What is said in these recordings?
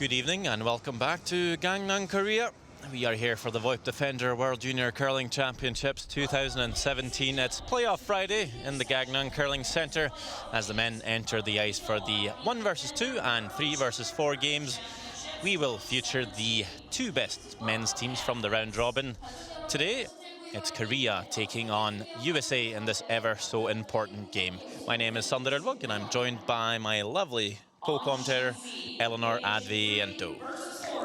Good evening and welcome back to Gangneung, Korea. We are here for the VoIP Defender World Junior Curling Championships 2017. It's playoff Friday in the Gangneung Curling Centre as the men enter the ice for the 1 versus 2 and 3 versus 4 games. We will feature the 2 best men's teams from the round robin. Today, it's Korea taking on USA in this ever so important game. My name is Sander Elvog and I'm joined by my lovely co-commentator, Eleanor Adviento.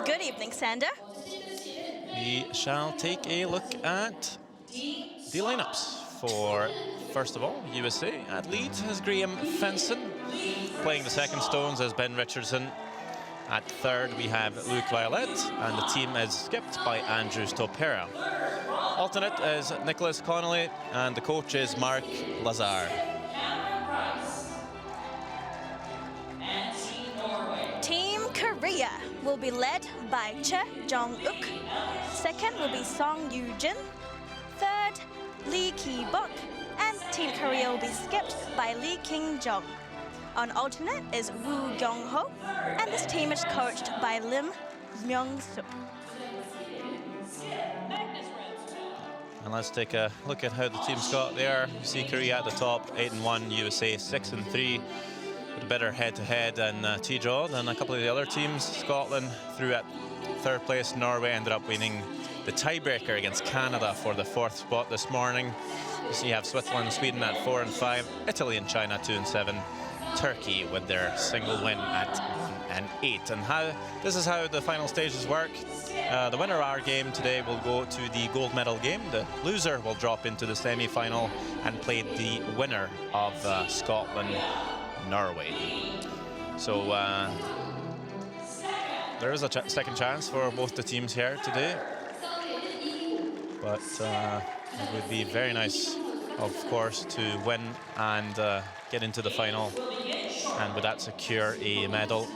Good evening, Sander. We shall take a look at the lineups for, first of all, USA. At lead is Graham Fenson. Playing the second stones is Ben Richardson. At third, we have Luke Violet, and the team is skipped by Andrew Stopera. Alternate is Nicholas Connolly, and the coach is Mark Lazar. Team Korea will be led by Che Jong-uk. Second will be Song Yoo-jin. Third, Lee Ki-bok. And Team Korea will be skipped by Lee King-jong. On alternate is Woo Kyung-ho, and this team is coached by Lim Myung-sup. And let's take a look at how the teams got there. You see Korea at the top, 8-1, USA 6-3. With a better head-to-head and T-draw than a couple of the other teams. Scotland through at third place. Norway ended up winning the tiebreaker against Canada for the 4th spot this morning. You see you have Switzerland and Sweden at 4 and 5, Italy and China 2 and 7, Turkey with their single win at 1 and 8. And this is how the final stages work. The winner of our game today will go to the gold medal game. The loser will drop into the semi-final and play the winner of Scotland-Norway. So there is a second chance for both the teams here today. But it would be very nice, of course, to win and get into the final, and with that secure a medal.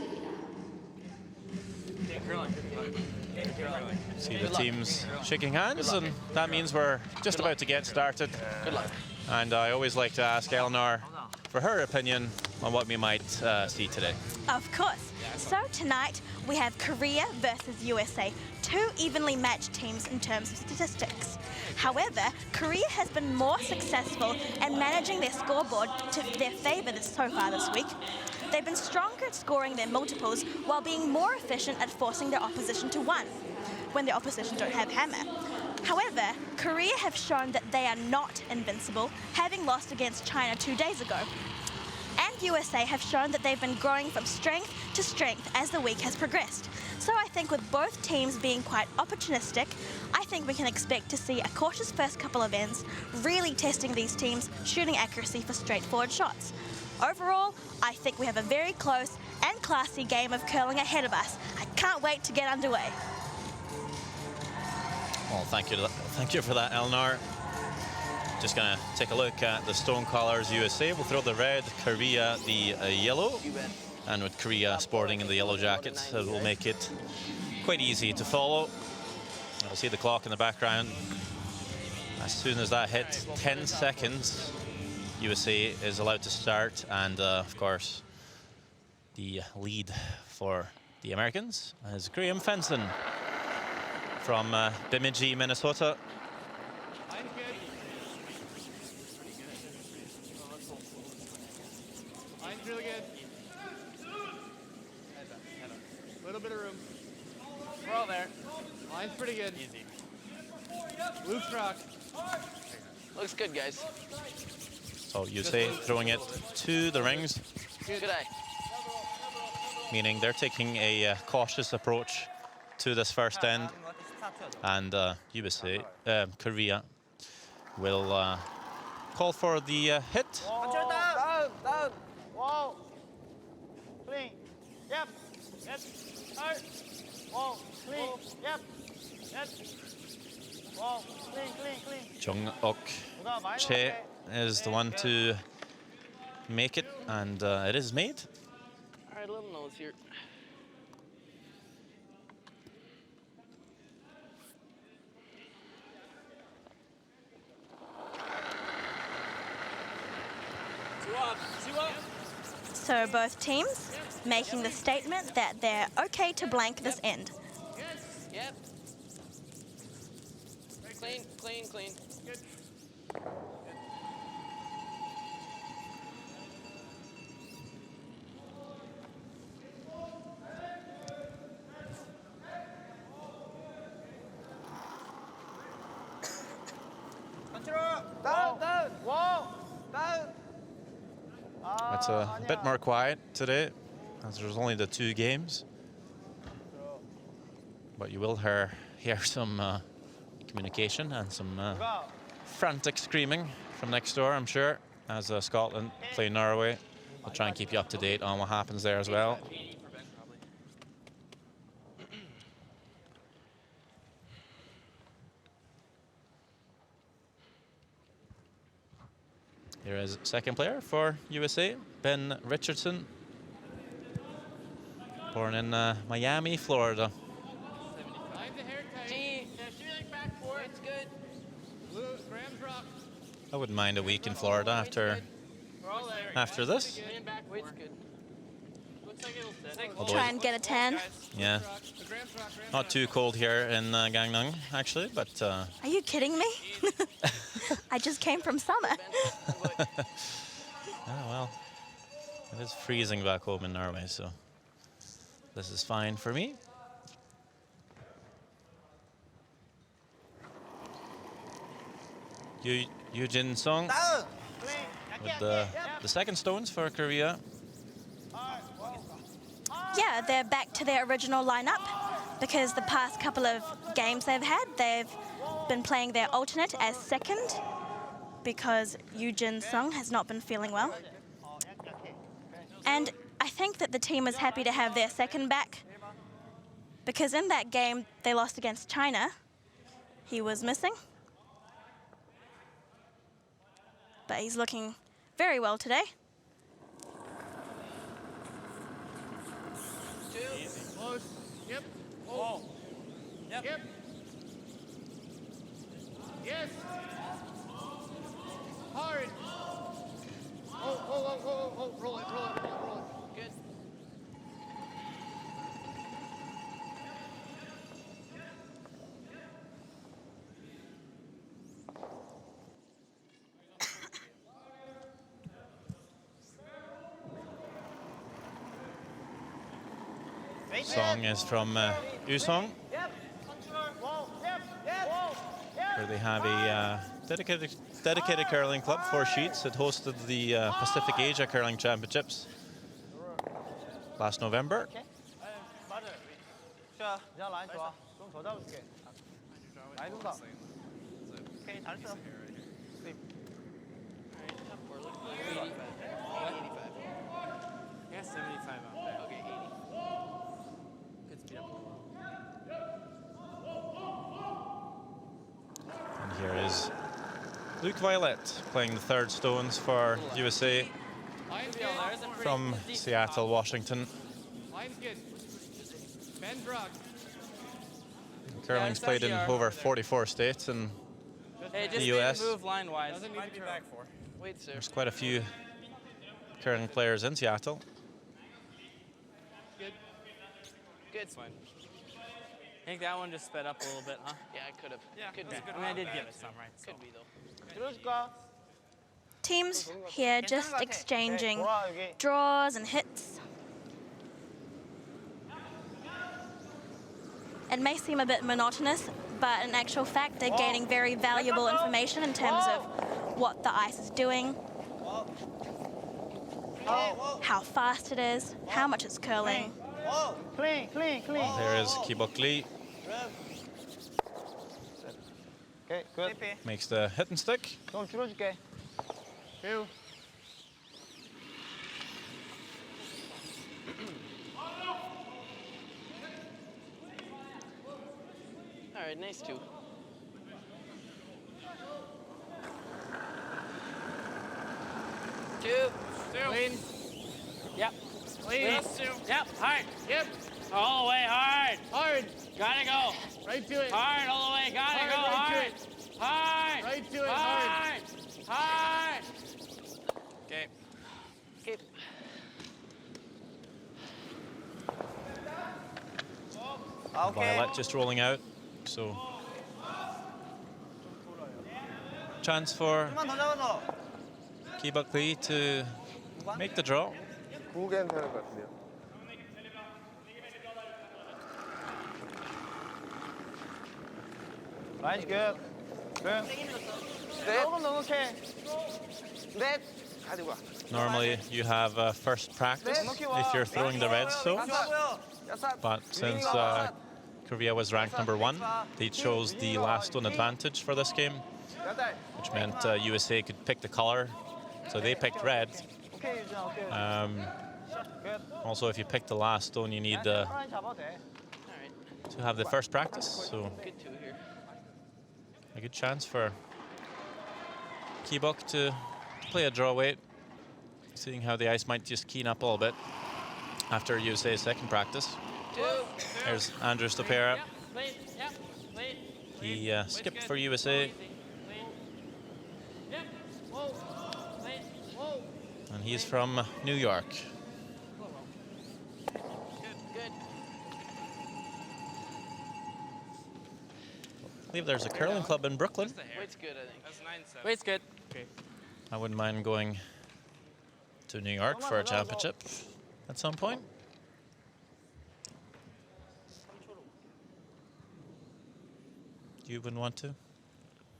See the teams shaking hands, and that means we're just about to get started. Good luck. And I always like to ask Eleanor for her opinion on what we might see today. Of course. So tonight we have Korea versus USA, 2 evenly matched teams in terms of statistics. However, Korea has been more successful in managing their scoreboard to their favour so far this week. They've been stronger at scoring their multiples while being more efficient at forcing their opposition to 1 when their opposition don't have hammer. However, Korea have shown that they are not invincible, having lost against China 2 days ago. And USA have shown that they've been growing from strength to strength as the week has progressed. So I think with both teams being quite opportunistic, I think we can expect to see a cautious first couple of ends, really testing these teams' shooting accuracy for straightforward shots. Overall, I think we have a very close and classy game of curling ahead of us. I can't wait to get underway. Well, thank you for that, Eleanor. Just gonna take a look at the stone colors. USA will throw the red, Korea the yellow. And with Korea sporting in the yellow jackets, it will make it quite easy to follow. You'll see the clock in the background. As soon as that hits 10 seconds, USA is allowed to start. And of course, the lead for the Americans is Graham Fenson from Bemidji, Minnesota. Line's really good. A little bit of room. We're all there. Line's pretty good. Easy. Luke's rock. Looks good, guys. So USA throwing it to the rings, Good eye. meaning they're taking a cautious approach to this first end. And USA, Korea, will call for the hit. Down. Wall. Clean. Yep. Yes. Hard. Wall. Clean. Yep. Yes. Wall. Clean. Jong-ok Che is the one to make it, and it is made. All right, a little nose here. Two up. So both teams making the statement that they're okay to blank this end. Yep. Clean, clean, clean. It's a bit more quiet today, as there's only the 2 games. But you will hear some communication and some frantic screaming from next door, I'm sure, as Scotland play Norway. We'll try and keep you up to date on what happens there as well. Here is second player for USA, Ben Richardson, born in Miami, Florida. It's good. I wouldn't mind a week in Florida after this. Weight's good. Although Try and get a tan. yeah, not too cold here in Gangneung, actually, but Are you kidding me? I just came from summer. well, it is freezing back home in Norway, so this is fine for me. Yoo-Jin Sung with the second stones for Korea. Yeah, they're back to their original lineup because the past couple of games they've been playing their alternate as second because Yoo-Jin Sung has not been feeling well. And I think that the team is happy to have their second back because in that game they lost against China. He was missing. But he's looking very well today. Close. Yep. Oh. Yep. Yes. Hard. Oh. Roll it. Good. Song is from Usong, where they have a dedicated curling club, 4 sheets. It hosted the Pacific Asia Curling Championships last November. Yeah, 75 out there. Okay, 80. Good speed up. And here is Luke Violet playing the third stones for USA from Seattle, Washington. Line's good. Ben Brock. Curling's played in over 44 states and Hey, just the need US. to move line-wise. Doesn't need to be back for. Wait, sir. There's quite a few curling players in Seattle. Good. Good. Fine. I think that one just sped up a little bit, huh? Yeah, I could have. Could be. I mean, I did give it some, right? So. Could be though. Teams here just exchanging draws and hits. It may seem a bit monotonous, but in actual fact, they're gaining very valuable information in terms of what the ice is doing, how fast it is, how much it's curling. Clean. There is Ki-Bok Lee. Okay, good. Makes the hit and stick. 좀 줄여줄게. 2. All right, nice 2. Clean. Yep. Clean. Yep. Hard. Yep. All the way. Hard. Hard. Gotta go. Right to it. Hard. All the way. Gotta Hard, go. right to Hard. it. Hard. Right to it. Hard. Hard. Okay. Violet just rolling out. So chance for 좀만 더 잡아서. Ki-buk Lee to make the draw. 9 괜찮을 것 같은데요. Nice, good. Good. 조금 넉넉해. 넷. 가지고 와. Normally you have first practice if you're throwing the red so, but since Korea was ranked #1, they chose the last stone advantage for this game, which meant USA could pick the color, so they picked red. 오케이, 유진아, 오케이. Good. Also, if you pick the last stone, you need 편안히 잡아도 돼. All right. to have the first practice, so Good 2 here. a good chance for Ki-buk to play a draw weight, seeing how the ice might just keen up a little bit after USA's second practice. 2. There's Andrew Stopera. Yep, lead, yep, lead. He skipped for USA, Lead. Yep, whoa, lead, whoa. and he's from New York. Good, good. I believe there's a curling club in Brooklyn. Weight's good, I think. That's 9-7. Wait's good. Okay. I wouldn't mind going to New York for a championship at some point. You wouldn't want to?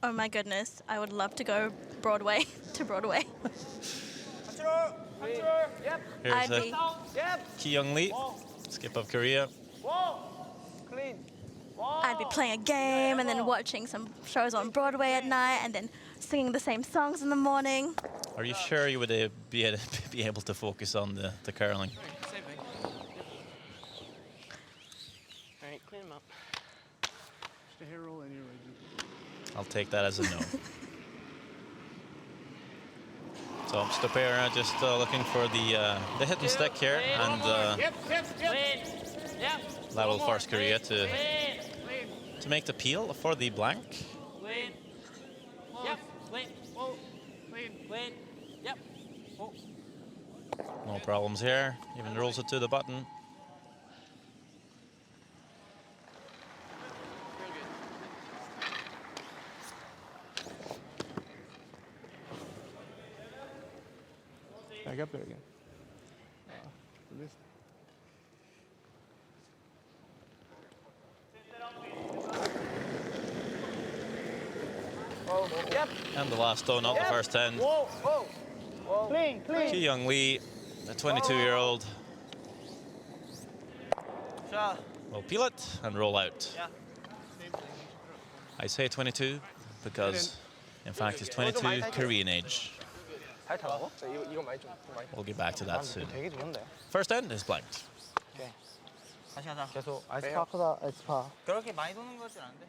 Oh my goodness, I would love to go Broadway to Broadway. Here's I'd be, Ki-young Lee, skip of Korea. Clean. I'd be playing a game and then watching some shows on Broadway at night and then singing the same songs in the morning. Are you sure you would be able to focus on the curling? Same thing. All right, clean him up. Just a hair roll and you're ready. I'll take that as a no. So Stopera just looking for the hit and stick here, and Lead. Yep. that will force Korea to Lead. make the peel for the blank. Lead. Yep. Lead. Whoa. Lead. Lead. Yep. Whoa. No problems here. Even rolls it to the button. Real good. Back up there again. Release. Yep. And the last stone out the first end. Whoa, whoa. Whoa. Clean, clean. Ki-young Lee, the 22-year-old, 자, will peel it and roll out. Yeah. I say 22 because, in fact, he's 22 Korean age. 잘 타라고? 이거 많이 좀 많이. We'll get back to that soon. 되게 좋은데. First end is blanked. 다시 하자. 계속 아이스파 크다, 아이스파. 그렇게 많이 도는 것 같진 않은데.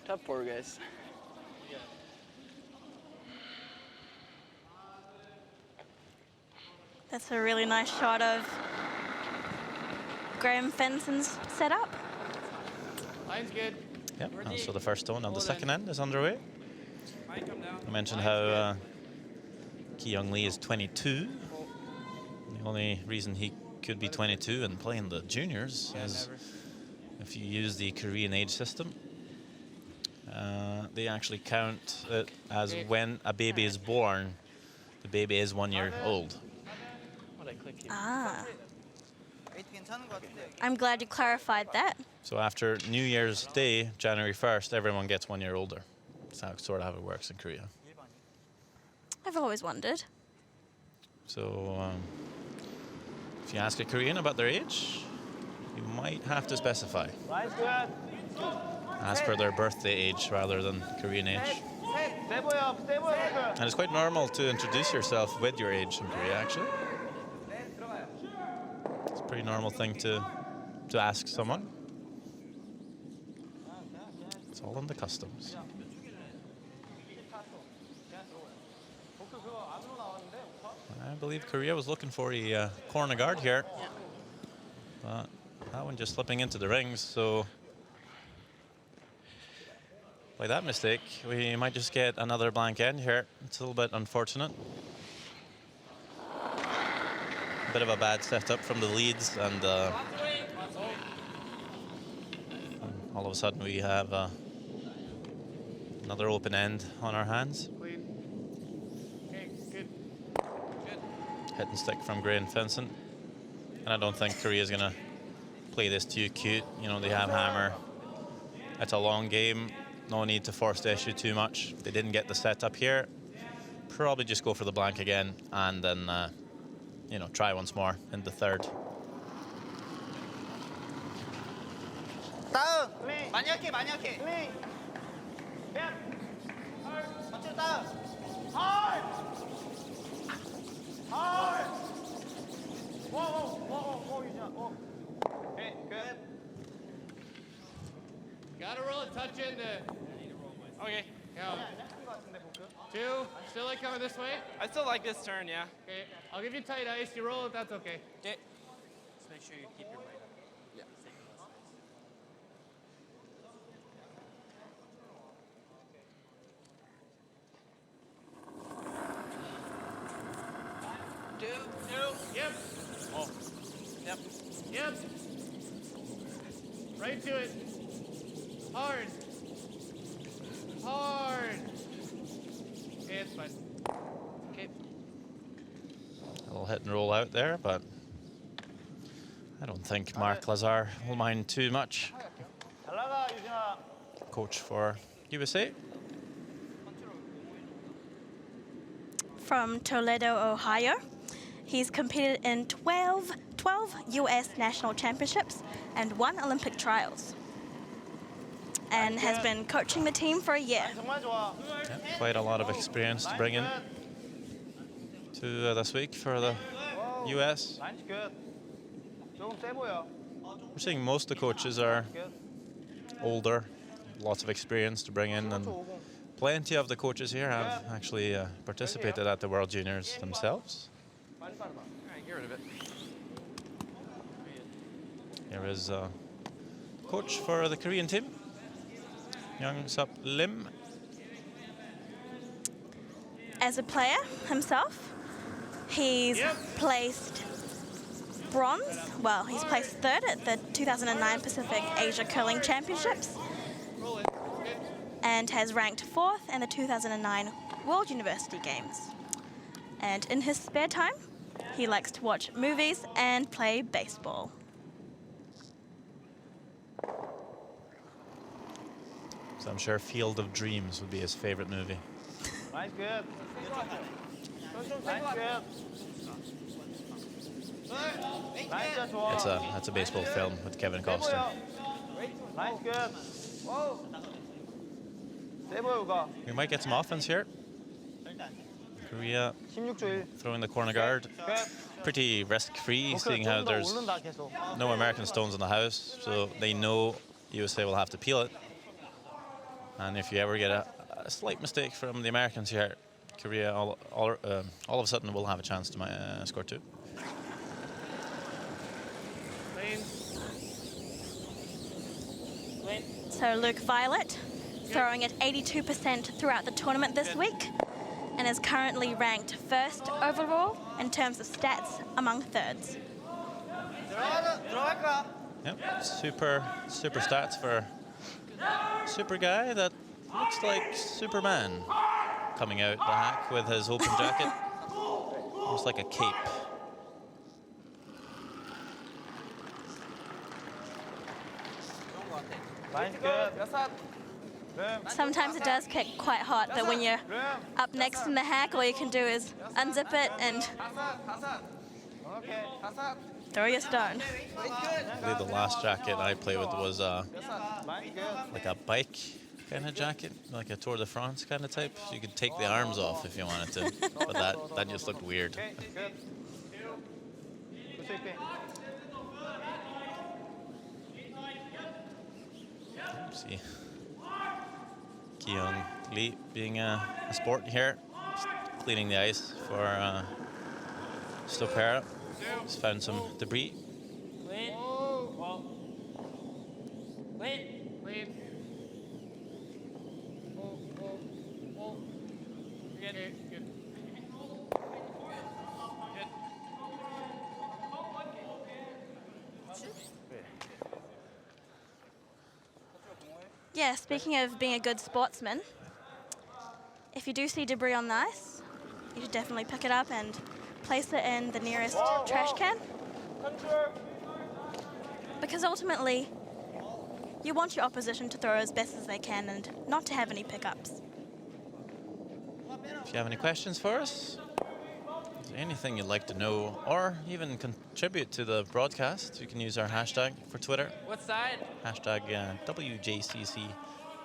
Top 4, guys. That's a really nice shot of Graham Fenson's setup. Line's good. Yep, and so the first stone of the second end is underway. Mine come down. I mentioned how Ki-young Lee is 22. The only reason he could be 22 and play in the juniors is if you use the Korean age system. They actually count it as when a baby is born, the baby is 1 year old. What'd I click here? Ah, 웨이트 괜찮은 것 같은데. I'm glad you clarified that. So after New Year's Day, January 1st, everyone gets 1 year older. That's how, sort of how it works in Korea. I've always wondered. So if you ask a Korean about their age, you might have to specify. Nice, good. as per their birthday age rather than Korean age. And it's quite normal to introduce yourself with your age in Korea, actually. It's a pretty normal thing to ask someone. It's all in the customs. I believe Korea was looking for a corner guard here. But that one just slipping into the rings, so by that mistake, we might just get another blank end here. It's a little bit unfortunate. A bit of a bad setup from the leads, and all of a sudden we have another open end on our hands. Clean. Okay, good. Hit and stick from Gray and Vincent. And I don't think Korea's gonna play this too cute. You know, they have hammer. It's a long game. No need to force the issue too much. They didn't get the setup here. Probably just go for the blank again and then, you know, try once more in the third. 많이 할게. 전체로 다운. Okay, good. Gotta roll a touch into. Okay. Count. 2. Still like coming this way? I still like this turn, yeah. Okay. I'll give you tight ice. You roll it, that's okay. Okay. Just make sure you keep your weight up. Yeah. Yep. Oh. Yep. Yep. Right to it. Hard. Hard. Okay, it's fine. Okay. A little hit and roll out there, but I don't think Mark Lazar will mind too much. 잘 나가, 유진아. Coach for USA. From Toledo, Ohio. He's competed in 12 US national championships and 1 Olympic trials. And has been coaching the team for a year. 정말 좋아. Yeah, quite a lot of experience to bring in to this week for the US. Nice, good. 조금 세 보여. We're seeing most of the coaches are older, lots of experience to bring in, and plenty of the coaches here have actually participated at the World Juniors themselves. All right, get rid of it. Here is coach for the Korean team, Young Sup Lim. As a player himself, he's placed bronze. Well, he's placed 3rd at the 2009 Pacific Asia Curling Championships and has ranked 4th in the 2009 World University Games. And in his spare time, he likes to watch movies and play baseball. So I'm sure Field of Dreams would be his favorite movie. Nice, good. Nice, good. Nice, 좋아. That's a baseball film with Kevin Costner. Nice, good. 세 보여, 우가. We might get some offense here. Korea 16조 1. throwing the corner guard. Pretty risk-free, seeing how there's 오른다, 계속. no American stones in the house, so they know USA will have to peel it. And if you ever get a slight mistake from the Americans here, Korea all of a sudden will have a chance to score 2. So Luke Violet throwing at 82% throughout the tournament this week and is currently ranked 1st overall in terms of stats among thirds. 들어갈까? Yep, super stats for super guy that looks like Superman coming out the hack with his open jacket, almost like a cape. Nice, good. Sometimes it does kick quite hot, but when you're up next in the hack, all you can do is unzip it and 오케이. 다섯. Throw your stone. I believe the last jacket I played with was like a bike kind of jacket, like a Tour de France kind of type. So you could take the arms off if you wanted to, but that just looked weird. 오케이. 끝. 스위핑. See Gangneung Lee being a sport here, just cleaning the ice for Stopera. He's found some debris. Lead. Whoa. Lead. Lead. You're good. Good. Good. Yeah, speaking of being a good sportsman, if you do see debris on the ice, you should definitely pick it up and place it in the nearest trash can. Because ultimately, you want your opposition to throw as best as they can and not to have any pickups. If you have any questions for us, is there anything you'd like to know, or even contribute to the broadcast, you can use our hashtag for Twitter. What side? Hashtag WJCC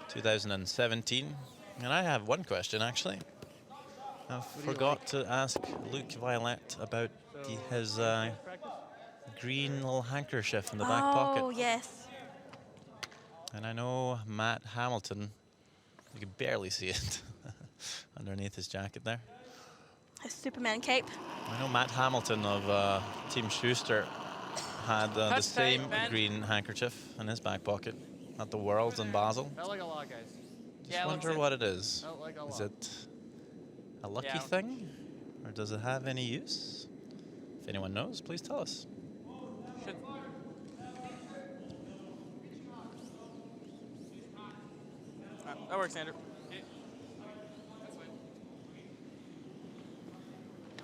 2017. And I have one question, actually. I forgot to ask Luke Violette about his green little handkerchief in the back pocket. Oh, yes. And I know Matt Hamilton, you can barely see it underneath his jacket there. His Superman cape. I know Matt Hamilton of Team Schuster had the Touch same tight, Ben. green handkerchief in his back pocket at the Worlds in Basel. Felt like a lot, guys. Just Yeah, wonder looks what it is. Felt like a Is lot. it a lucky Yeah. thing? Or does it have any use? If anyone knows, please tell us. Should. That works, Andrew.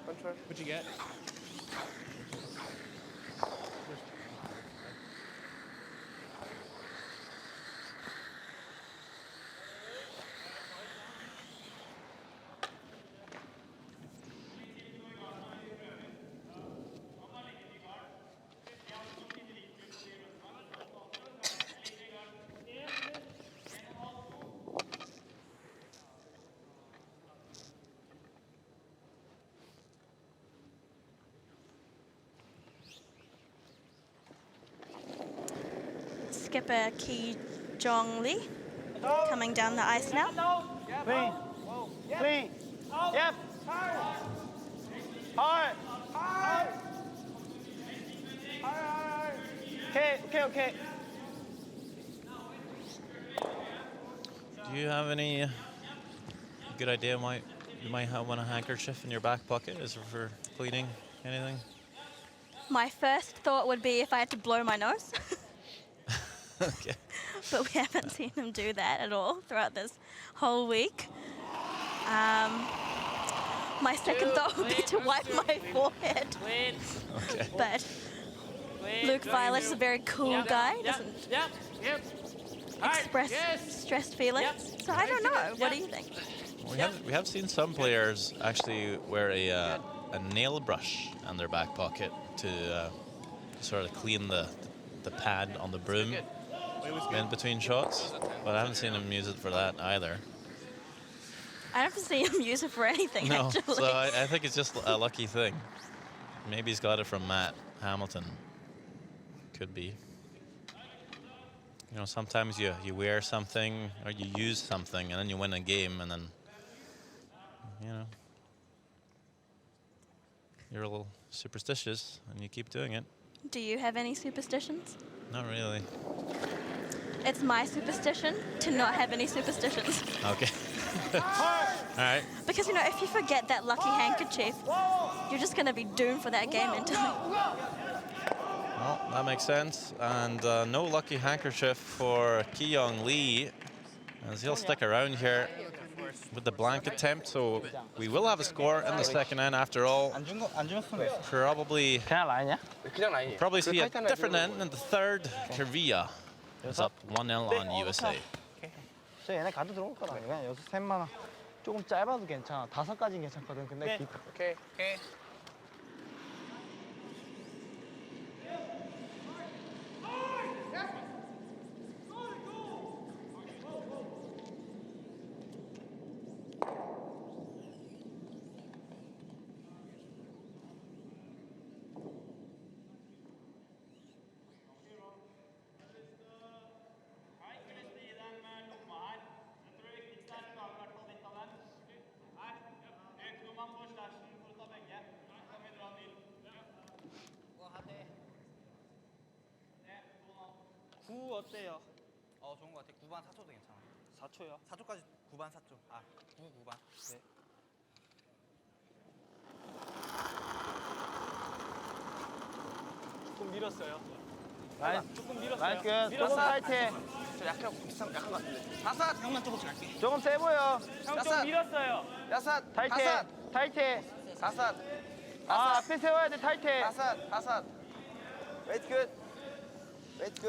컨트롤. What'd you get? Skipper Ki Jong Lee coming down the ice now. Clean. Clean. Yep. Hard. Okay. Do you have any good idea why you might have one a handkerchief in your back pocket? Is it for cleaning anything? My first thought would be if I had to blow my nose, Okay. but we haven't seen him do that at all throughout this whole week. My second thought would be to wipe my forehead, Lead. Okay. but Lead. Luke Violet is a very cool guy, Yep. doesn't Yep. Yep. All right. express Yes. stressed feelings. Yep. So I don't know. What do you think? We have seen some players actually wear a nail brush in their back pocket to sort of clean the pad on the broom in between shots, but I haven't seen him use it for that either. I haven't seen him use it for anything, No, actually. so I think it's just a lucky thing. Maybe he's got it from Matt Hamilton. Could be. You know, sometimes you wear something or you use something and then you win a game and then, you know, you're a little superstitious and you keep doing it. Do you have any superstitions? Not really. It's my superstition to not have any superstitions. Okay. All right. Because, you know, if you forget that lucky handkerchief, you're just going to be doomed for that game mentally. Well, that makes sense. And no lucky handkerchief for Ki-Young Lee, as he'll stick around here with the blank attempt. So we will have a score in the second end after all. 안 준 거 Probably 그냥 라인이야? 그냥 라인이에요. probably see a 타이탄 different 라인으로 end in the third. Korea is up 1-0 on USA. 저 얘네 가도 들어올 거라. 그냥 여기서 셋만 조금 짧아도 괜찮아. 5까지는 괜찮거든. 근데 오케이. 9 어때요? 좋은 것 같아. 9반 4초도 괜찮아. 4초요? 4초까지 9반 4초. 9, 9반. 네. 조금 밀었어요. 조금 밀었어요. 나이스. 조금 타이트해. 저 약한 것 같은데. 다섯. 형만 조금씩 갈게. 조금 세 보여. 형 좀 밀었어요. 다섯. 타이트해. 다섯. 앞에 세워야 돼. 타이트해. 다섯. Wait good.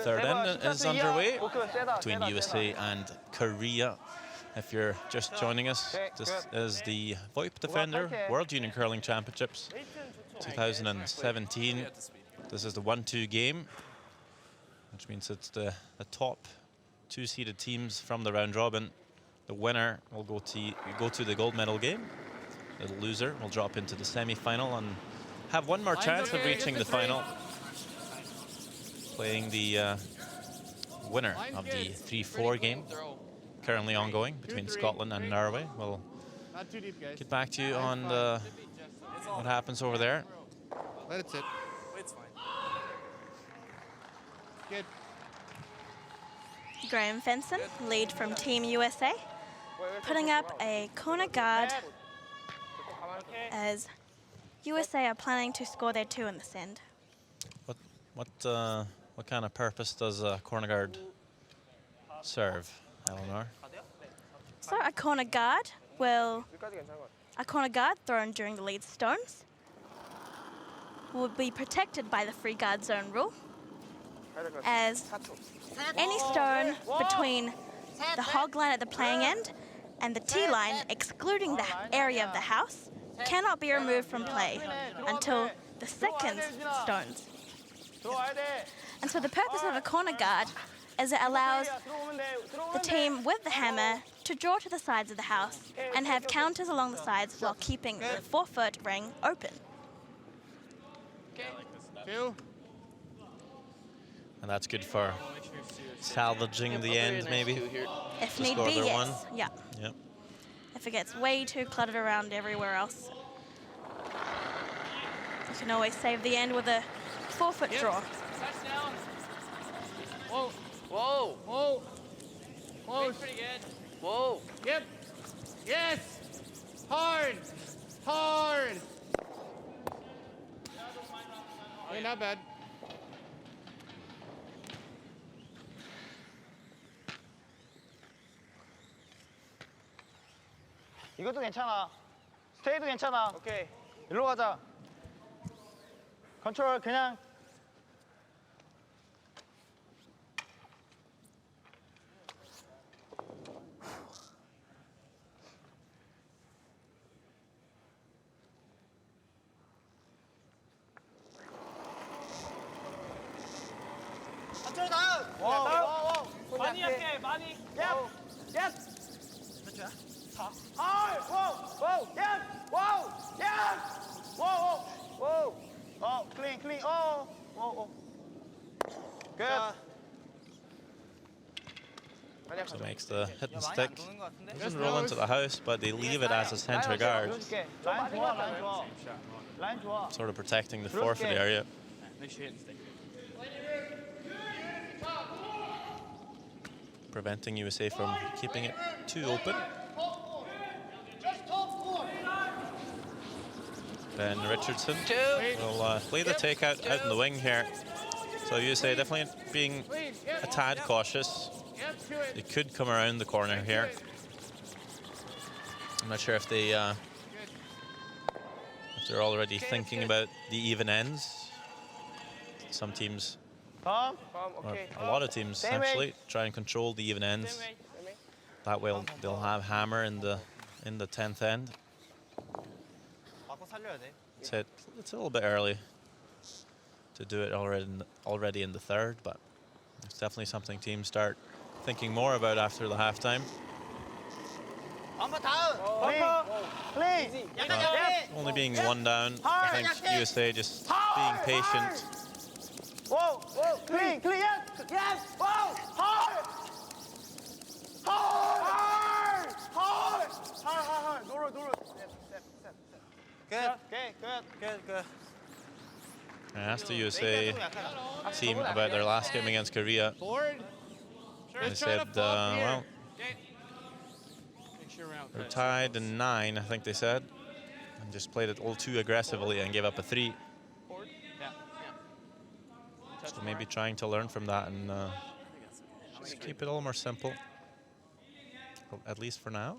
Third end is underway between USA and Korea. If you're just joining us, this is the VoIP Defender World Junior Curling Championships 2017. This is the 1-2 game, which means it's the top 2-seeded teams from the round robin. The winner will go to the gold medal game. The loser will drop into the semi-final and have one more chance of reaching the final, playing the winner of the 3-4 game currently ongoing between Scotland and Norway. We'll get back to you on what happens over there. Let it sit. It's fine. Good. Graham Fenson, lead from Team USA, putting up a corner guard as USA are planning to score their 2 in this end. What kind of purpose does a corner guard serve, Eleanor? So a corner guard thrown during the lead stones will be protected by the free guard zone rule, as any stone between the hog line at the playing end and the tee line, excluding the area of the house, cannot be removed from play until the second stones. And so the purpose of a corner guard is it allows the team with the hammer to draw to the sides of the house and have counters along the sides while keeping the 4-foot ring open. Two. And that's good for salvaging the end, maybe. If To need score be, their yes. one. Yeah. Yep. If it gets way too cluttered around everywhere else, you can always save the end with a 4-foot draw. Touchdown. Whoa. Whoa. Close. Pretty good. Whoa. Yep. Yes. Hard. Hey, not bad. 이것도 괜찮아. 스테이도 괜찮아. 오케이. 일로 가자. 컨트롤 그냥. 컨트롤 다운. 와. 많이 할게, 많이. 얍. 몇 초야? 4. 와우. 얍. 와우. 얍. 와우. 클린. Good. So it makes the hit and stick. Doesn't roll into the house, but they leave it as a center guard, 라인 좋아. sort of protecting the 4-foot area. Make sure you hit and stick. Preventing USA from keeping it too open. Ben Richardson will play the takeout out in the wing here. So USA definitely being a tad cautious. They could come around the corner here. I'm not sure if they're already thinking about the even ends. Some teams, or a lot of teams actually, try and control the even ends. That way they'll have hammer in the 10th end. It's a little bit early to do it already in the third, but it's definitely something teams start thinking more about after the halftime. Only being one down, I think USA just being patient. 클린. Yes. 헐. 노로. Good. I asked the USA team about their last game against Korea. Forward. They Just try to said, flop here. well, Okay. Make sure we're out. they're tied in 9, I think they said, and just played it a little too aggressively and gave up a 3. Forward. Yeah. Yeah. So maybe trying to learn from that and just keep it a little more simple, well, at least for now.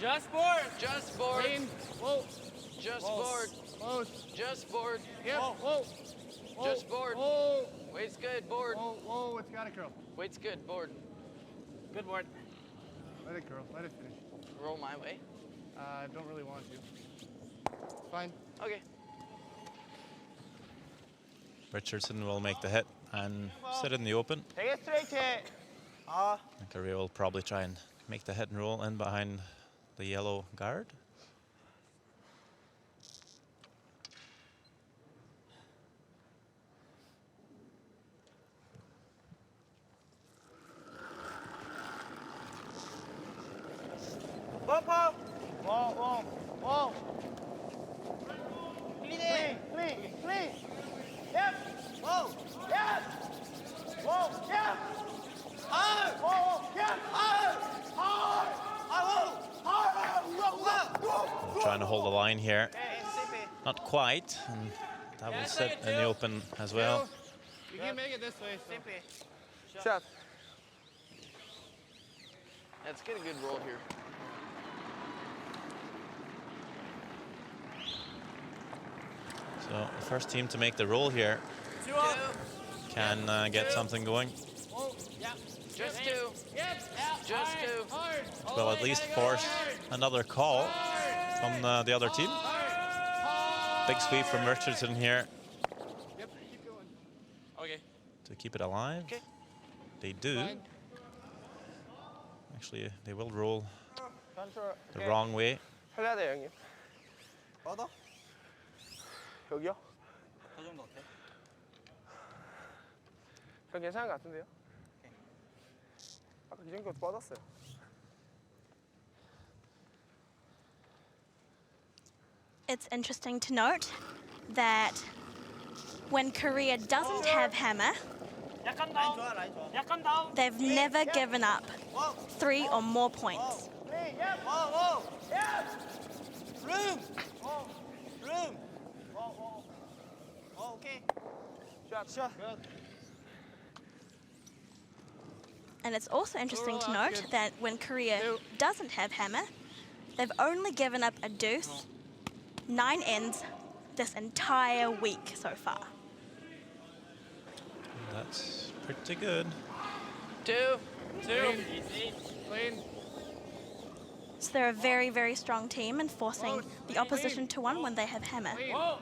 Just board. Just board. Clean. Whoa. Just board. Close. Just board. Yep. Whoa. Whoa. Just board. Whoa. Weight's good. Board. Whoa. Whoa. It's got to curl. Weight's good. Board. Good board. Let it curl. Let it finish. Roll my way. I don't really want to. It's fine. Okay. Richardson will make the hit and sit in the open. 되게 스트레이트해. And Korea will probably try and make the hit and roll in behind the yellow guard. 버퍼. 워. 클린. 얍. 워. 얍. 워. 얍. Trying to hold the line here. Not quite. And that will sit in the open as well. You can make it this way. So. 샷. Let's get a good roll here. So the first team to make the roll here Two up. can get something going. Whoa. Yeah. Just two. Yep. Just two. Hard. Will at least force another call from the other team. Big sweep from Richardson here Yep. Keep going. Okay. to keep it alive. Okay. They do. Fine. Actually, they will roll 컨트롤. the wrong way. 살려야 돼, 형님. 뻗어? 여기요? 저 정도 어때? 저 괜찮은 것 같은데요? 아까 이 정도 뻗었어요. It's interesting to note that when Korea doesn't have hammer, 약간 라인 다운. 좋아, 라인 좋아. 약간 다운. they've never given up 3 or more points. 클린. 얍. 워. 얍. 룸. 룸. 오케이. 샷. And it's also interesting to Overall, note good. that when Korea doesn't have hammer, they've only given up a deuce, 9 ends this entire week so far. That's pretty good. Two. Easy. Clean. So they're a very, very strong team and forcing the opposition to one when they have hammer. Clean. Whoa.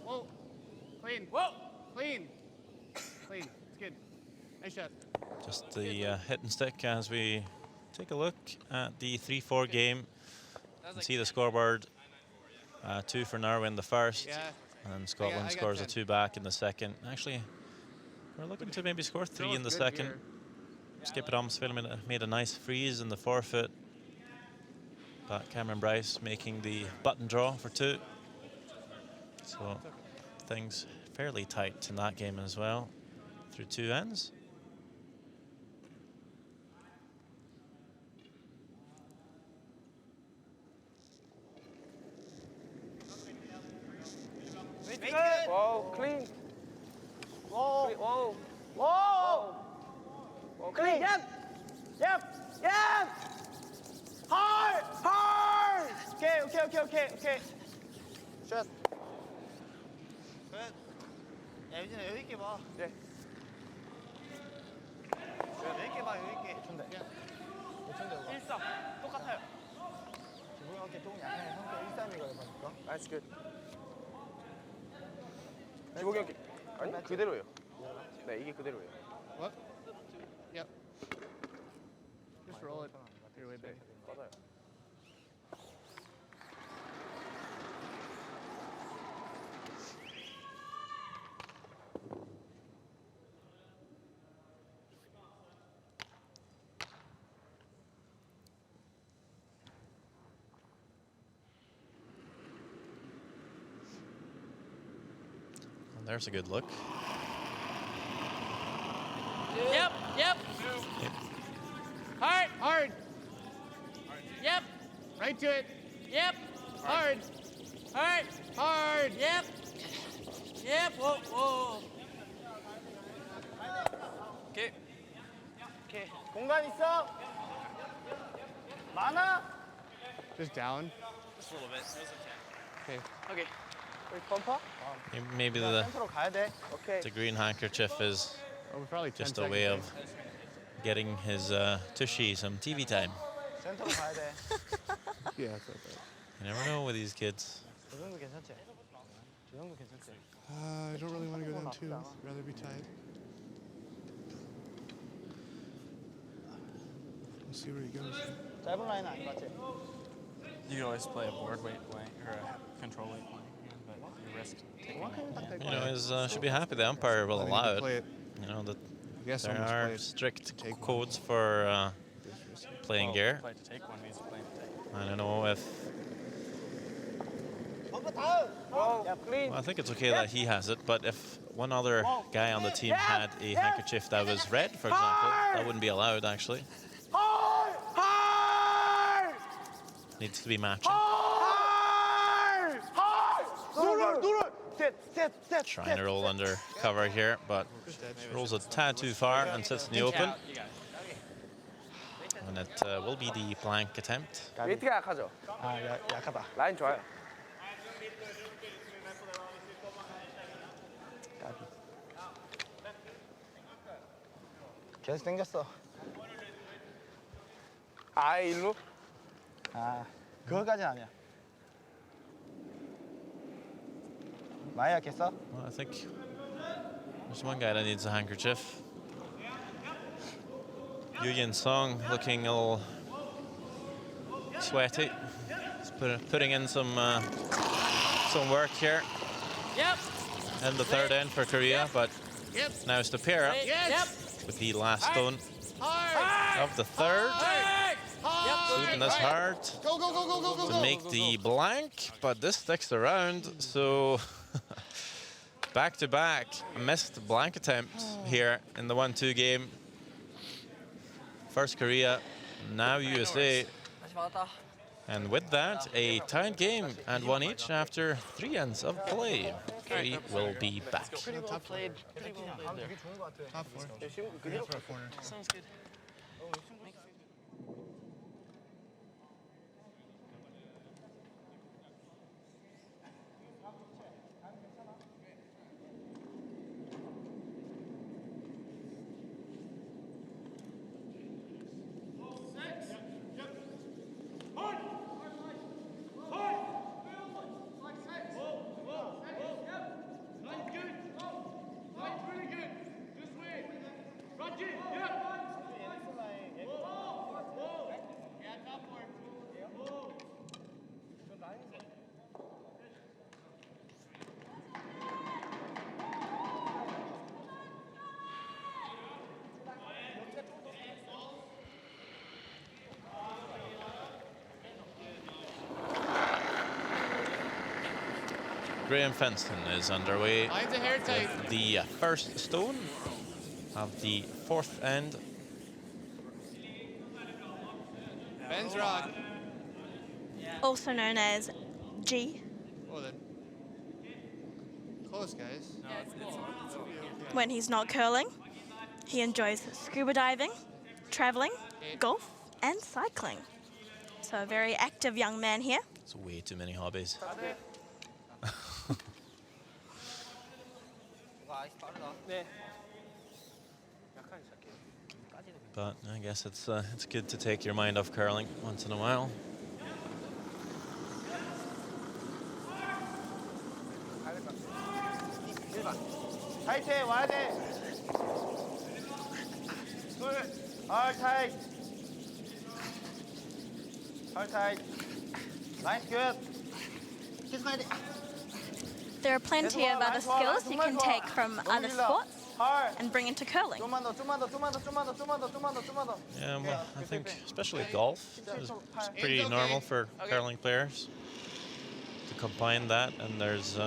Whoa. Clean. Whoa. Clean. Clean. It's good. Nice shot. Just the hit and stick as we take a look at the 3-4 game. You can see the scoreboard. 2 for Norway in the first, Yeah. and Scotland I got scores a 10. 2 back in the second. Actually, we're looking to maybe score 3 in the Good second. gear. Skip it Amsville made a nice freeze in the forfeit. But Cameron Bryce making the button draw for 2. So things fairly tight in that game as well, through 2 ends. 와우, 클린. 워. 클린, 와우. 워. 와우, 클린. 클린. 얍. 헐. 오케이. 샷. 야, 유진아 여유 있게 봐. 네. 여유 있게 봐, 여유 있게. 좋은데. 일삼. 똑같아요. 기분 어깨 조금 약한 성격 1-3이거든 보니까. 나이스 굿. 기복 경기. 아니, 그대로예요. 네, 이게 그대로예요. What? Yep. Just roll it your way back. 맞아요. there's a good look. Yep, yep. Hard, Hard. yep, Right to it. yep, Hard. hard, Hard. yep, yep, whoa, whoa. Okay. 오케이. 공간 있어? 많아? Just down. Just a little bit. Okay. Okay. 여기 펌퍼? Maybe the 센터로 가야 돼. 오케이. green handkerchief is Oh, we're probably 10 just a seconds way in. of getting his Tushy some TV time. 센터로 가야 돼. Yeah, that's okay. You never know with these kids. 저 정도 괜찮지? 저 정도 괜찮지? I don't really want to go down two. I'd rather be tight. We'll see where he goes. 짧은 라인 안 맞지? You can always play a board weight play or a control weight play, but you risk taking it. You know, he should be happy the umpire will Letting allow him it. play it. You know that I guess there almost are play it. strict take one. codes for playing Well, gear. Play to take one means playing to take. I don't know if. 야, 클린. Well, I think it's okay that he has it, but if one other guy on the team had a handkerchief that was red, for example, that wouldn't be allowed actually. 헐! 헐! Needs to be matching. 헐! 헐! 노를! 셋! Trying to roll under cover here, but rolls a tad too far and sits in the open. Out, you got it. And it will be the blank attempt. 웨이트가 약하죠? 아, 약하다. 라인 좋아요. 계속 당겼어. 아, 일로? 아, 그거까지는 아니야. 많이 약했어? Well, I think there's one guy that needs a handkerchief. Yu Song looking a little sweaty. He's putting in some work here. Yep, And the third end for Korea, but Yep. now it's the pair up yep, with the last stone Hard. of the third. hard. Shooting this hard Go, go, go, go, go, go, to go. make the blank, but this sticks around, so back to back missed blank attempts here in the 1-2 game. First Korea, now USA, 다시 받았다. and with that a tied game and one each after 3 ends of play. We will be back. Pretty well played. Pretty well played there. 좋은 것 같아. Top four. 그대로. For a corner. Sounds good. Graham Fenston is underway. Lines of hair tight. with the first stone of the 4th end. Ben's rock. Also known as G. Well then. Close, guys. When he's not curling, he enjoys scuba diving, traveling, golf, and cycling. So a very active young man here. It's way too many hobbies. 네. But I guess it's good to take your mind off curling once in a while. 타이트해, 와야 돼. 둘. 헐 타이트. 헐 타이트. 나이스 굿. 계속 가야 돼. There are plenty of other skills you can take from other sports 헐. and bring into curling. 좀만 더. Yeah, well, I think especially golf is pretty normal for curling players to combine that, and there's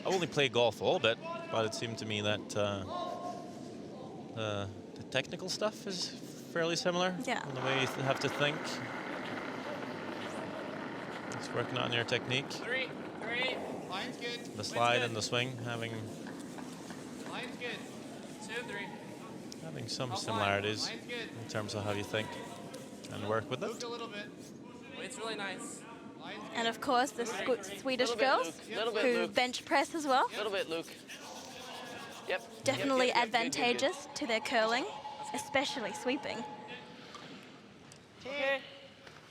I've only played golf a little bit, but it seemed to me that the technical stuff is fairly similar. Yeah. In the way you have to think. It's working on your technique. 3, 3. Line's good. The slide and the swing having Line's good. 2, 3. having some similarities Line's good. in terms of how you think and work with Luke it. a little bit. Weight's really nice. Line's And of course, the Swedish Little bit, girls Luke. Little bit, who Luke. bench press as well. A little bit, Luke. Yep. Definitely Yep, yep, yep, advantageous to their curling, especially sweeping. 오케이.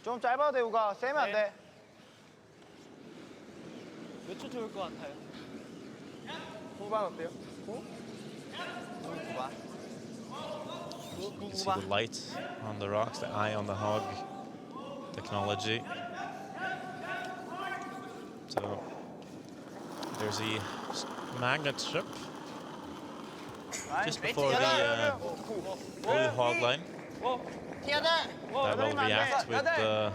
좀 짧아도 돼, 우가. 세면 안 돼. 몇 초 좋을 것 같아요? 후반 어때요? 후? 후반. You can see the light on the rocks, the eye on the hog technology. So there's the magnet strip just before the blue hog line that will react with the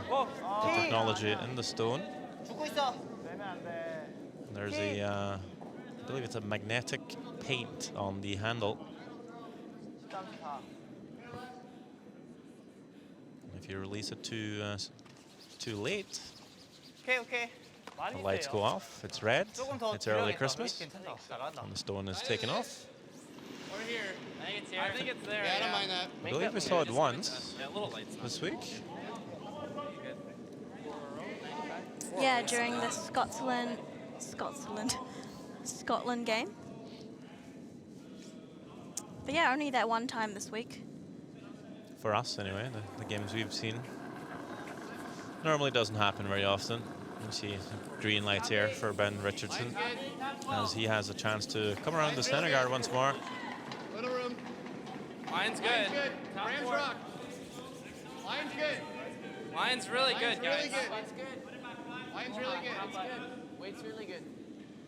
technology in the stone. 죽고 있어. 세면 안 돼. And there's a, I believe it's a magnetic paint on the handle. 13.4. If you release it too late, 오케이, 오케이. the lights go off. It's red. 조금 더 It's early 들어가겠다. Christmas, 괜찮다. 잘한다. and the stone is taken off. We're here. I think it's here. I think it's there. Yeah, I don't mind that. I believe we saw it once Yeah, a little lights. this week. Yeah, during the Scotland game. But yeah, only that one time this week. For us, anyway, the games we've seen. Normally doesn't happen very often. You see green lights here for Ben Richardson as he has a chance to come around the center guard once more. Little room. Line's good. Line's good. Top Rams four. rock. Line's good. Line's really good, Line's really guys. good. Line's good. Line's really good. Line's good. Weight's really good.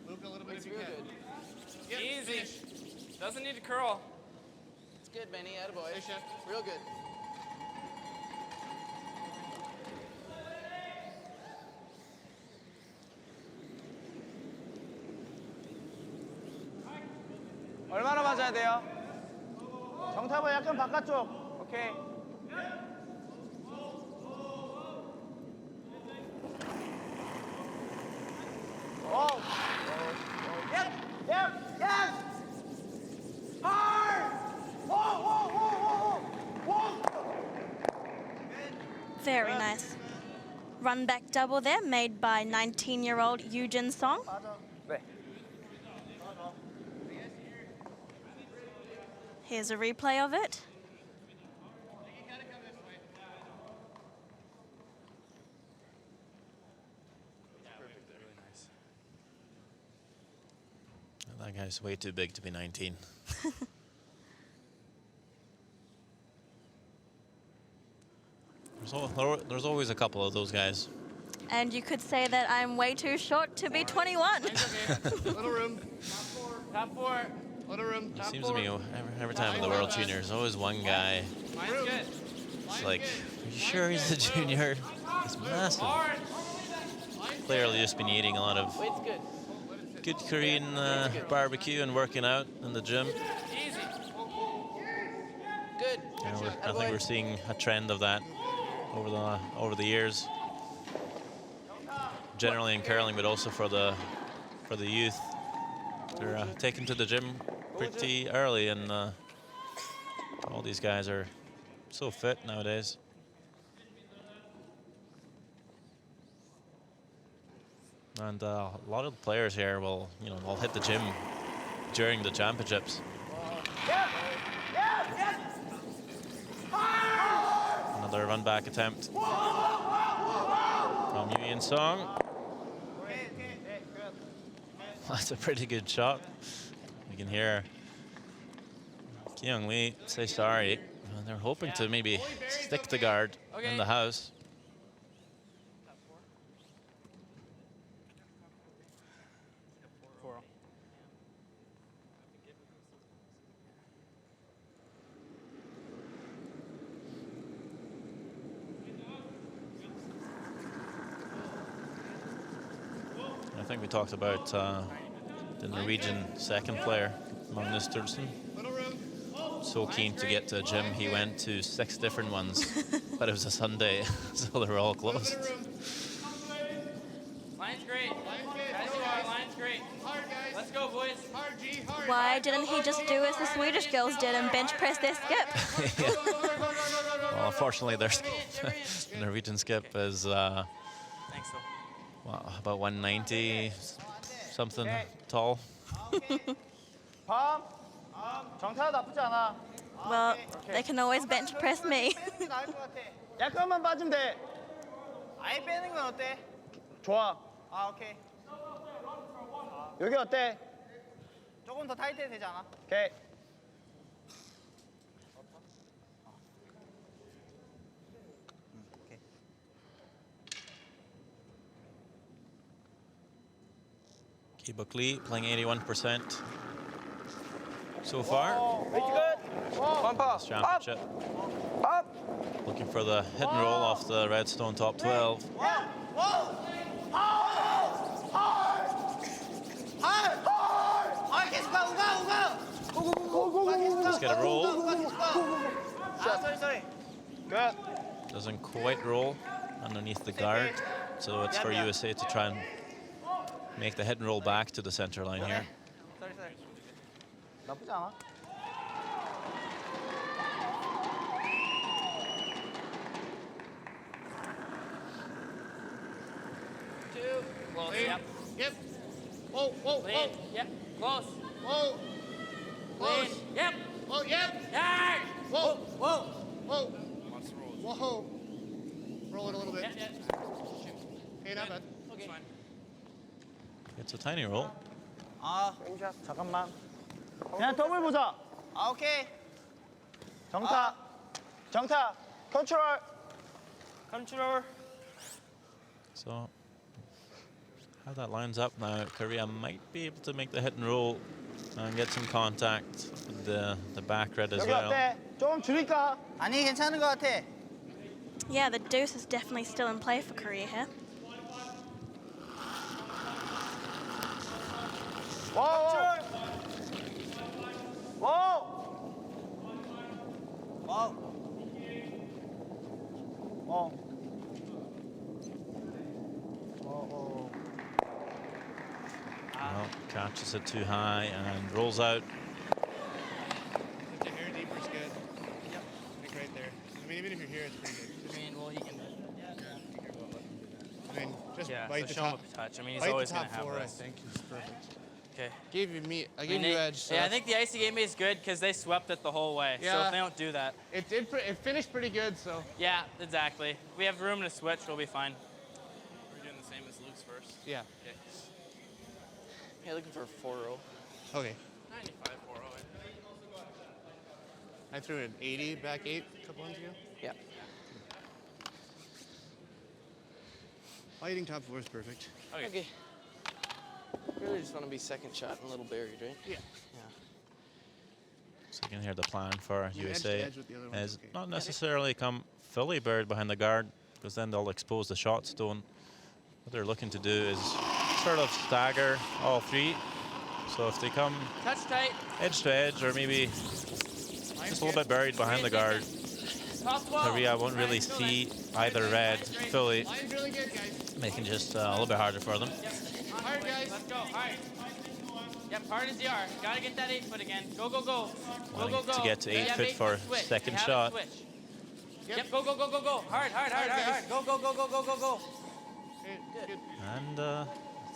Luke a little bit Weight's if you real can. good. Yep, Easy. finish. Doesn't need to curl. It's good, Benny. Attaboy. Finish it. Real good. 얼마나 맞아야 돼요? 정탑은 약간 바깥쪽. 오케이. 오. 얍! 얍! 얍! 헐! 오! Very nice. Run back double there, made by 19-year-old Eugen Song. 네. Here's a replay of it. That guy's way too big to be 19. There's always a couple of those guys. And you could say that I'm way too short to be 21. Little room. Top four. Little room. It Top seems four. to me every time in the World Juniors, there's always one guy. Line's good. It's like, are you sure he's a junior? He's massive. Clearly just been eating a lot of Weight's good. good Korean barbecue and working out in the gym. Easy. Good. You know, I think we're seeing a trend of that over the years. Generally in curling, but also for the youth. They're taken to the gym pretty early, and all these guys are so fit nowadays. And a lot of the players here will hit the gym during the championships. Another run back attempt from Yuan Song. That's a pretty good shot. You can hear Gangneung Lee say sorry. They're hoping to maybe stick the guard in the house. I think we talked about the Norwegian second player, Magnus Sturluson. So keen to get to a gym, he went to 6 different ones, but it was a Sunday, so they were all closed. Line's great. As you are, line's great. Let's go, boys. Why didn't he just do as the Swedish girls did and bench press their skip? Yeah. Well, unfortunately, their the Norwegian skip is Thanks, though. well, about 190 something tall. 밤. 정타 나쁘지 않아. Well, they can always bench press me. 나을 것 같아. 약간만 빠지면 돼. 아예 빼는 건 어때? 좋아. 아, 오케이. 여기 어때? 조금 더 타이트해도 되지 않아? 오케이. Ki-Buk Lee playing 81% so far. One pass. Championship. Looking for the hit and roll off the Redstone top 12. Let's get a roll. sorry. Good. Doesn't quite roll underneath the guard, so it's for USA to try and make the hit and roll back to the center line here. sorry. 나쁘지 않아. Close, yep. Yep. Whoa, whoa, Lean, whoa. yep. Close. Whoa. Lean, yep. Whoa, yep. Yard. Whoa, whoa, whoa. Whoa. Roll it a little bit. Yep. Hey, not bad. Okay. It's a tiny roll. 아, 잠깐만. 그냥 더블 보자. 아, 오케이. 정타. 컨트롤. So how that lines up now, Korea might be able to make the hit and roll and get some contact with the back red as 여기 well. 어때? 좀 줄일까? 아니, 괜찮은 것 같아. Yeah, the deuce is definitely still in play for Korea here. 와우. Well, catches it too high and rolls out. Just a hair deeper is good. Yep. Like right there. I mean, even if you're here, it's pretty good. I mean, well, he can. I mean, just Yeah, bite so the show him top. a touch. I mean, he's Bite always the going top to have 4, I those. think, is perfect. Okay. Gave you me. I I gave mean, you edge. So yeah, I think the icy game is good because they swept it the whole way. So Yeah. if they don't do that, it did. It finished pretty good. So yeah, exactly. We have room to switch. We'll be fine. We're doing the same as Luke's first. yeah. Okay. Yeah, looking for a 4-0. Okay. 95 4-0. I threw an 80 back 8 a couple months ago. Yeah. Fighting top 4 is perfect. Okay. Really just want to be second shot and a little buried, right? Yeah. So you can hear the plan for You edge to USA edge with the other one, is okay. not necessarily come fully buried behind the guard, because then they'll expose the shot stone. What they're looking to do is sort of stagger all 3. So if they come Touch tight. edge to edge, or maybe just a little bit buried behind the guard, Top 12. Korea won't really see either red fully, Line's really good, guys. making it just a little bit harder for them. Hard, guys. Let's go. Hard. Yep, hard as you are. Gotta get that 8 foot again. Go, go, go. Go, Wanting go, go. to get to You 8 have foot 8 for switch. second You have it shot. switch. Yep. Yep, go, go, go, go, go. Hard, hard, hard, hard, hard. Go, go, go, go, go, go, go. Hey, good. And I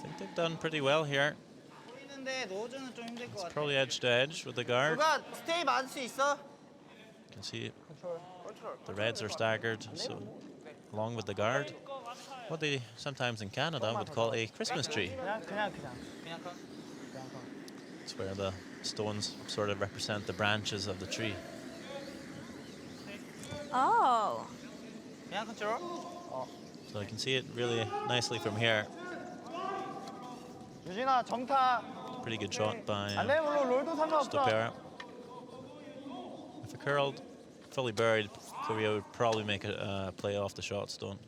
think they've done pretty well here. 보이는데 노즈는 좀 힘들 것 It's 같아. probably edge to edge with the guard. 누가 스테이 맞을 수 있어? You can see the reds are staggered, so along with the guard. What they sometimes in Canada would call a Christmas tree. 그냥. It's where the stones sort of represent the branches of the tree. Oh, 그냥 컨트롤? So you can see it really nicely from here. 유진아, 정타. Pretty good shot by 안 되면 물론 롤도 상관없어. Stopera. If it curled fully buried, Korea would probably make a play off the shot stone.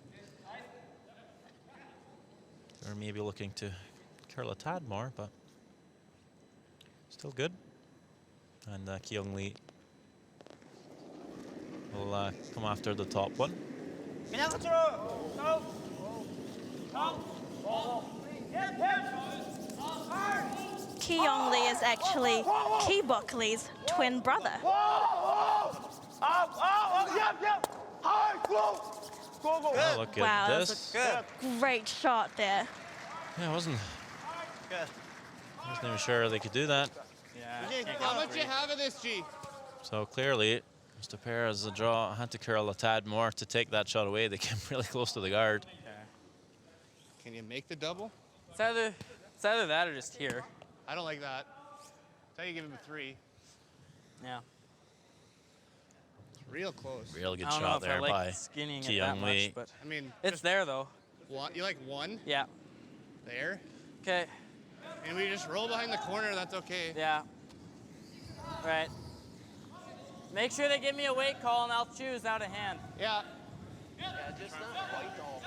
Or maybe looking to curl a tad more, but Still good. And Gangneung will come after the top one. 그냥 끝으로. Gangneung Lee is actually Ki Bok Lee's twin brother. Oh, look Wow, at that was this. a great shot there. Yeah, I wasn't even sure they could do that. Yeah. How much you have of this, G? So clearly, Mr. Perez, the draw, had to curl a tad more to take that shot away. They came really close to the guard. Can you make the double? It's either that or just here. I don't like that. That's how you give him a 3. Yeah. It's real close. Real good I don't know shot if I there like by skinnying it that Gangneung Lee. much, but I mean, it's just there though. one. You like 1 Yeah. there, Okay. and we just roll behind the corner. That's okay. Yeah. Right. Make sure they give me a weight call and I'll choose out of hand. Yeah. Just not quite all.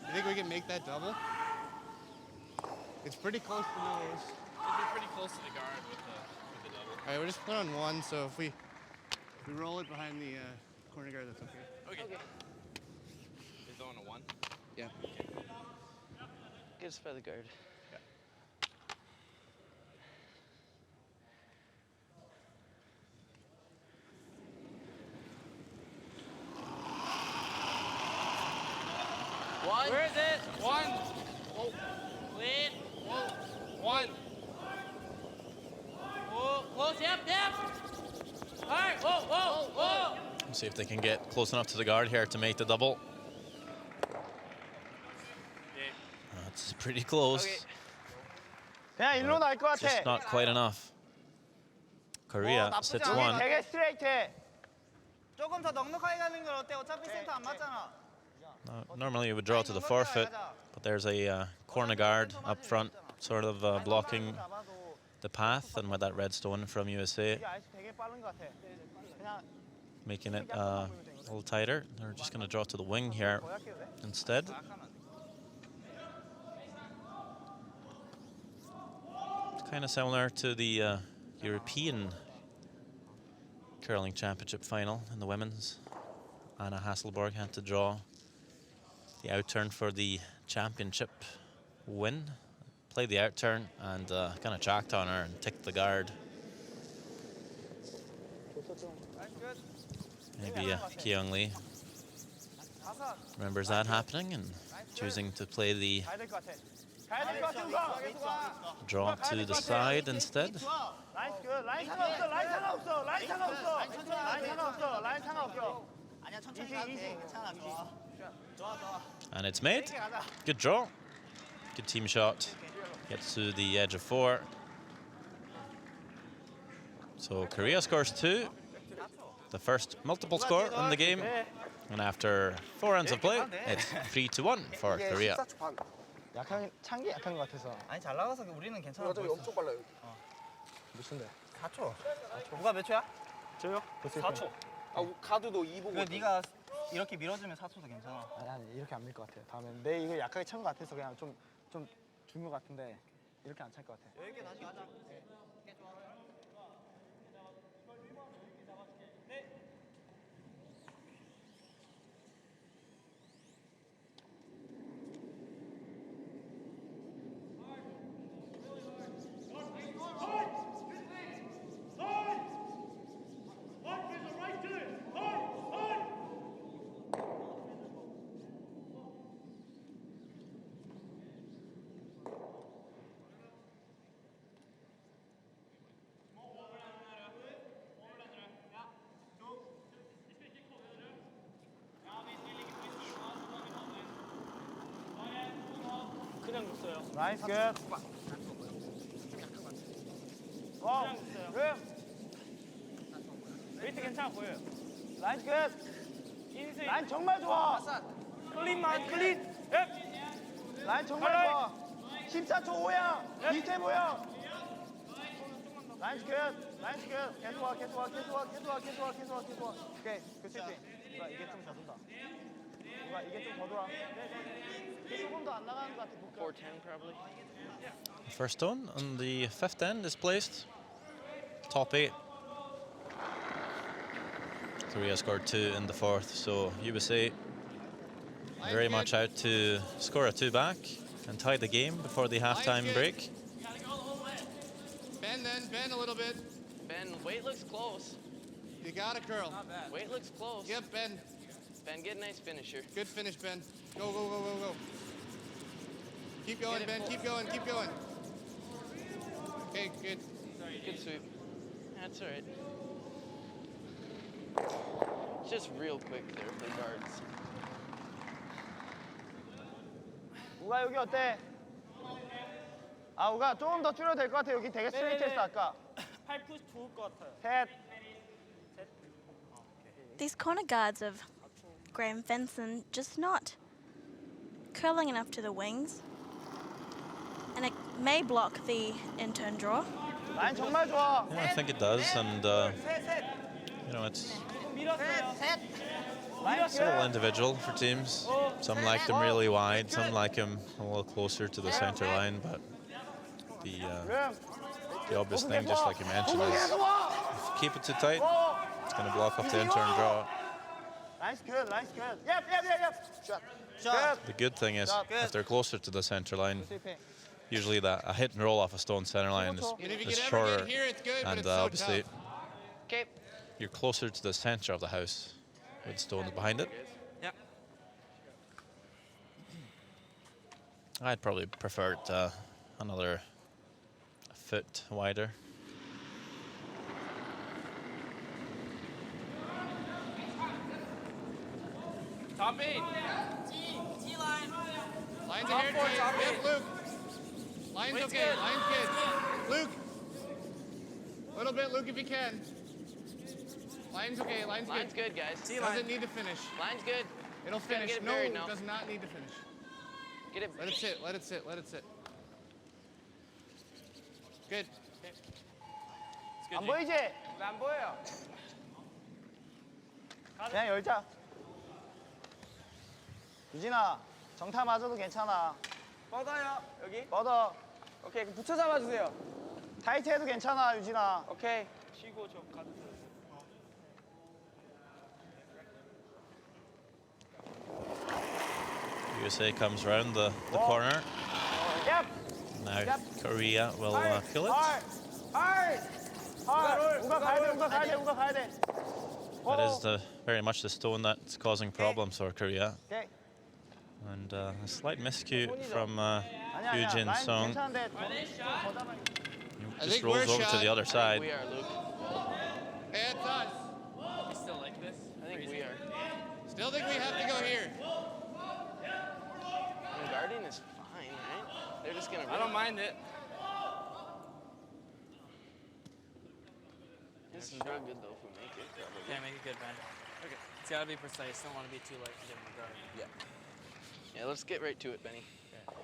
You think we can make that double? It's pretty close to nose. It'd be pretty close to the guard with the double. All right, we're just put on 1. So if we roll it behind the corner guard, that's okay. Okay. You're going to 1? Yeah. Gives for the guard. Where is it? 1. Lead. 1. Whoa, close, yep. All right, whoa. See if they can get close enough to the guard here to make the double. That's pretty close. 그냥 일로 날 것 같아. Just not quite enough. Korea sits one. 되게 스트레이트. 조금 더 넉넉하게 가는 건 어때? 어차피 센터 안 맞잖아. Normally you would draw to the forfeit, but there's a corner guard up front, sort of blocking the path, and with that red stone from USA, 되게 빠른 것 같아. 그냥 making it a little tighter. They're just going to draw to the wing here instead. It's kind of similar to the European curling championship final in the women's. Anna Hasselborg had to draw the outturn for the championship win. Played the outturn and kind of jacked on her and ticked the guard. Maybe Gangneung Lee remembers that happening and choosing to play the 가야 될 것 같아. 가야 될 것 같아. draw to the side instead. 라인 굿. 라인 상관없어. 라인 상관없어. 라인 상관없어. 라인 상관없어. 라인 상관없어. 아니야 천천히 가도 돼. 괜찮아. 좋아. And it's made. Good draw. Good team shot. Gets to the edge of 4. So Korea scores 2. The first multiple score in the game. And after 4 ends of play, it's 3-1 for Korea. 약한 찬 게 약한 것 같아서. 아니 잘 나가서 우리는 괜찮아. 저기 엄청 빨라요. 몇인데? 4초. 누가 몇 초야? 저요? 4초. 아, 카드도 2 보고. 네가 이렇게 밀어주면 4초도 괜찮아. 아니 이렇게 안 밀 것 같아요. 다음에 내 이거 약하게 찬 것 같아서 그냥 좀 준 것 같은데 이렇게 안 찰 것 같아. 여유있게 다시 가자. 그냥 줬어요. 나이스 굿. 와, 굿. 웨이트 괜찮아 보여요. 나이스 굿. 인생. 라인 정말 좋아. 클린만 클린. 예. 라인 정말 좋아. 14초 5양. 비슷해 보여. 나이스 굿. 나이스 굿. 계속 와. 오케이. 그 세팅. 누가 이게 좀 더 돈다. 누가 이게 좀 더 돌아. 조금 더 안 나가는 것 같아. 410 probably. First stone on the 5th end is placed. top 8. Korea scored 2 in the 4th, so USA very much out to score a 2 back and tie the game before the halftime break. Bend then, bend a little bit. Ben, weight looks close. You got it, girl. Not bad. Weight looks close. Yep, bend. Ben, get a nice finisher. Good finish, Ben. Go, go, go, go, go. Keep going, Ben. Keep going, keep going. Okay, good. Good sweep. That's all right. Just real quick there for guards. 우가 여기 어때? 아, 우가 조금 더 줄여도 될 것 같아. 여기 되게 스트레이트했어 아까. 팔 푸시 좋을 것 같아요. 셋. These corner guards of Graham Vinson just not curling enough to the wings. And it may block the in-turn draw. 라인 정말 좋아. Yeah, I think it does, and you know, it's all individual for teams. Some like them really wide, some like them a little closer to the center line, but the obvious thing, just like you mentioned, is if you keep it too tight, it's going to block off the in-turn draw. Nice good, nice good. Yep. Shot. The good thing is, if they're closer to the center line, usually a hit and roll off a stone center line And if you is can ever shorter, get here, it's good, but and it's so obviously tough. Okay. you're closer to the center of the house with stones behind it. Yep. I'd probably prefer it another foot wider. Top 8. Line's a hair tight. Yep, Luke. Line's Weight's okay. good. Line's good. Luke. A little bit, Luke, if you can. Line's okay. Line's Line's good. good, guys. Doesn't need to finish. Line's good. It'll Just gotta finish. get it No, buried now. does not need to finish. Get it. Let it sit. Let it sit. Let it sit. Good. 안 보이지? 안 보여요. 그냥 열자. 유진아, 정타 맞아도 괜찮아. 뻗어요, 여기? 뻗어. 오케이, 그럼 붙여 잡아주세요. 타이트해도 괜찮아, 유진아. 오케이. 쉬고 저 가드 USA comes round the corner. Yep. Now Korea will kill it. 우가 가야 돼, 우가 가야 돼, 우가 가야 돼. That is very much the stone that's causing problems for Korea. 오케이. And a slight miscue from 아니야, Hyujin 라인 Song. 괜찮은데. I Just think rolls we're over to shot. the other side. We are, Luke. Hey, it's us. We still like this? I think we are. Still think we have to go here. And guarding is fine, right? They're just gonna. I don't mind it. This is real good though if we make it. Probably. Yeah, make it good, man. Okay. It's gotta be precise. Don't want to be too light to give him a guard. Yeah. Yeah, let's get right to it, Benny. Okay.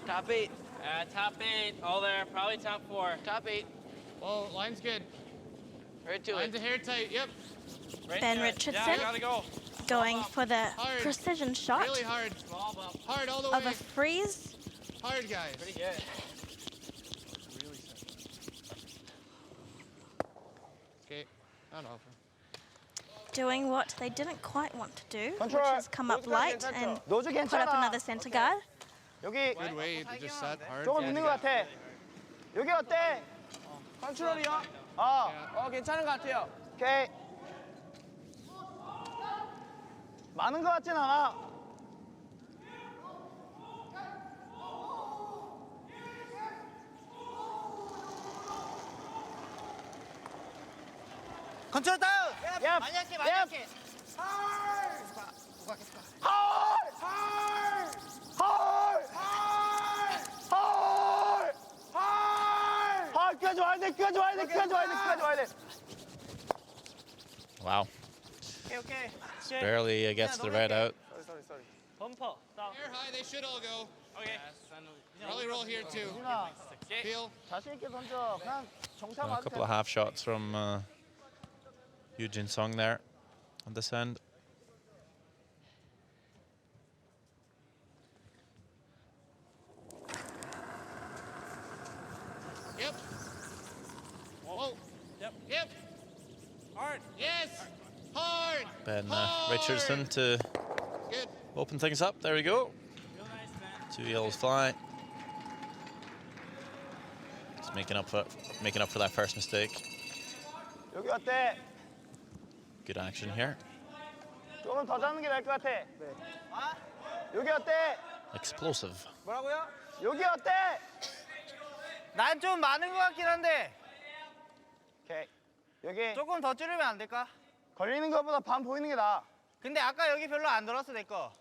Top 8. Top 8. All there. Probably top 4. Top 8. Oh, line's good. Right to Line's it. a hair tight. Yep. Right Ben to it. Richardson. Yeah, gotta go. Going for the Hard. precision shot Really hard. Small bump. Hard all the of way. a freeze. Hard, guys. Pretty good. Okay. Not over. Doing what they didn't quite want to do, which Control. is come up 노즈 light 괜찮죠? and 노즈 put up 괜찮아. another center guard. 여기 Good way to just set hard. 조금 있는 것 같아. 여기 어때? 컨트롤이요? 괜찮은 것 같아요. 오케이. 많은 것 같진 않아. 컨트롤 다운! 많이 할게, 많이 할게. 끝까지 와야 돼, 끝까지 와야 돼, 끝까지 와야 돼, 끝까지 와야 돼. Wow. 오케이. Barely gets the red out. Sorry. Bumper. Stop. Hair high, they should all go. Okay. Probably roll here too. 유진아, Feel. 자신 있게 던져. 그냥 정타 A 맞을 couple of half shots from Eugene Song there on this end. Yep. Whoa. Yep. Yep. Hard. Yes. Hard. Ben Hard. Richardson to Good. open things up. There we go. Real nice, man. 2 yellows fly. Just making up for that first mistake. 여기 어때? Good action here. 조금 더 잡는 게 나을 것 같아. 네. 아? 여기 어때? Explosive. 뭐라고요? 여기 어때? 난 좀 많은 것 같긴 한데. 오케이. 여기 조금 더 줄이면 안 될까? 걸리는 것보다 반 보이는 게 나아. 근데 아까 여기 별로 안 들었어, 내 거.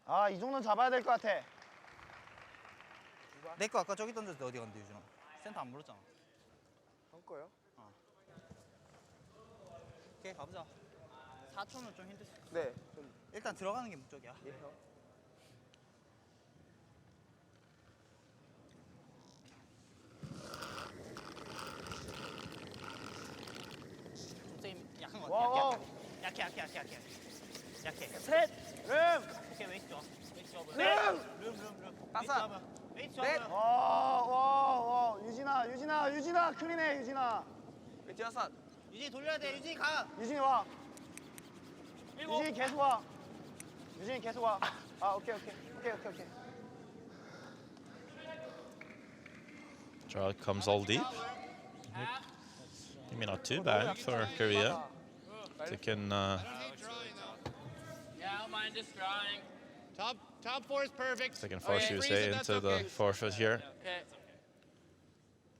아, 이 정도는 잡아야 될 것 같아. 내 거 아까 저기 던졌을 때 어디 갔는데, 유준아? 센터 안 물었잖아. 한 거요? 오케이, 가보자. 4초는 좀 힘들 수 있어. 네. 좀 일단 들어가는 게 목적이야. 예, 형. 좀 약한 거 와, 같아. 약해. 셋! 룸! 오케이, 웨이트 좋아. 웨이트 좋아 보여. 룸. 다섯. 웨이트 좋아 보여. 와. 유진아. 클린해, 유진아. 왼쪽 유진이 돌려야 돼, 유진이 가. 유진이 와. 유진이 계속 와. 아, 오케이. Draw comes all deep. Maybe not too bad for Korea. They can I don't hate drawing though. Yeah, I don't mind just drawing. Top four is perfect. they can force Okay. USA Freeze it, that's into okay. the forfeit here. Okay.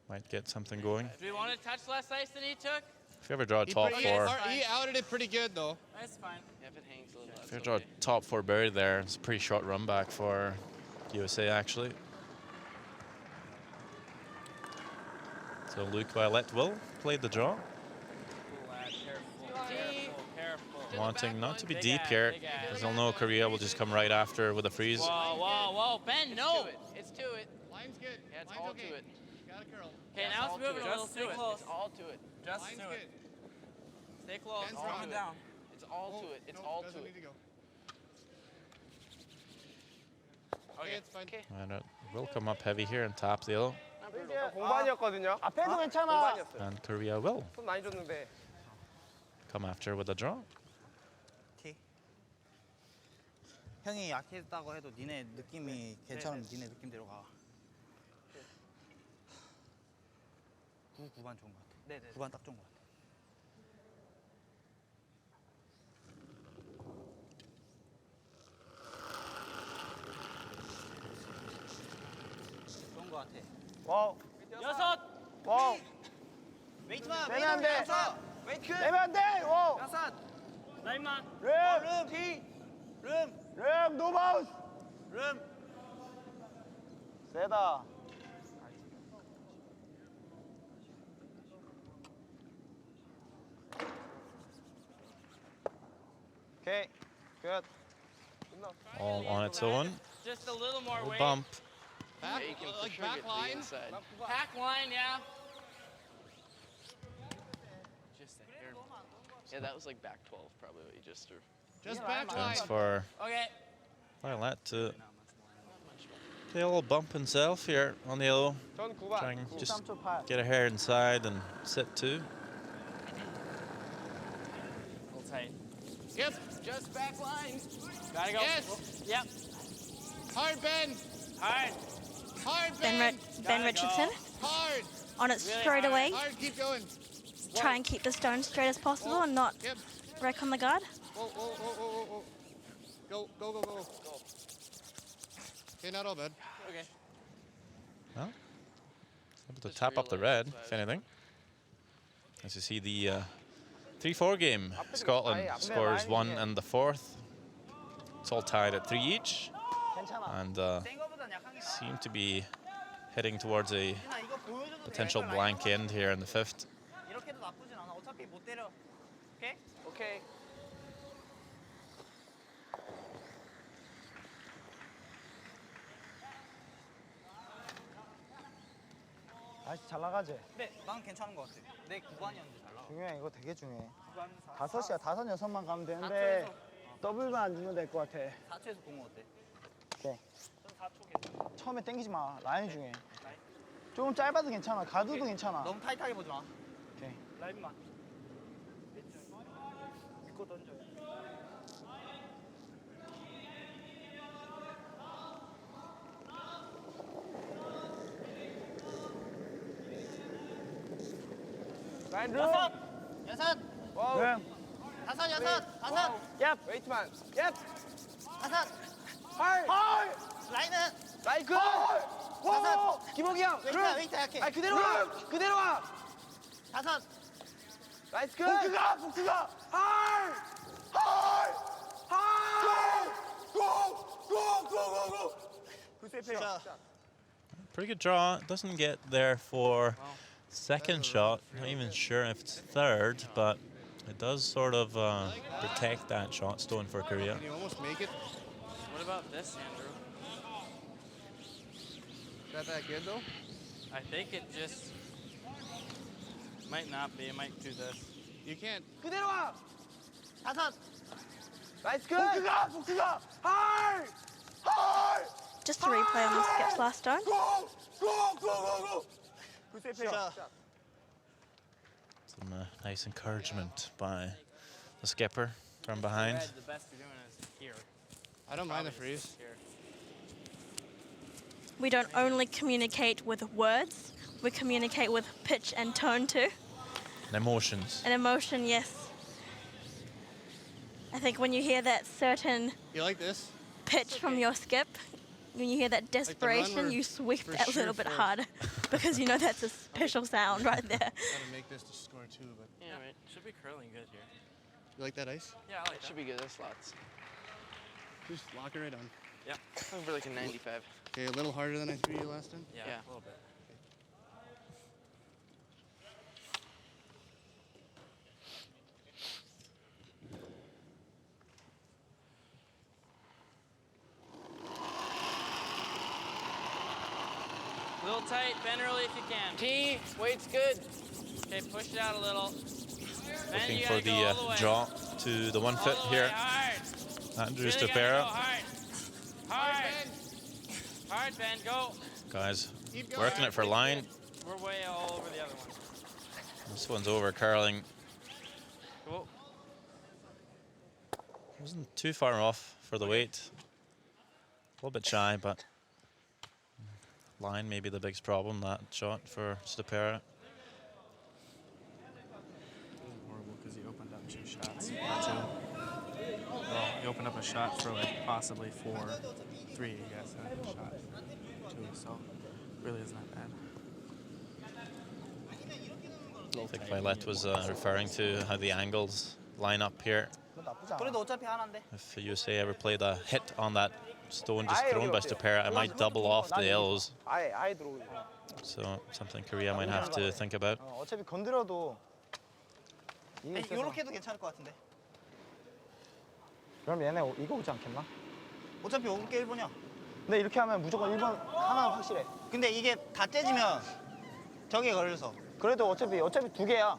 Might get something going. Do we want to touch less ice than he took? If you ever draw a top four, He outed it pretty good though. That's fine. If it hangs a little. if you draw a top four buried there, it's a pretty short run back for USA actually. So Luke Violet will play the draw, Careful. wanting not to be Big deep ass, here, big ass. because they'll know Korea will just come right after with a freeze. Whoa. Ben, no. It's to it. Line's good. Yeah, it's Line's all okay. to it. Got a curl. Okay, now it's moving a little. Stay close. It's all to it. Just Line's to good. it. Stay close. Ben's Calm wrong. it down. It's all to it. It's all to doesn't it. need to go. Okay. It's fine. Okay. And it will come up heavy here and tap the yellow, 공반이었거든요. 앞에도 괜찮아. 공반이었어요. and Korea will 손 많이 줬는데. come after with a draw. 오케이. 형이 약했다고 해도 니네 느낌이 괜찮으면 니네 느낌대로 가. 9반 좋은 것 같아. 네네. 9반 딱 좋은 것 같아. 좋은 것 같아. 와우. 6. 와우. 웨이트 마. 내면 안 돼. 웨이트. 내면 안 돼. 와우. 6. 라인만. 룸. T. 룸. 노 바운스. 룸. 세다. 오케이. 굿. All on its own. Just a little more Little weight. bump. Back, Yeah, you can for like sure back get to the line. inside. Pack line, yeah. Just a hair. Yeah, that was like back 12 probably what you just threw. Just back line. Chance for Okay. Violet to play a little bump himself here on the yellow. 전 9반. Trying to just get a hair inside and sit too. A little tight. Yep. Just back line. Gotta go. Yes. Yep. Hard Ben. Hard. Hard Ben, Ben. Ben Gotta Richardson go. Hard. on it Really straight hard. away. Hard. Keep going. Try and keep the stone straight as possible and not Yep. wreck on the guard. Whoa. Go. Okay, not all bad. Okay. Well, able to Just tap up the red, realized if anything. As you see the 3-4 game, Scotland scores 1 and the 4th. It's all tied at 3 each, 괜찮아. and 센 거보단 약한 게 나아. seem to be heading towards a 유진아, 이거 보여줘도 돼. potential 이거 blank 라인 end here in the 5th. 이렇게도 나쁘진 않아. 어차피 못 때려. 오케이? Okay. 다시 잘 나가지? 근데 난 괜찮은 것 같아. 내 9반이었는데 잘 나가. 중요해. 이거 되게 중요해. 9반 5이야. 5, 6만 가면 되는데 더블만 안 주면 될 것 같아. 4초에서 공은 어때? 오케이. 처음에 땡기지 마. 라인이 중요해. 조금 짧아도 괜찮아. 가드도 괜찮아. 너무 타이트하게 보지 마. 오케이. 라인만. 믿고 던져. 라인 룸. 여섯. 룸. 다섯. 다섯. 얍. 웨이트만. 얍. 다섯. 헐. 라인은. 라인 굿. 다섯. 기복이 형. 웨이트 약해. 아 그대로 와. 그대로 와. 다섯. 나이스 굿. 복수가. 헐. 고. 자, Pretty good draw. Doesn't get there for second shot. Not even sure if it's third, but it does sort of protect that shot stone for Korea. Can you almost make it? What about this, Andrew? Is that good though? I think it just might not be. It might do this. You can't. 그대로 와. 다섯. 나이스 굿. 복수가. 헐. Just to replay on the skips last stone. 고. 자, Some nice encouragement by the skipper from behind. Red, the best you're doing is here. I don't mind the Probably just freeze. here. We don't only communicate with words, we communicate with pitch and tone too. And emotions. And emotion, yes. I think when you hear that certain You like this? pitch from your skip, when you hear that the run desperation, were you sweep for that a sure little bit for- harder because you know that's a special sound right there. Gotta make this to score too, but Yeah, right. Should be curling good here. you like that ice? Yeah, I like Should that. be good. There's lots. Just lock it right on. Yeah. Over like a 95. Okay, a little harder than I threw you last time. Yeah, Yeah. a little bit. A little tight, bend early if you can. T, weight's good. Okay, push it out a little. Then Looking you for gotta go all the way. draw to the 1 foot All the way, here. hard. Andrews Really to gotta go Pera. hard. Hard, Ben, go. Guys working it for line. We're way all over the other one. This one's over curling. Cool. Wasn't too far off for the weight. A little bit shy, but line may be the biggest problem, that shot for Stapera. Horrible because he opened up 2 shots. Well, he opened up a shot for like possibly 4, 3, I guess, and a shot 2, so really isn't that bad. I think Violet was referring to how the angles line up here. 그래도 어차피 하나인데. If USA ever played a hit on that stone just thrown by Stapera, it might double off the L's. 아예 들어오고. So something Korea might have to think about. 어차피 건드려도 이게 있어서. 이렇게 해도 괜찮을 것 같은데. 그럼 얘네 이거 오지 않겠나? 어차피 5개 1번이야. 근데 이렇게 하면 무조건 1번 하나 확실해. 근데 이게 다 째지면 저게 걸려서. 그래도 어차피 2개야.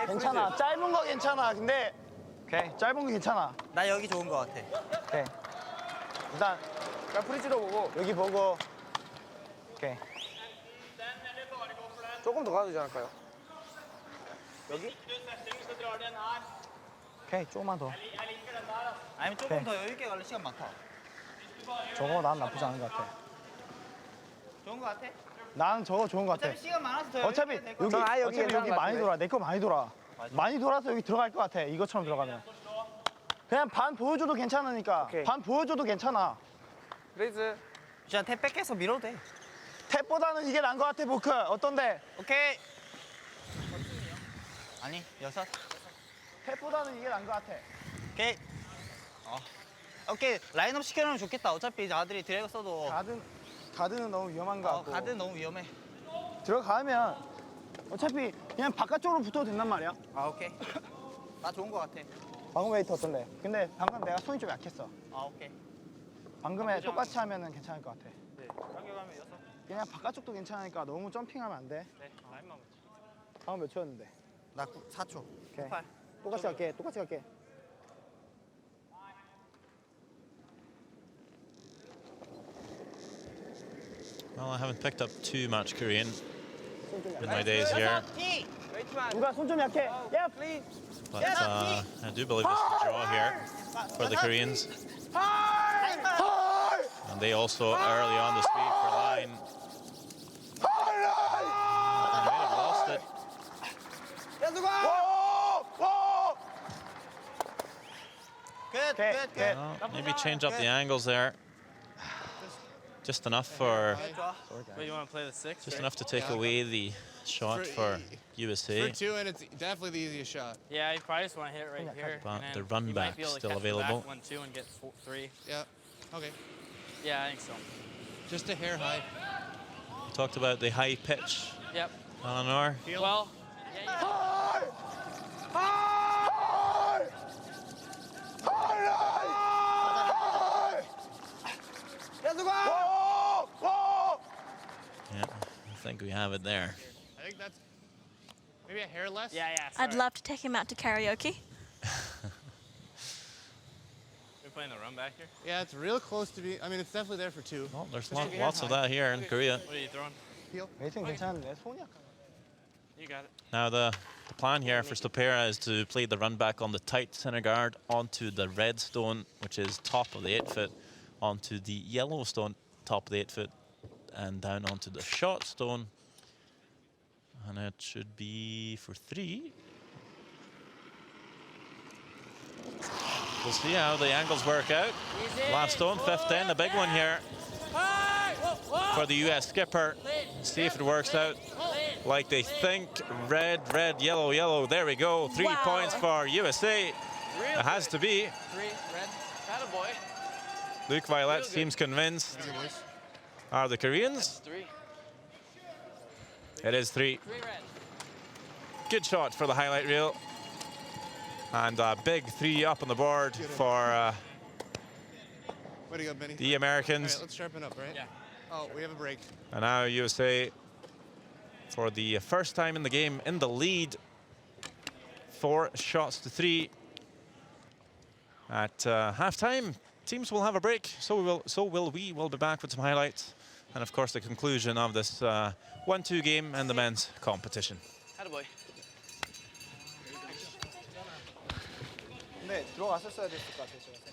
괜찮아. 짧은 거 괜찮아. 근데 오케이. 짧은 거 괜찮아. 나 여기 좋은 것 같아. 오케이. 일단 프리즈도 보고 여기 보고. 오케이. 조금 더 가도 되지 않을까요? 여기? 오케이. 조금만 더. 아니면 조금 오케이. 더 여유 있게 갈래 시간 많다. 저거 난 나쁘지 않은 것 같아. 좋은 것 같아? 난 저거 좋은 것 같아. 어차피 시간 많아서 더 여유 어차피 있게 될것 여기 같아. 여기 많이 돌아. 내 거 많이 돌아. 많이 돌아서 여기 들어갈 것 같아. 이것처럼 들어가면. 그냥 반 보여줘도 괜찮으니까. 반 보여줘도 괜찮아. 그래서 그냥 탭 뺏겨서 밀어도 돼. 탭보다는 이게 나은 것 같아, 보크. 어떤데? 오케이. 아니 6. 탭보다는 이게 나은 것 같아. 오케이. 오케이 라인업 시켜놓으면 좋겠다. 어차피 아들이 드래그 써도 가드는 너무 위험한 것 같고. 가드 너무 위험해. 들어가면 어차피 그냥 바깥쪽으로 붙어도 된단 말이야. 아 오케이. 나 좋은 것 같아. 방금 웨이트 어떤데? 근데 방금 내가 손이 좀 약했어. 아 오케이. 방금에 똑같이 하면은 괜찮을 것 같아. 네. 간격하면 6. 그냥 바깥쪽도 괜찮으니까 너무 점핑하면 안 돼. 네. 라인만 붙여. 방금 몇 초였는데? 나 4초. 오케이. 8. 똑같이 갈게. 똑같이 갈게. Well, I haven't picked up too much Korean 손 좀 in 약해. my days here, 누가 손 좀 약해. 야, but I do believe this is a draw here for the Koreans. And they also early on the speed for line. They might have lost it. Good, Okay, good, okay. good. Well, maybe change up the angles there. Just enough for, Wait, you want to play the 6? just enough to take away the shot for USA. For 2, and it's definitely the easiest shot. Yeah, you probably just want to hit it right here. But and then the run you back might be able to still catch the available. back 1, 2, and get 3. Yeah. Okay. Yeah, I think so. Just a hair high. Talked about the high pitch, Yep. Eleanor. Well, yeah, Yeah, I think we have it there. I think that's maybe a hair less. yeah. I'd Sorry. love to take him out to karaoke. We're playing the run back here? Yeah, it's real close to be. I mean, it's definitely there for 2. Well, there's lots of that here in Korea. What are you throwing? 웨이팅 괜찮은데 손이 약간. You got it. Now the plan here for Stopera is to play the run back on the tight center guard onto the red stone, which is top of the 8-foot, onto the yellow stone, top of the 8-foot, and down onto the short stone. And it should be for 3. We'll see how the angles work out. Last stone, 15, the big one here for the US skipper. See if it works out like they think. Red, red, yellow, yellow. There we go. 3 Wow. points for USA. It has to be. 3 red. Attaboy. Luke Violet seems convinced. Are the Koreans? 3. It is 3. 3 red. Good shot for the highlight reel. And a big 3 up on the board for What do you got, Benny? the All Americans. right, let's sharpen up, right? Yeah. Oh, we have a break. And now USA, for the first time in the game, in the lead. 4 shots to 3. At halftime, teams will have a break. So will we. We'll be back with some highlights. And of course, the conclusion of this 1-2 game in the men's competition. Attaboy. 근데 들어갔었어야 됐을 것 같아 제가.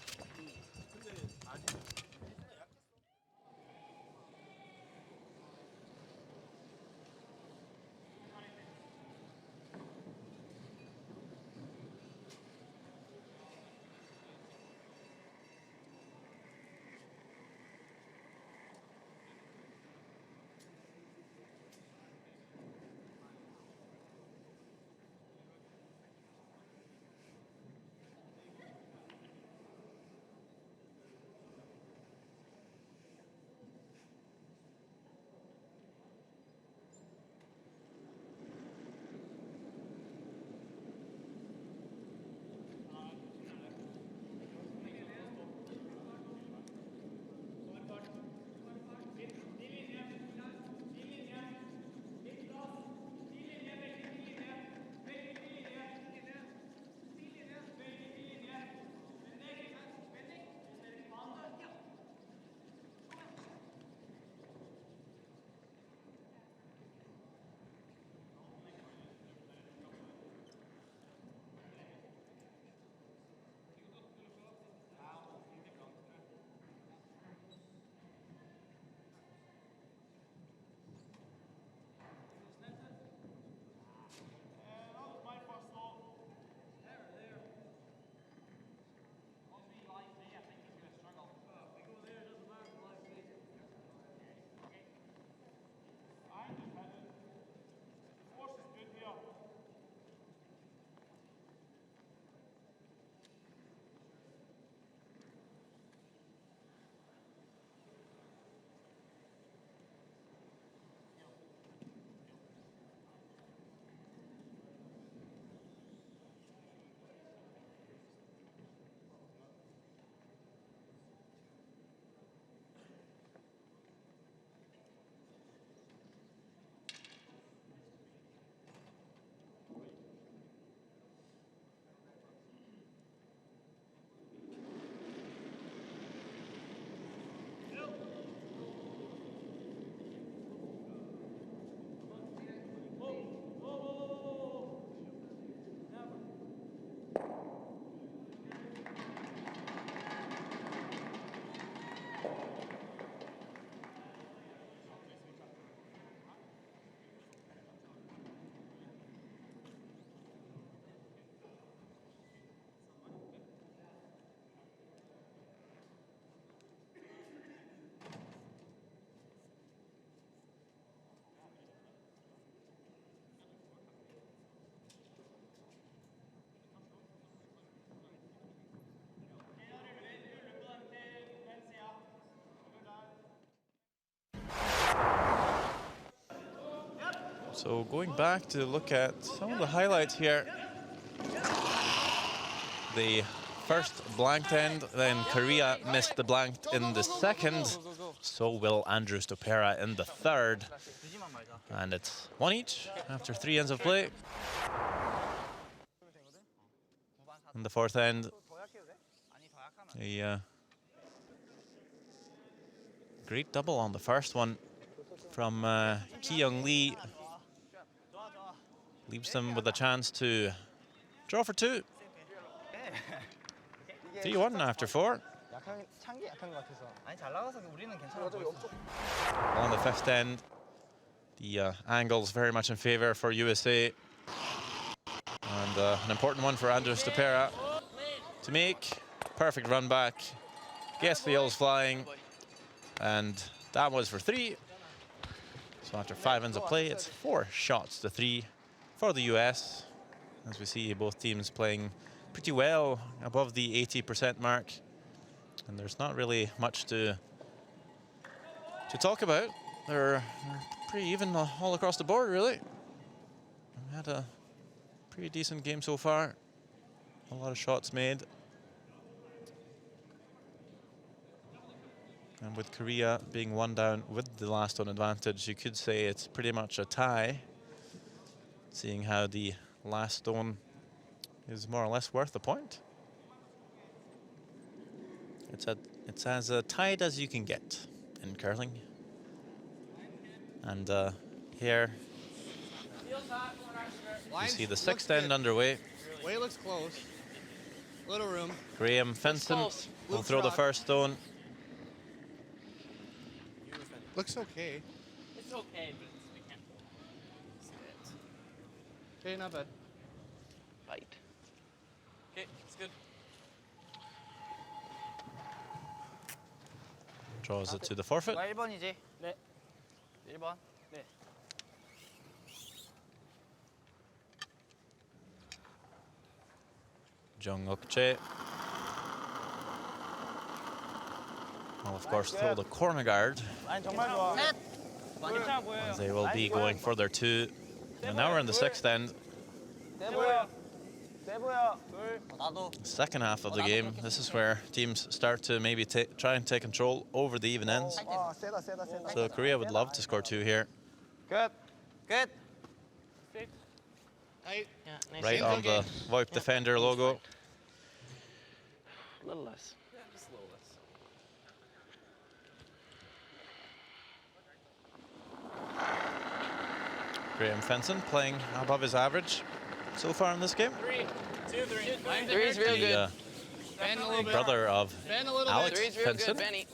So going back to look at some of the highlights here. The first blanked end, then Korea missed the blanked in the second. So will Andrew Stopera in the third. And it's 1 each after 3 ends of play. In the fourth end, a great double on the first one from Ki-young Lee. Leaves them with a chance to draw for 2. 3-1 after 4. On the fifth end, the angle's very much in favor for USA. And an important one for Andrew Stopera to make. Perfect run back. Gets the L's flying. And that was for 3. So after 5 ends of play, it's 4 shots to 3 for the US. As we see both teams playing pretty well above the 80% mark. And there's not really much to talk about. They're pretty even all across the board, really. We had a pretty decent game so far. A lot of shots made. And with Korea being 1 down with the last on advantage, you could say it's pretty much a tie, seeing how the last stone is more or less worth a point. It's as tied as you can get in curling. And here you see the sixth end underway. Way looks close. Little room. Graham Fenton will throw the first stone. Looks okay. It's okay, but we can't see it. Okay, not bad. Fight. Okay, it's good. Draws it to the forfeit. 1번이지? 네. 1번. 네. Jung Ukche will, of course, throw the corner guard, 아니 정말 좋아. 괜찮아 보여요. as they will be going for their 2. And now we're in the sixth end, 세 보여. 세 보여. 나도. second half of the game. This is where teams start to maybe try and take control over the even ends. 세다. So Korea would love to score 2 here, 끝. 끝. Tight. Yeah, nice. right on the VoIP defender logo. A little less. Graham Fenton playing above his average so far in this game. 3, 2, 3. Three's real The good. Bend a little bit. brother of Bend a little Alex bit. Three's real Fenton, good, Benny.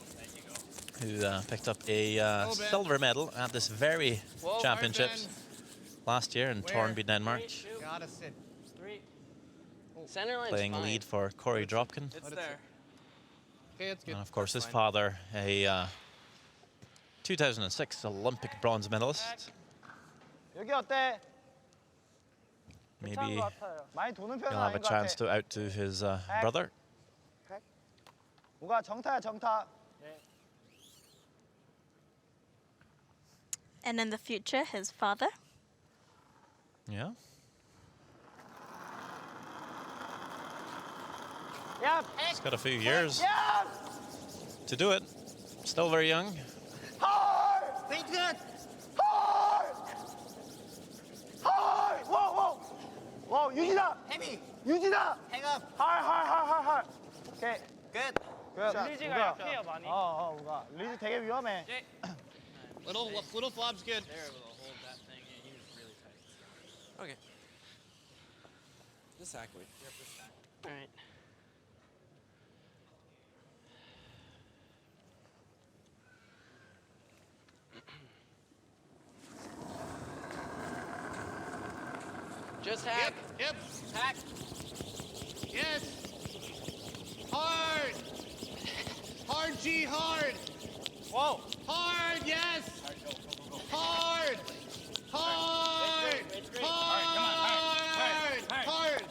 who picked up a silver medal at this very Whoa, championships last year in Tornby, Denmark, Gotta sit. 3. Center line's playing fine. lead for Corey Dropkin. It's there. Okay, that's good. And of course his father, a 2006 Olympic bronze medalist. 여기 어때? Maybe 괜찮은 것 같아요. 많이 도는 편은 he'll have a 아닌 것 chance 같아. to out to his brother. 우가 정타야 정타. And in the future, his father. Yeah. 야, He's got a few years 야, to do it. Still very young. 헐, 페인트, 헐, 헐, 와, 유진아, 헤비, 유진아, 행업, 헐. 오케이, 끝. 리즈가 약해요, 많이. 우가 리즈 되게 위험해. Little flop's good. They're able to hold that thing, and he was really tight. Okay. This Ackley. All right. Just hack. Yep. Hack. Yes. Hard. Hard, G, hard. Whoa. Hard, yes. Hard. Hard. Hard.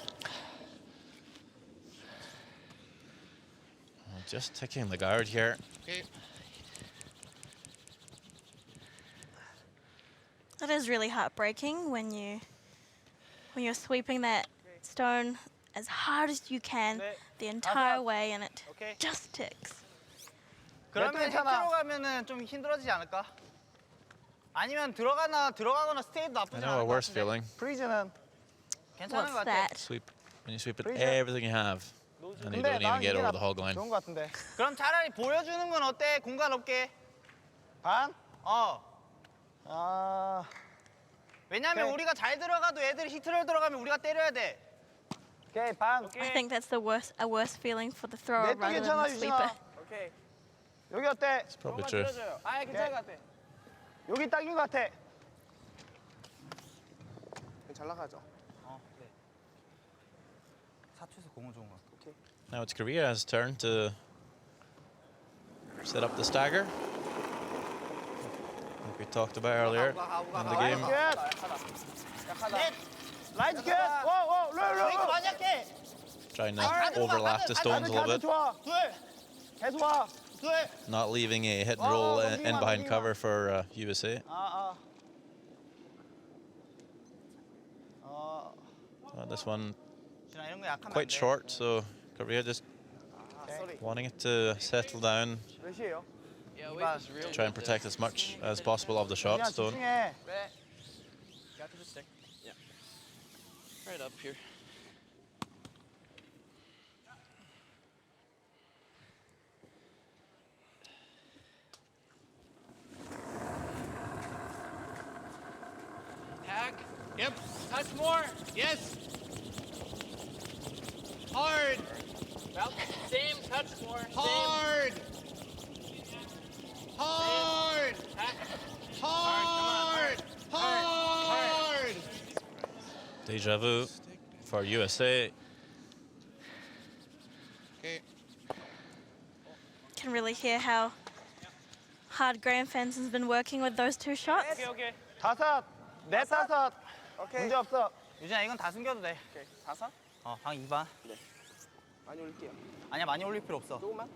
Just ticking the guard here. Okay. That is really heartbreaking when you're sweeping that stone as hard as you can the entire way and it just ticks. 그러면 헤트로 가면은 좀 힘들어지지 않을까? 아니면 들어가거나 스테이도 I 나쁘지 know a 않을 것 worse 같은데. feeling. 프리즈는 괜찮은 것 What's 같아. that? Sweep when you sweep it everything you have and you 근데 don't even 난 get 이게 over the hog line. 좋은 것 같은데. 그럼 차라리 보여주는 건 어때? 공간 없게. 반? 왜냐면 오케이. 우리가 잘 들어가도 애들이 히트를 들어가면 우리가 때려야 돼. 오케이, 반. I think that's a worse feeling for the thrower 넷도 rather than 괜찮아, the sweeper. 유진아. 오케이. 여기 어때? It's probably true. 아, 괜찮은 것 같아. 여기 딱인 것 같아. 잘 나가죠. 네. 사투에서 공은 좋은 것 같아. 오케이. Now it's Korea's turn to set up the stagger. Like we talked about earlier in the game. 넷. 라이트 캣. 오, 브레이크 많이 할게. Trying to overlap the stones a little bit, 좋아. 둘. 계속 와. 둘. not leaving a hit and roll in behind cover for USA. This one 준아 이런 거 약하면 quite 안 돼. short, so Korea just wanting it to settle down, 몇이에요? Yeah, wait, is real. try and protect as much as possible of the shot 그냥 stone. 집중해. Got to the stick. Yeah. Right up here. Hack. Yep. Touch more. Yes. Hard. Well, same, touch more. Same. Hard. Hard. Hard. Hard. Deja vu for USA. Okay. Can really hear how hard Graham Fenson's been working with those two shots. Okay. 다섯. 넷 다섯. 문제 없어. 유진아 이건 다 숨겨도 돼. 오케이. 다섯? 방 2반. 많이 올릴게요. 아니야 많이 올릴 필요 없어. 조금만.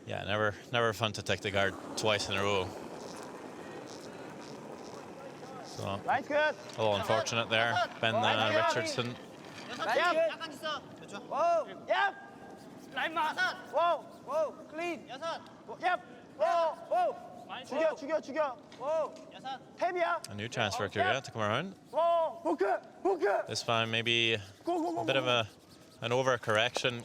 Yeah, never fun to take the guard twice in a row. So 라이트 캣. a little unfortunate there, Ben Richardson. 약간 있어. 좋아. 오. 얍. 라인 다섯. 오. 클린. 여섯. 얍. 오. 죽여. 오. 여섯. 탭이야. A new chance for Korea to come around. 오. 포크. This time maybe a bit of an overcorrection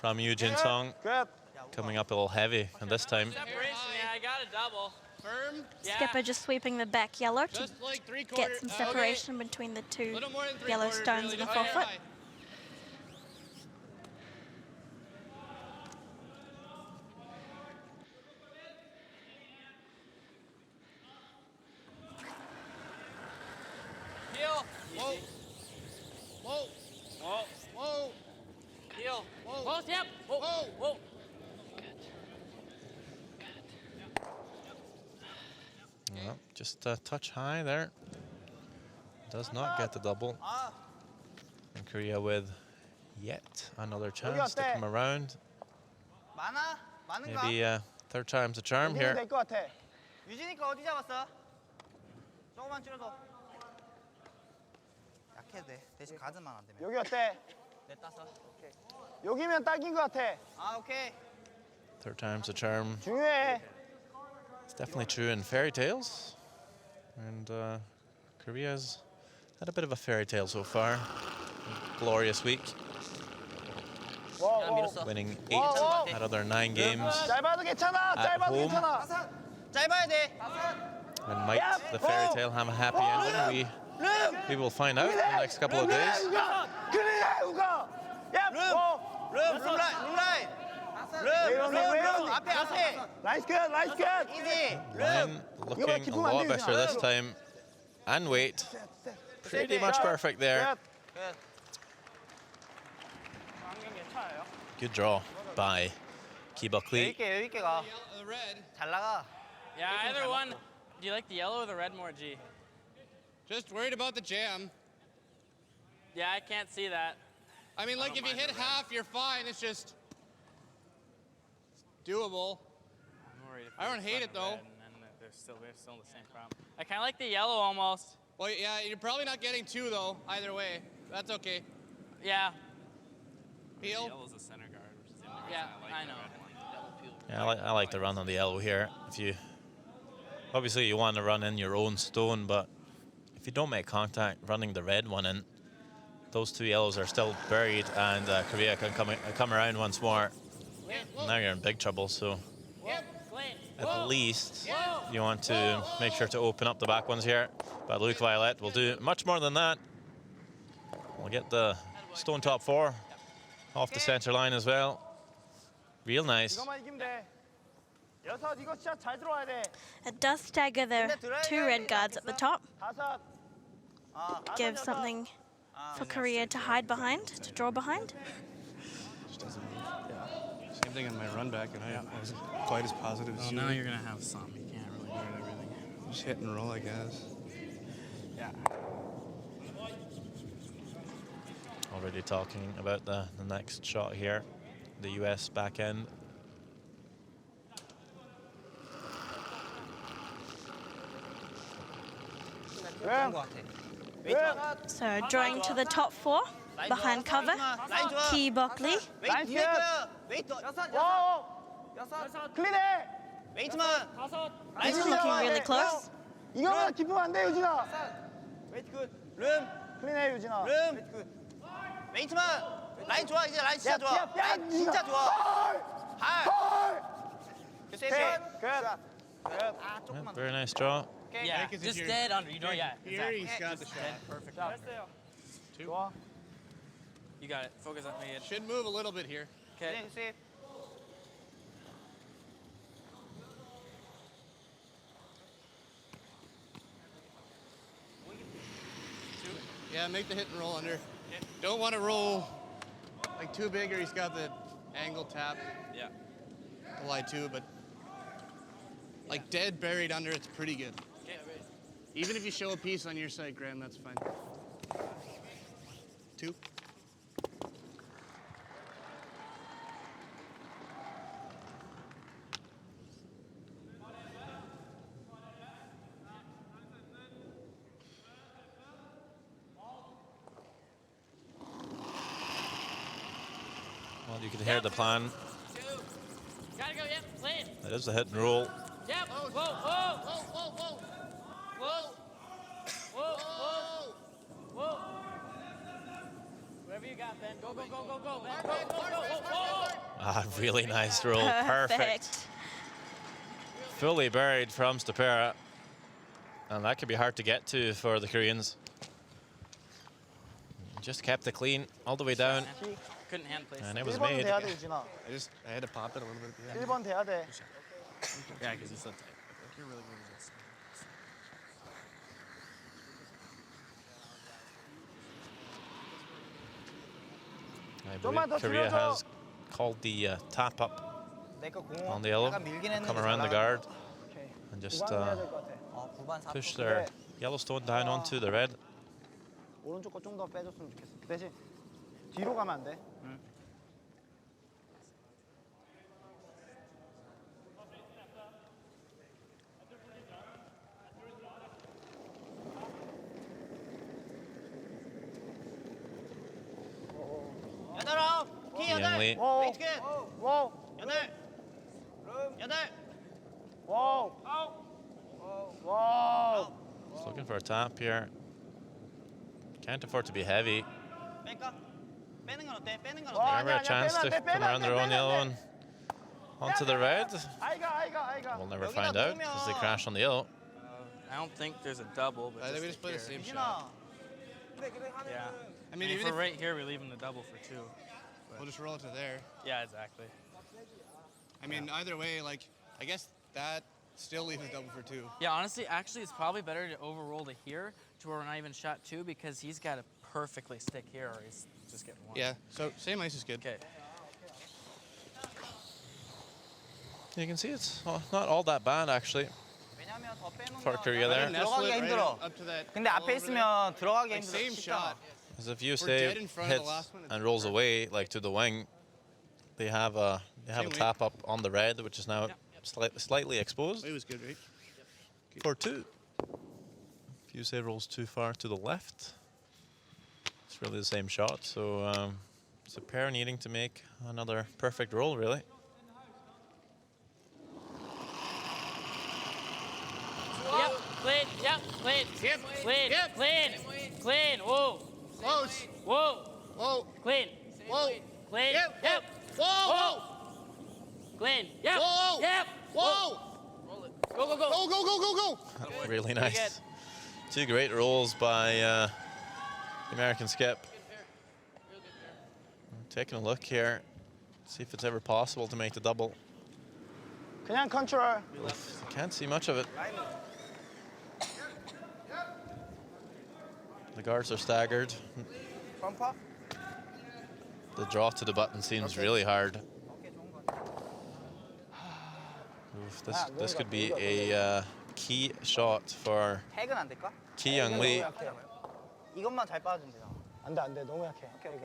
from Yoo Jin Song, 굿. coming up a little heavy, and this time Separation, yeah, I got a double. Firm. Yeah. Skipper just sweeping the back yellow to Just like three get quarters. some separation between the two Little more than three yellow quarters, stones really. in the Oh, yeah, forefoot. fine. Heel. Whoa. Whoa. Whoa. Whoa. Heel. Whoa. Close, yep. Whoa. Whoa. Whoa. well, just a touch high there. Does not get the double. And Korea with yet another chance to come around. 많은가? Maybe third time's a charm 여기는 here. 될것 같아. 유진이가 어디 잡았어? 조금만 줄여줘. 약해도 돼. 대신 가드만 안 되면. 여기 어때? 넷 다섯. 여기면 딱인 것 같아. 오케이. Third time's a charm. 중요해. It's definitely true in fairy tales. And Korea's had a bit of a fairy tale so far. A glorious week, winning 8 out of their 9 games. 짧아도 괜찮아. At 짧아도 home. 괜찮아. 짧아야 돼. And might the fairy tale have a happy ending? We will find out in the next couple of days. 그래, 우가. 야, 룸라인. 앞에. 나이스 컷. 이지. Line looking a lot better this time. And weight, pretty much perfect there. Good draw by Ki-buk Lee. 여기 있게 가. The red. 잘 나가. Yeah, either one. Do you like the yellow or the red more, G? Just worried about the jam. Yeah, I can't see that. I mean, like, if you hit half, you're fine. It's just doable. I'm worried if I don't there's hate one it, though. red and then we're still in the same problem. I kind of like the yellow almost. Well, yeah, you're probably not getting 2 though. Either way, that's okay. Yeah. The Peel. yellow's the center guard, which is the only Yeah, reason I the know. red one. Yeah, I like the run on the yellow here. If you obviously you want to run in your own stone, but if you don't make contact running the red one in, those 2 yellows are still buried, and Korea can come around once more. Now you're in big trouble. So at least you want to make sure to open up the back ones here. But Luke Violet will do much more than that. We'll get the stone top 4 off the center line as well. Real nice. 이거만 이기면 돼. 6 이거 진짜 잘 들어와야 돼. It does stagger the 2 red guards at the top. 5. Give something for Korea to hide behind, to draw behind. Just doesn't move. Yeah. Same thing on my run back, and I wasn't quite as positive as Well, you. now you're going to have some. You can't really do everything. Just hit and roll, I guess. Yeah. Already talking about the next shot here, the US back end. So drawing to the top 4 behind cover. Key Buckley. 나이스. 오. 6. 클린해. 웨이트만. This is looking really close. 이거만 기쁘면 안 돼, 유진아. 웨이트 굿. 룸. 클린해, 유진아. 룸. 웨이트 굿. 웨이트만. 라인 좋아, 이제 라인 진짜 좋아. 라인 진짜 좋아. 할. 굿. Yeah, very nice draw. Yeah, Because if just you're dead under. You know, yeah. Here Exactly. he's got the shot. Perfect. 좋아. You got it. Focus on me. Should move a little bit here. Okay. Yeah, make the hit and roll under. Don't want to roll like too big, or he's got the angle tap. Yeah. Lie too, but like dead buried under, it's pretty good. Okay. Even if you show a piece on your side, Graham, that's fine. 2. Well, you can hear the plan. Gotta go. Yep. Play it. That is the hit and roll. Yep. Whoa. Whoa. Whoa. Whoa. Whoa. Whoa. Whoa. Whatever you got, Ben. Go, Ben. Whoa. Ah, really nice roll. Perfect. Fully buried from Stapera. And that could be hard to get to for the Koreans. Just kept it clean all the way down. Couldn't hand place. And it was 1번 made. 돼야 돼, 유진아. I had to pop it a little bit at the end. 1번 돼야 돼. Yeah, because he's so tight. Like, you're really good at this. I 좀만 더 believe Korea 줄여줘. has called the tap up 내거 공원. on the yellow. 약간 밀긴 했는데 Come around the 잘 guard 나갔다. 오케이. and just 9번 해야 될 것 같아. 9반 4. push their Yellowstone down onto the red. 오른쪽 거 좀 더 빼줬으면 좋겠어. 그 대신 뒤로 가면 안 돼. 여덟 아홉. 키 여덟. Youngly. 와우. 웨이트 굿. 와우. 여덟. 여덟. 와우. 와우. Just looking for a tap here. Can't afford to be heavy. 뺄까? 빼는 건 어때? 빼는 건 와, 어때? Never a chance to come around their own yellow and onto the red. 아이가. We'll never find out because they crash on the yellow. I don't think there's a double, but I think we just just play the here. same shot. 유진아. Yeah. I mean, And even for if right here, we leave him the double for 2. we'll just roll it to there. Yeah, exactly. I mean, either way, like, I guess that still leaves a double for 2. Yeah, honestly, actually, it's probably better to overroll to here to where we're not even shot 2 because he's got to perfectly stick here or he's just getting 1. Yeah, so same ice is good. Okay. You can see it's not all that bad actually 왜냐면 더 빼면 for Korea there. 들어가기가 힘들어. Up to that. 근데 앞에 있으면 들어가기 Like, 힘들어. same shot. Because if you We're dead say in front of the hits last one. and rolls away like to the wing, they have a Same wing. tap up on the red, which is now slightly exposed. It was good, right? For 2. Fusey rolls too far to the left. It's really the same shot, so it's a pair needing to make another perfect roll, really. Yep, clean, yep, clean. Yep, Clean, yep. clean, clean, whoa. Close. Whoa, Whoa. clean. Whoa. Clean, Yep. yep. Whoa. Whoa. Clean, yep, Whoa. yep. Whoa. Go, go, go. Go, go, go, go, go. Really nice. 2 great rolls by the American skip. Taking a look here, see if it's ever possible to make the double. 그냥 컨트롤. Can't see much of it. The guards are staggered. 범퍼. The draw to the button seems really hard. Oof, this could be a key shot for 핵은 안 될까? Gangneung Lee. 이것만 잘 빠지면 되잖아. 안 돼. 너무 약해. 오케이.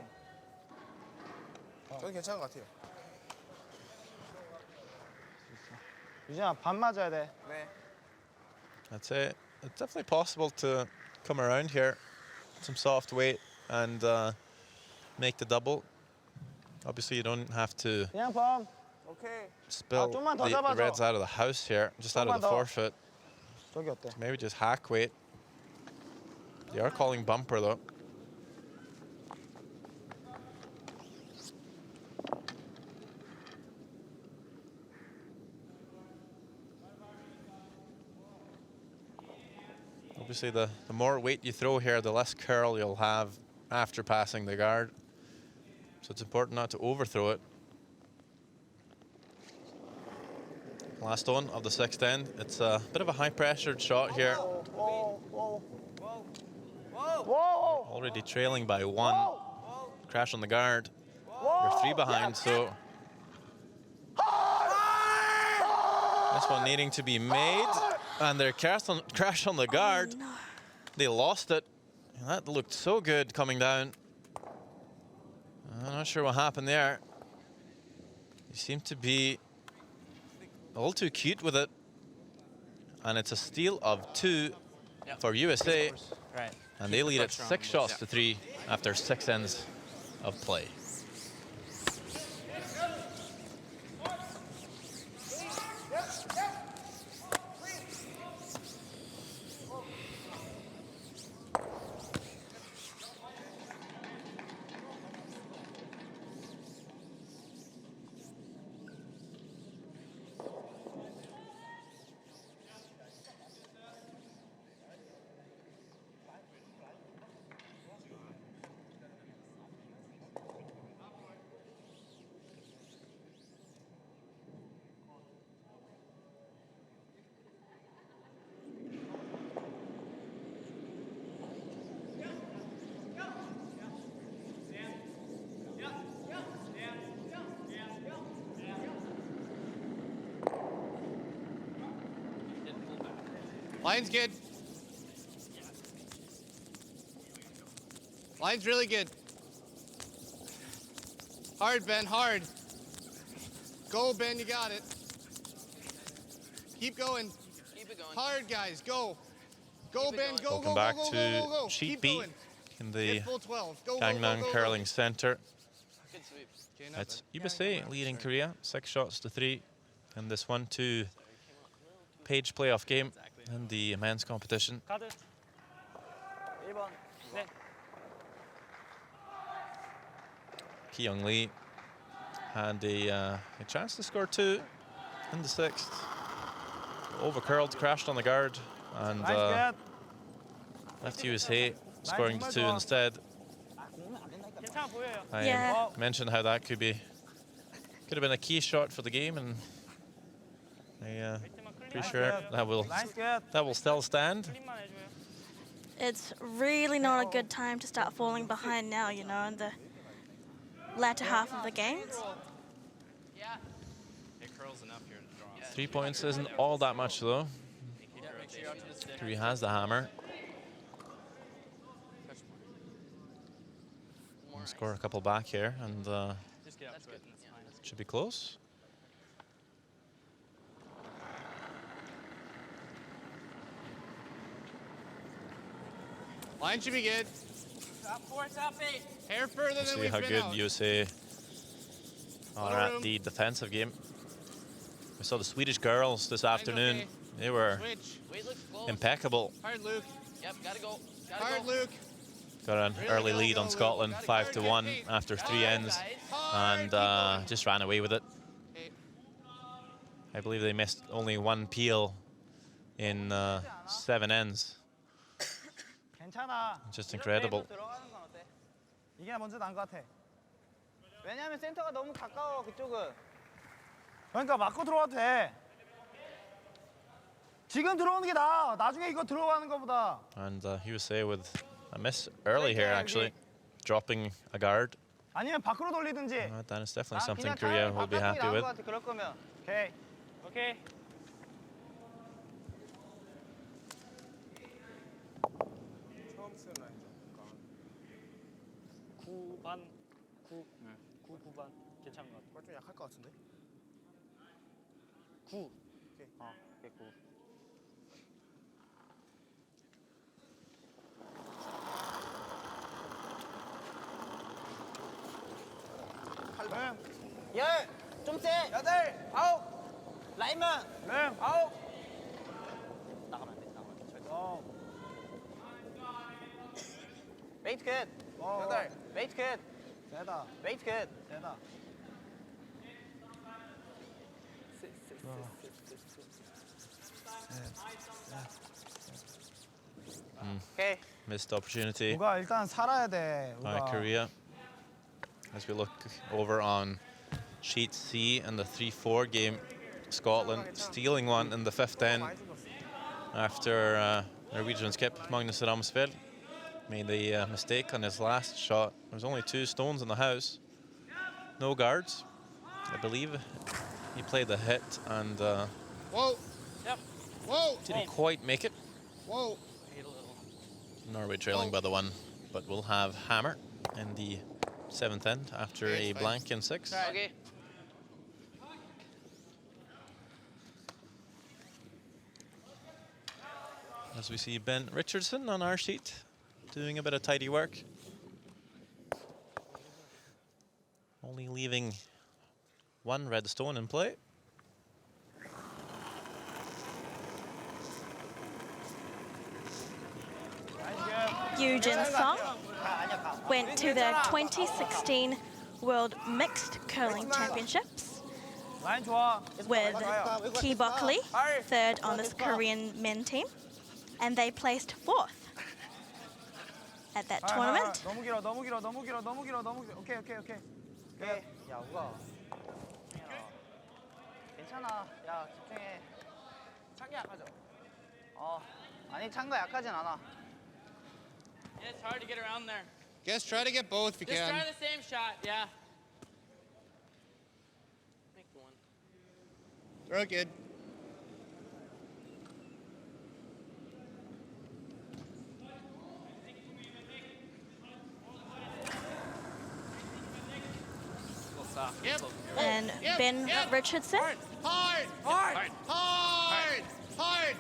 저는 괜찮은 것 같아요. 유진아, 반 맞아야 돼. 네. That's it. It's definitely possible to come around here, some soft weight, and make the double. Obviously, you don't have to 그냥 범. 오케이. spill 좀만 더 the 잡아줘. reds out of the house here, just out of 좀만 the 더. forfeit. 저기 어때? Maybe just hack weight. They are calling bumper though. Obviously, the more weight you throw here, the less curl you'll have after passing the guard. So it's important not to overthrow it. Last one of the 6th end. It's a bit of a high-pressured shot here. Whoa. Already trailing by 1. Crash on the guard. We're 3 behind, so this one needing to be made. And their crash on the guard. No. They lost it. And that looked so good coming down. I'm not sure what happened there. They seem to be a little too cute with it. And it's a steal of 2 for USA. Right. And they lead it 6 shots to 3 after 6 ends of play. Line's good. Line's really good. Hard, Ben, hard. Go, Ben, you got it. Keep going. Keep it going. Hard, guys, go. Go, Ben, go, Welcome go, back go, go, to go, go, go. sheet Keep B going. in the Get full 12. Go, Gangneung go. Curling Center. Good sweep. Okay, not It's bad. USA leading Korea 6 shots to 3 in this 1-2 page playoff game in the men's competition. 카드. 1번. 네. Gangneung Lee had a chance to score 2 in the 6th. Overcurled, crashed on the guard, and 나이스 left USA scoring the 2 instead. 괜찮아 보여요. I Yeah. mentioned how that could have been a key shot for the game, and pretty sure that will still stand. It's really not a good time to start falling behind now, you know, in the latter half of the games. It curls enough here to draw. 3 points isn't all that much though. Korea has the hammer. We'll score a couple back here, and Just get up to it and it's fine. should be close. Line should be good. Top 4, top 8. Hair further than See we've how been good out. USA are at the defensive game. We saw the Swedish girls this afternoon. okay. They were Switch. Wait, looks close. impeccable. Hard, Luke. Yep, gotta go. Gotta Hard, go. Luke. Got an Really early gotta lead go, on Luke. Scotland, Gotta 5-1 keep after 3 Hard, ends, guys. Hard, and keep going. just ran away with it. Okay. I believe they missed only 1 peel in 7 ends. 괜찮아. Just incredible. 들어가는 건 어때? 이게 먼저 나은 것 같아. 왜냐면 센터가 너무 가까워 그쪽은. 그러니까 맞고 들어와도 돼. 지금 들어오는 게 나아. 나중에 이거 들어가는 거보다. And USA with a miss early here, actually, dropping a guard. 아니면 밖으로 돌리든지. That is definitely 난 something 그냥 Korea 차라리 will be 바깥쪽이 happy 나은 with. 것 같아. 그럴 거면. 오케이. 오케이. 처음 쓰는 라인 좀 9반 9 9반 괜찮은 것 같아. 좀 약할 것 같은데? 9. 오케이 9. 열. 좀 세. 8. 9. 라인만. 9. 나가면 안 돼. 나가면 안 돼. 절대. 웨이트 컷. 8. 웨이트 컷. 세다. 웨이트 컷. 세다. 오케이. Missed opportunity 누가 일단 살아야 돼. by Korea. As we look over on sheet C and the 3-4 game, Scotland stealing one in the 5th end after Norwegian skip Magnus Ramsfjell made the mistake on his last shot. There was only 2 stones in the house, no guards. I believe he played the hit and Whoa. Yep. Whoa. didn't quite make it. Whoa. Hate a little. Norway trailing by the 1, but we'll have hammer in the 7th end after Okay, a it's fine. blank in 6. Okay. As we see Ben Richardson on our sheet doing a bit of tidy work. Only leaving 1 red stone in play. Eugen Song went to the 2016 World Mixed Curling Championships 라인 좋아. with Ki Bok Lee, 3rd on this Korean men team, and they placed 4th at that tournament. 너무 길어. 너무 길어. 너무 길어. 너무 길어. 너무 길어. 오케이. 오케이. 야, 우가. 괜찮아. 야, 집중해. 창기 약하죠? 아니 창가 약하진 않아. Yeah, it's hard to get around there. Guess try to get both if you Just can. try the same shot, yeah. Make one. Throw it good. Little soft. Yep. And Yep, Ben yep. Richardson, Hard.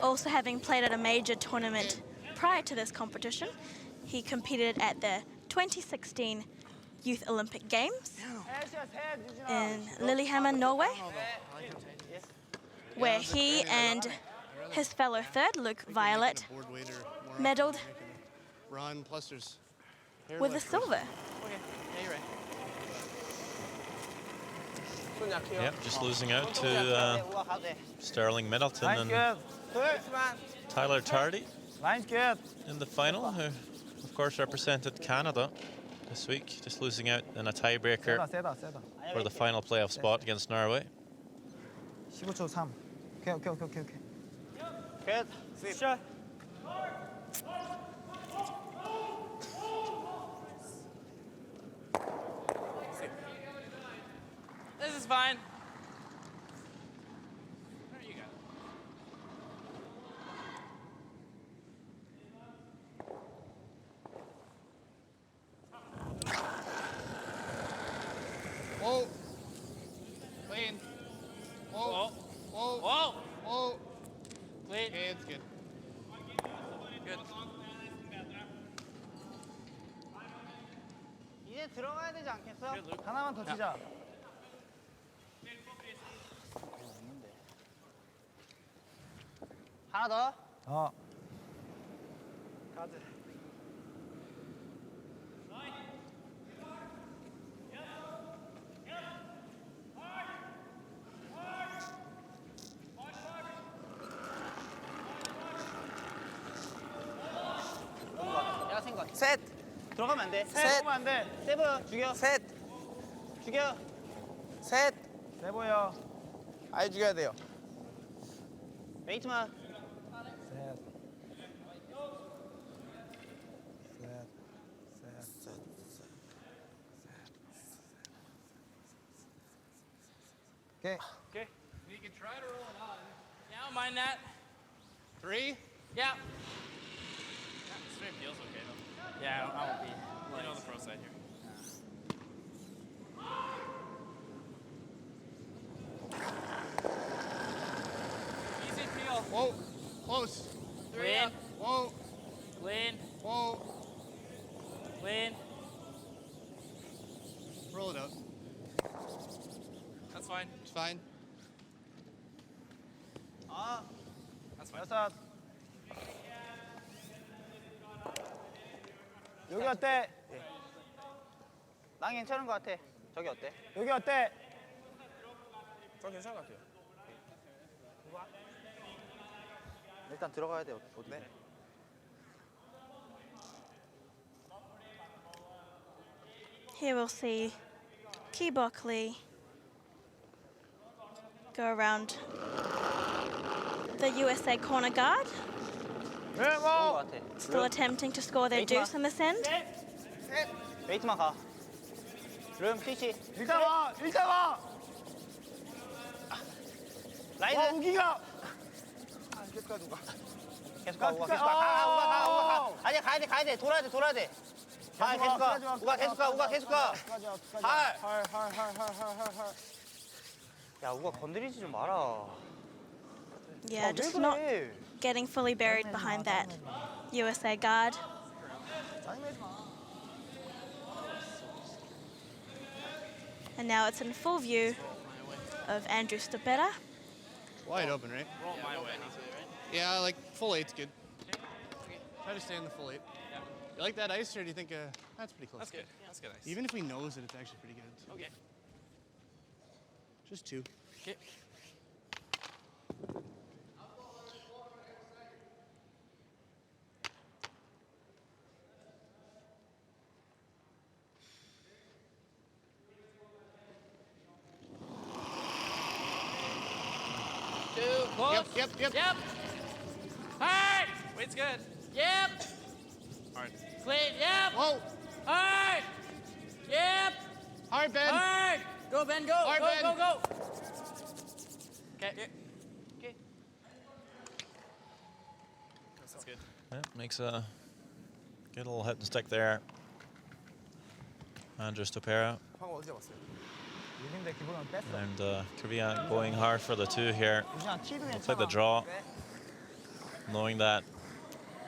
also having played at a major tournament prior to this competition, he competed at the 2016 Youth Olympic Games in Lillehammer, Norway, where he and his fellow 3rd, Luke Violet, medaled Run plus there's hair with the left. silver. Yeah, you're right. Yep, just losing out to Sterling Middleton 라인 and 끝. Tyler Tardy 라인 끝. in the final, who of course represented Canada this week, just losing out in a tiebreaker 세다. for the final playoff spot against Norway. 15초 3. 오케이. 끝. 샷. This is fine. There you go. Whoa. Clean. Whoa. Whoa. Whoa! Whoa. Wait. Okay, it's good. Good. 들어가야 되지 않겠어? 하나만 더 치자. 하나 더. 가드. 내가 센 거 같아. 셋. 들어가면 안 돼. 셋. 안 돼. 세브 죽여. 셋. 죽여. 셋. 세 보여. 아예 죽여야 돼요. 웨이트만. 셋. 오케이. Okay. You can try to roll it on. Yeah, I don't mind that. 3? Yeah. Straight feels okay though. Yeah, I won't be. You know the pro side here. Easy peel. Whoa, close. Clean. Whoa, Clean. whoa. Clean. Roll it out. That's fine. It's fine. That's fine. 여섯. 여기 어때? 난 괜찮은 거 같아. 저기 어때? 여기 어때? 저 괜찮은 것 같아요. 일단 들어가야 돼. 어디? 네. Here we'll see Key Buckley go around the USA corner guard, 좋은 거 같아. still attempting to score their deuce in this end. 웨이트만 가. 룸 스위치. 일단 와. 일단 와. 라이드. 우기가. 계속 가, 우가. 계속 가. 가. 아니야, 가야 돼. 돌아야 돼. 아, 계속 가. 우가 계속 가. 할. 야, 우가 건드리지 좀 마라. Yeah, just not getting fully buried behind that USA guard. And now it's in full view of Andrew Stopera. Wide open, right? Roll my way. Yeah, like full 8's good. Try to stay in the full 8. Yeah. You like that ice, or do you think that's pretty close? That's good. That's good. Nice. Even if we nose it, it's actually pretty good. Okay. Just 2. Okay. Close. Yep. Yep. Hard. Weight's good. Yep. Hard. Clean. Yep. Whoa. Hard. Yep. Hard, Ben. Hard. Go, Ben. Go. Hard, Ben. Go. Okay. That's good. Yeah, makes a good little hit and stick there. Andrew Stopera 방금 어디서 봤어요? 유림대 기본은 뺐어. and Korea going hard for the 2 here. 유진아 티도 Play 괜찮아. the draw, knowing that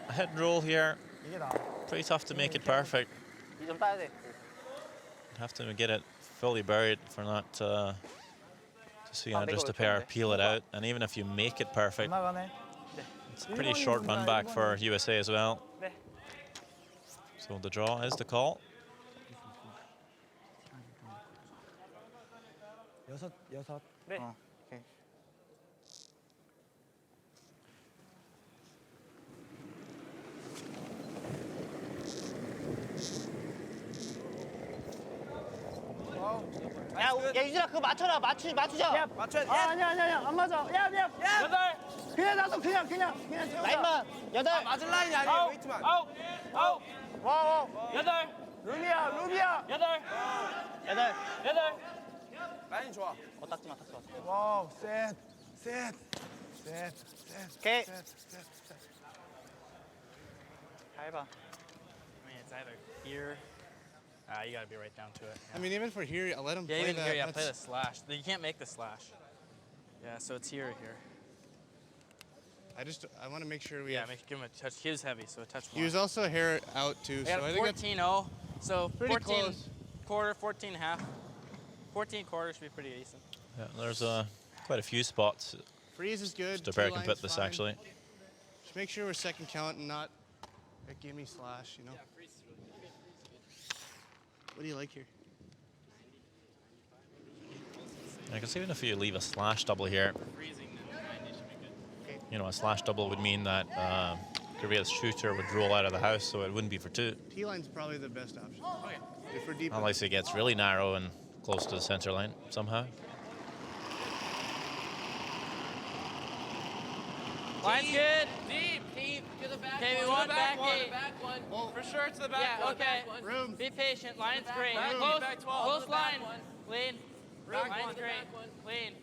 a hit and roll here, 이게 나. pretty tough to make it perfect. 2점 따야 돼. Have to get it fully buried for not to see Andrew Stopera peel it out. And even if you make it perfect, 나가네. it's a pretty short run back for USA as well. 네. So the draw is the call. 여섯. 그래. 오케이. 야, 유진아 그거 맞춰라. 맞추자. 맞춰야 돼. 아니야. 안 맞아. 야. 여덟. 그냥 나도 그냥 채우자. 라인만. 8. 맞을 라인이 아니에요. 웨이트만. 아홉. 와. 여덟. 루비야. 여덟. 8. 라인 좋아. 닦지 마. 와우, 셋. 오케이. 잘 봐. I mean, it's either here. You gotta be right down to it. I mean, even for here, I'll let him Yeah, play even that. here, yeah, play the That's- slash. You can't make the slash. Yeah, so it's here or here. I want to make sure we Yeah, have. give him a touch. He was heavy, so a touch He was also hair out too, I so got I a think that's 14-0. So pretty 14. close. quarter, 14 half. 14 quarter should be pretty decent. Yeah, there's quite a few spots. Freeze is good. Just where I can T-line's put this fine. actually. Just make sure we're second count and not a gimme slash, you know? What do you like here? I guess even if you leave a slash double here, you know, a slash double would mean that Korea's shooter would roll out of the house, so it wouldn't be for two. T-line's probably the best option. Okay. If we're deep. Unless it gets really narrow and close to the center line somehow. Line's good. Deep, to the back Okay, we one. want back eight. Back one. Oh, For sure to the back. Yeah, okay. room. Be patient. Line's great. Back Close, back 12. close line. Back one. Lean. Back Line's one. great. Back one. Lean.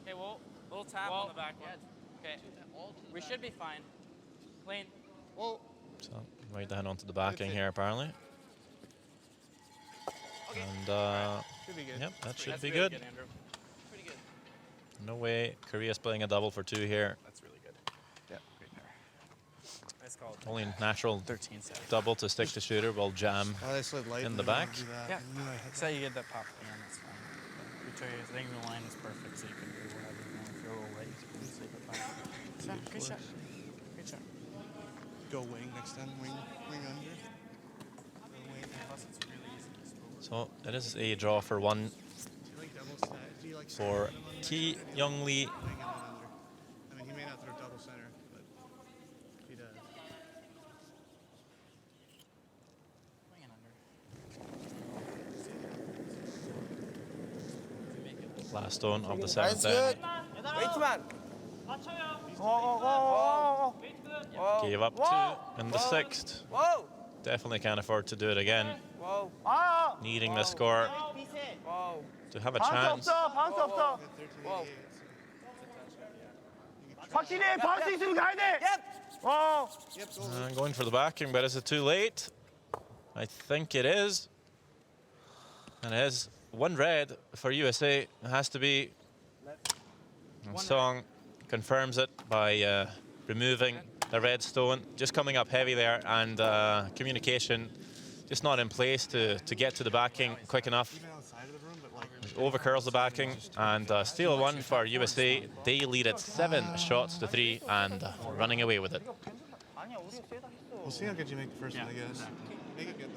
Okay, well, little tap on the back one. Okay. We should be fine. Lean. Whoa. So right down onto the backing it. here apparently. And Should be good. yep, that should That's be really good. Andrew. Pretty good. No way Korea's playing a double for two here. That's really good. Yeah, great pair. Nice call. Only natural 13 7. double to stick the shooter will jam. Oh, they slid light. In and the I didn't back? do that. Yeah. I knew I had So you get that pop in, that's fine. I think the line is perfect, so you can do whatever you want. If you're a little late, you can sleep it back. Good shot. Good shot. Go wing next time. Wing under. Go wing. Plus, it's really easy to score. So it is a draw for one Do you like double stack? Do you like for center under? T. Young Lee. Wing and then under. I mean, he may not throw double center, but he does. Bring it under. Last stone of the seventh end. Gave up two in the sixth. Whoa! Definitely can't afford to do it again. Whoa! Needing the score Whoa! to have a 반수 chance. 없어! 반수 없어! Whoa. 확실히 해! 반수 있으면 가야 돼! 어! Yep, go Going for the backing, but is it too late? I think it is. And it is one red for USA. It has to be. And Song confirms it by removing the red stone. Just coming up heavy there, and communication just not in place to get to the backing quick enough. even outside of the room, but like. Over curls the backing, and steal one for USA. They lead it 7 shots to 3 and running away with it. 아니야, 우리가 세다 했어. We'll see how good you make the first one, I guess. Make it good.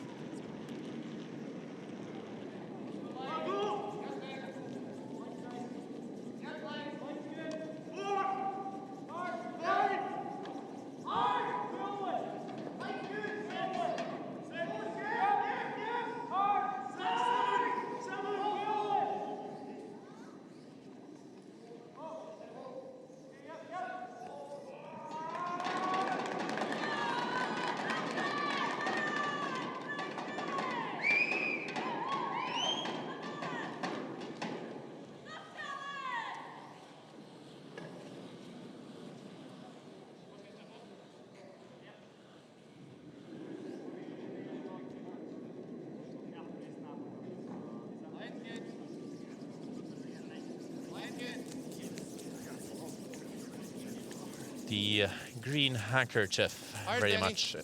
The green handkerchief very Danny. much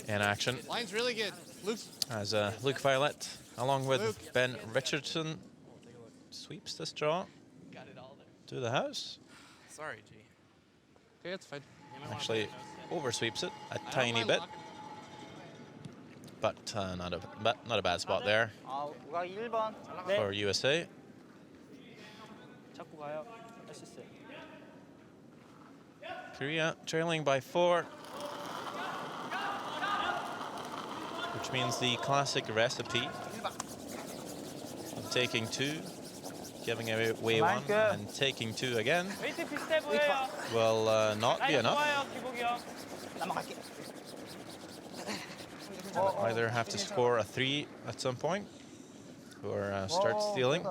in action Line's really good. Luke. as Luke Violet, along with Luke. Ben Richardson, sweeps this draw Got it all there. to the house. Sorry, G. Okay, that's fine. Actually oversweeps it a I don't tiny mind bit, locking. but not a bad spot there 아, 우가 1번. for USA. 잡고 가요. 할 수 있어요. Korea trailing by 4, which means the classic recipe of taking 2, giving away 1, and taking 2 again 웨이트 비슷해 보여요. will not be enough. 좋아요, 기복이 형. 넘어갈게. Either have to score a 3 at some point, or start stealing,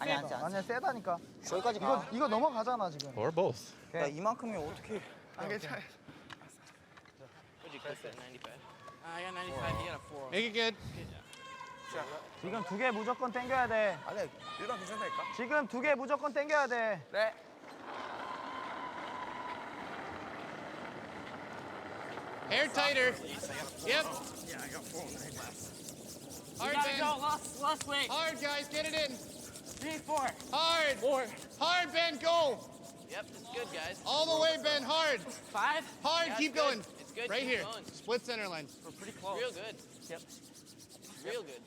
아니야, 세다니까. 여기까지 가. 이거 넘어가잖아, 지금. or both. 야, 이만큼이 어떻게. 안 괜찮아요. What'd you click that 95? I got 95. He got a 4. Make it good. 지금 2개 무조건 땡겨야 돼. 아니야, 1번 괜찮다니까? 지금 2개 무조건 땡겨야 돼. 네. Hair tighter. Yep. Yeah, I got 4 on the last. Hard, gotta Ben. go. Last weight. Hard, guys. Get it in. 3, 4. Hard. 4. Hard, Ben. Go. Yep, it's good, guys. All the way, Ben. Hard. 5. Hard. Yeah, Keep it's good. going. It's good. Right Keep here. going. Split center line. We're pretty close. Real good. Yep. Real good.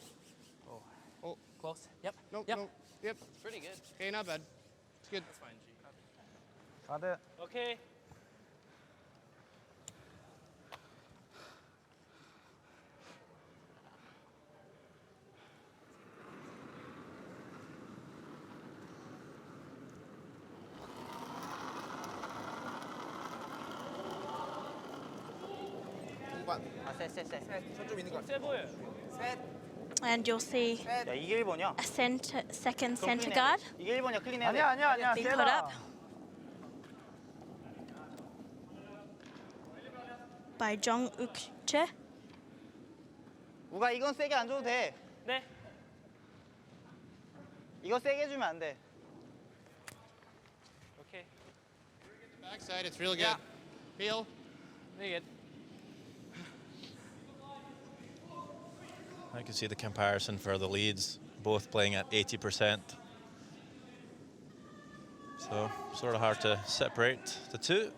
Oh. Close. Yep. Nope. Yep. Nope. Yep. It's pretty good. Okay, not bad. It's good. 가드. Okay. And you'll see 야, 이게 1번이야. a second center guard 이게 1번이야. 클린 해야 돼. 아니야. be put up by Jong Uk-che. 우가 이건 세게 안 줘도 돼. 네. 이거 세게 주면 안 돼. Okay. Backside, it's real good. Feel. Very good. I can see the comparison for the leads, both playing at 80%. So sort of hard to separate the two.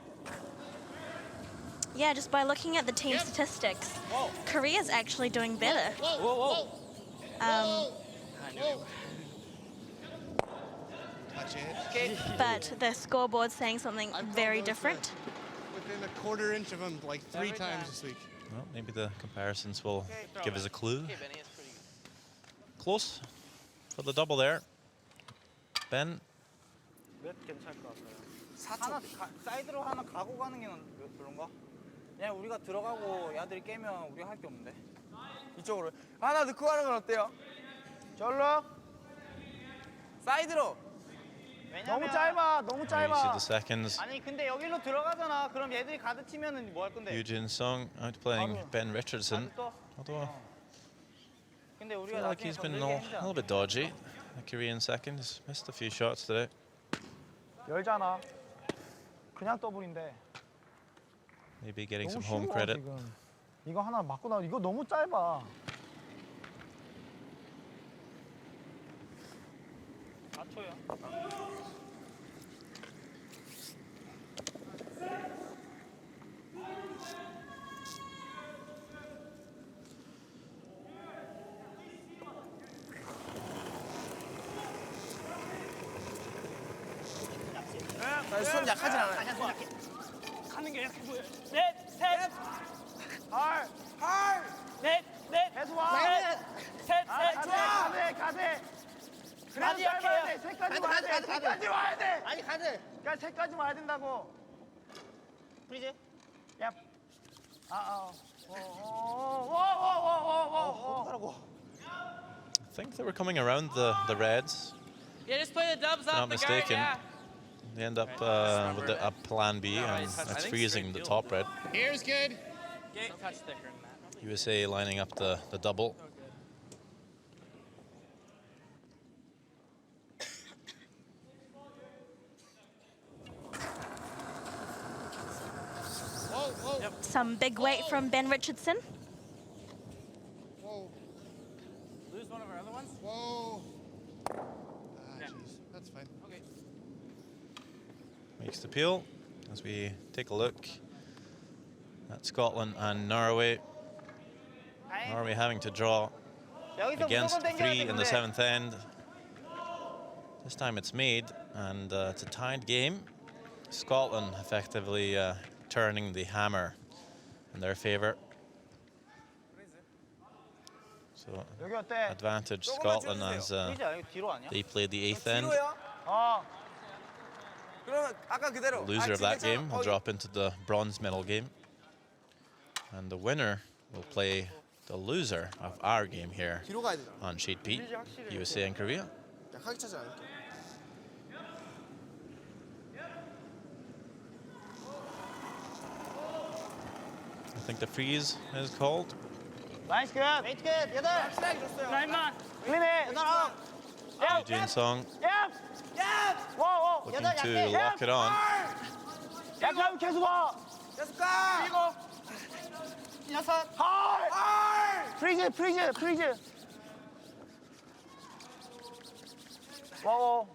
Yeah, just by looking at the team statistics, Korea's actually doing better. Whoa. Um, Touch it. but the scoreboard's saying something I've very called those different. Within a quarter inch of him, like 3 times this week. Well, maybe the comparisons will give us a clue. Okay, Benny, it's pretty good. Close for the double there. Ben, 몇 괜찮을 것 같아요. 하나 사이드로 하나 가고 가는 게 그런가? 그냥 우리가 들어가고 야들이 깨면 우리가 할 게 없는데. 이쪽으로 하나 넣고 가는 건 어때요? 절로. 사이드로. 너무 짧아. 너무 there you see 짧아. the seconds. 아니 근데 여기로 들어가잖아. 그럼 얘들이 가드 치면은 뭐 할 건데? Eugene Song outplaying Ben Richardson. 가드 또. Although 근데 I 우리가 feel like 나중에 he's 더 been a 늘게 little bit dodgy. The Korean second, he's missed a few shots today. 열잖아. 그냥 더블인데. Maybe getting some home credit. 지금. 이거 하나 맞고 나 이거 너무 짧아. 4초요. 손 약하진 않아. 가는 게 약해 보여. 넷, 셋. 헐. 넷. 계속 와. 셋. 가드. 그래도 짧아야 돼. 세까지 와야 돼. 세까지 와야 돼. 아니 가드. 그러니까 세까지 와야 된다고. 프리즈. 야. I think they were coming around the Reds. Yeah, just play the dubs If up not the mistaken. guard, They end up with a plan B, and that's freezing the top red. Here's good. yeah. Touch thicker than that. USA lining up the double. Whoa. Some big weight from Ben Richardson. Whoa. Lose one of our other ones? Whoa. Jeez. That's fine. Okay. Makes the peel as we take a look at Scotland and Norway. Norway having to draw against 3 in the 7th end. This time it's made, and it's a tied game. Scotland effectively turning the hammer in their favor. So 여기 어때? advantage Scotland as 프리즈야. 이거 뒤로 아니야? they played the 8th end. 그러면 아까 그대로. Loser of that game will drop into the bronze medal game. And the winner will play the loser of our game here 뒤로 가야 되잖아. on sheet B, USA and Korea. 약하게 차지 않을게. I think the freeze is called. 나이스 굿. 웨이트 굿. 여덟. 확실하게 줬어요. Lineman. 클린해. 여덟 아홉. Eugene Song 워. looking to lock it on. 약하면 계속 와. 계속 가. 일곱. 여섯. 헐. 프리즈. Whoa,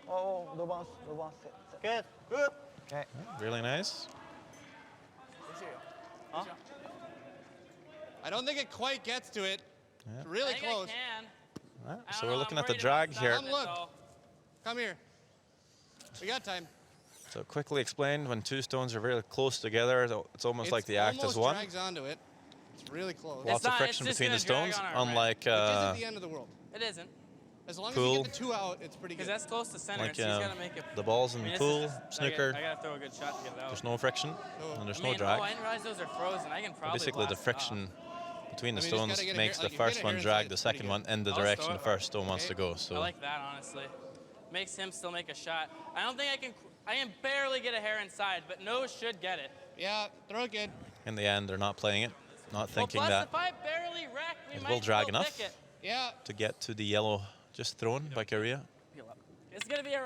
whoa, no bounce, no bounce. Good, good. Okay. Really nice. I don't think it quite gets to it. Yeah. It's really I think close. I can. Right, I so don't we're know, looking I'm at the worried drag about here. Come look. though. Come here. We got time. So quickly explained, when two stones are really close together, it's almost like the act is almost one. drags onto it. It's really close. Lots of not- friction it's just between the gonna drag stones, on our unlike Which isn't the end of the world. It isn't. As long as Pool. you get the 2 out, it's pretty Because good. that's close to center, like so he's got to make it. the balls in I mean, the this is pool, just- snooker. I got to throw a good shot to get it out. There's no friction, and there's no drag. Oh, I didn't realize those are frozen. I can probably Basically, the blast it friction between the I mean, you just stones gotta get it makes here- the like, if you get first it one here drag inside, the it's pretty second good. one in the I'll direction throw the it. first stone wants Okay. to go. off. I So like that, honestly. Makes him still make a shot. I don't think I can. I can barely get a hair inside, but nose should get it. Yeah, throw it good. in the end, they're not playing it, not thinking well, plus that if I barely wreck, we it might will drag still enough. pick it. Yeah. to get to the yellow just thrown by Korea. Peel up. It's gonna be give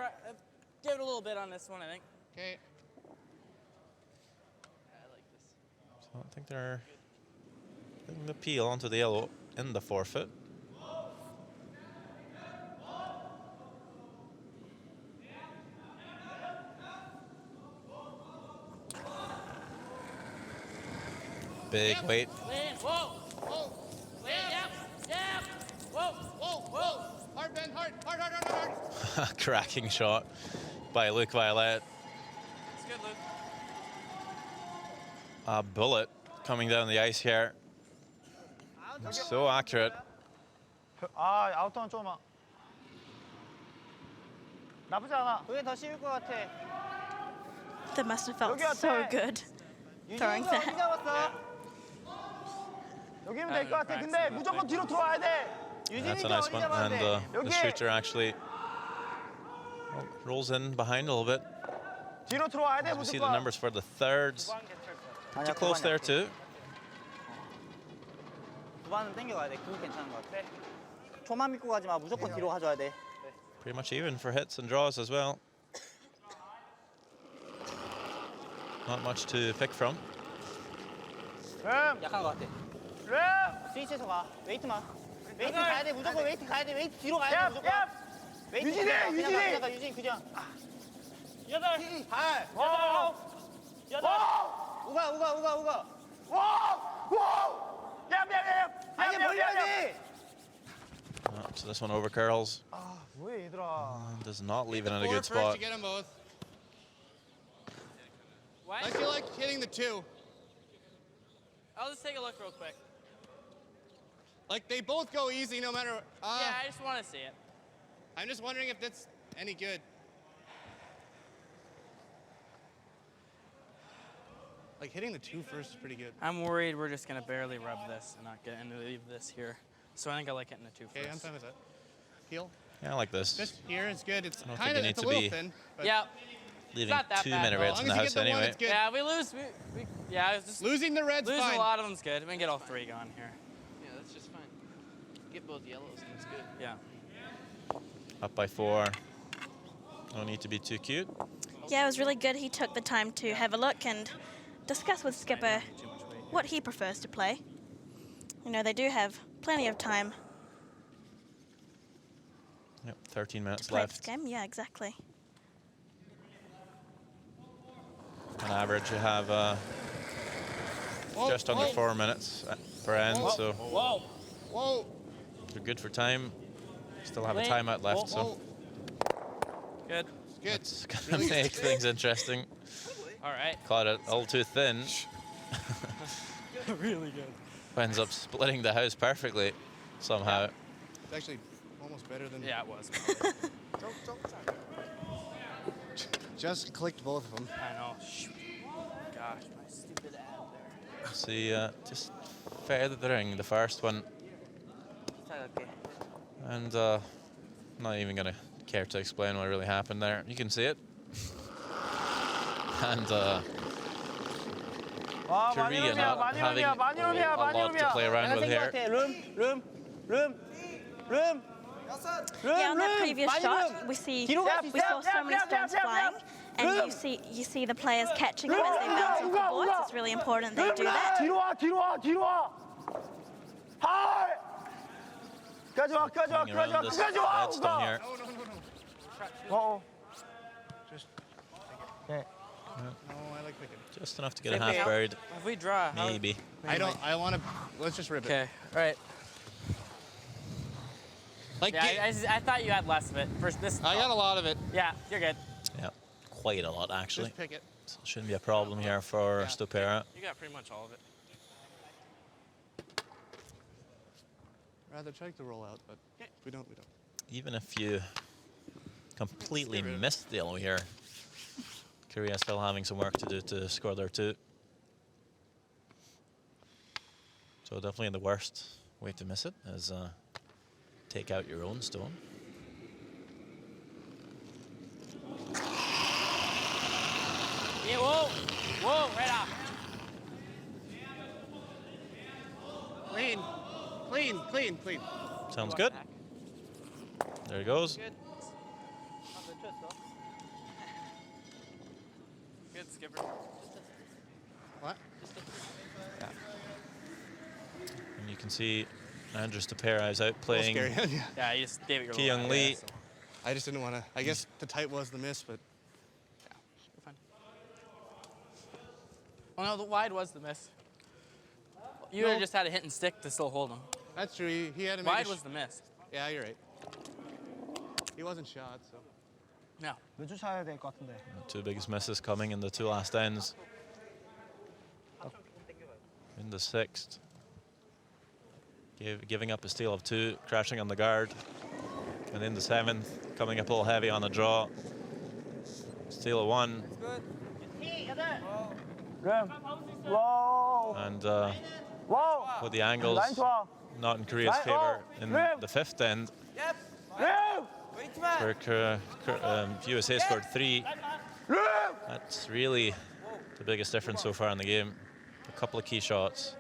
it a little bit on this one, I think. Okay. I like this. So I think they're putting the peel onto the yellow in the forefoot. Big weight. Lean. Whoa. Whoa. Lean. Yep. Yep. Whoa. Whoa. Whoa. Hard, Ben. Hard. Hard, hard, hard, hard. Cracking shot by Luke Violet. It's good, Luke. A bullet coming down the ice here. So accurate. 아, 아웃타운 조금만. 나쁘지 않아. 그게 더 쉬울 것 같아. That must have felt 여기 어때? so good. Throwing 유진이가 어디 that. 잡았어? 여기면 될 것 같아. 근데 무조건 뒤로 들어와야 돼. That's a 유진이가 nice 어디 one. 잡아야 And 돼. the 여기 shooter actually rolls in behind a little bit. 뒤로 들어와야 돼 As we see the 무조건. numbers for the thirds. Pretty close there too. 9반은 땡겨가야 돼. 그거 괜찮은 것 같아. 초만 믿고 가지 마. 무조건 뒤로 가줘야 돼. Pretty much even for hits and draws as well. Not much to pick from. 약한 것 같아. 스위치에서 가. 웨이트만. 웨이트 가야 돼. 무조건 웨이트 가야 돼. 웨이트 뒤로 가야 돼. 무조건. 웨이트 유진이. 그냥 가. 유진 그냥. 8, 8, 8. 우가. 아니 벌려야지. So this one over curls. 뭐해 얘들아. Does not leave it in a 4 good first spot. to get them both. What? I feel like hitting the 2. I'll just take a look real quick. Like, they both go easy no matter... Yeah, I just want to see it. I'm just wondering if that's any good. Like, hitting the 2 first is pretty good. I'm worried we're just gonna barely rub this and not get and leave this here. So I think I like hitting the 2 Okay, I'm first. fine with that. Peel. Yeah, I like this. This here is good. It's don't think kind you of, need it's a to little be thin. But Yeah. Leaving not that too bad, many though. reds As in long the as house you get the one, anyway. it's good. Yeah, we lose. Yeah, it's just Losing the red's losing fine. a lot of them's good. We can get all 3 gone here. Yeah, that's just fine. Get both yellows, and it's good. Yeah. Up by 4. No need to be too cute. Yeah, it was really good. He took the time to have a look and discuss with Skipper what he prefers to play. You know, they do have plenty of time Yep, 13 minutes to play this left. game. Yeah, exactly. On average, you have just under 4 minutes per end, so Whoa. they're good for time. Still have a Wait. timeout left, so Good. Good. it's gonna make things interesting. All right. Caught it all too thin. Really good. Ends up splitting the house perfectly somehow. It's actually almost better than... Yeah, it was. Just clicked both of them. I know. Shoot. Gosh, my stupid ad there. See, just feathering the first one, and not even gonna care to explain what really happened there. You can see it, and Korea not having a lot to play around with here. Yeah, on that previous shot, we saw so many stones flying, and you see the players catching them as they bounce off the boards. It's really important they do that. 뒤로 와. 하이. Coming around this red stone here. Oh. Just Okay. no, I like picking. Just enough to get a half bird. If we draw, how- Maybe. I want to. Let's just rip it. Okay, all right. Like Yeah, I thought you had less of it. First, this. I got a lot of it. Yeah, you're good. Yeah, quite a lot actually. Just pick it. So shouldn't be a problem here for Yeah. Stupera. You got pretty much all of it. Rather check the rollout, but we don't. Even if you completely missed the yellow here, Korea still having some work to do to score there too. So definitely the worst way to miss it is take out your own stone. Yeah, whoa, whoa, right off. Clean, clean, clean, clean. Sounds good. There he goes. Good. Good, skipper. What? And you can see Andrew Stupera is out playing Scary. Yeah. Yeah, you just gave it your Ki Young Lee. I just didn't want to. I guess the tight was the miss, but You're fine. Well, no, the wide was the miss. You No. just had a hit and stick to still hold him. that's true. He had to make Wide a was the miss. Yeah, you're right. He wasn't shot, so. No. 몇줄 차야 될 것 같은데. Two biggest misses coming in the two last ends. In the sixth. Giving up a steal of two, crashing on the guard. And in the seventh, coming up a little heavy on the draw. Steal of one. 그럼. 와우. And 와우. with the angles 라인 좋아. not in Korea's Right, favor oh, in rip. the fifth end. 룸. Where USA scored 3. 룸. That's really the biggest difference so far in the game. A couple of key shots.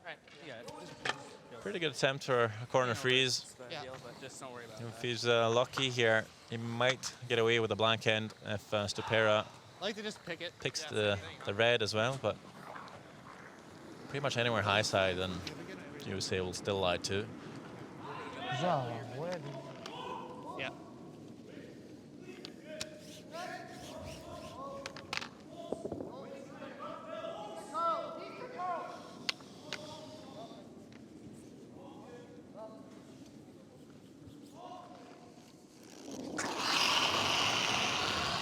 Right. You got it. Pretty good attempt for a corner freeze. It's the deal, but just don't worry about If he's lucky here, he might get away with a blank end if Stupera I like to just pick it. picks the red as well, but pretty much anywhere high side, then USA will still lie too. 자, 뭐야? Yeah.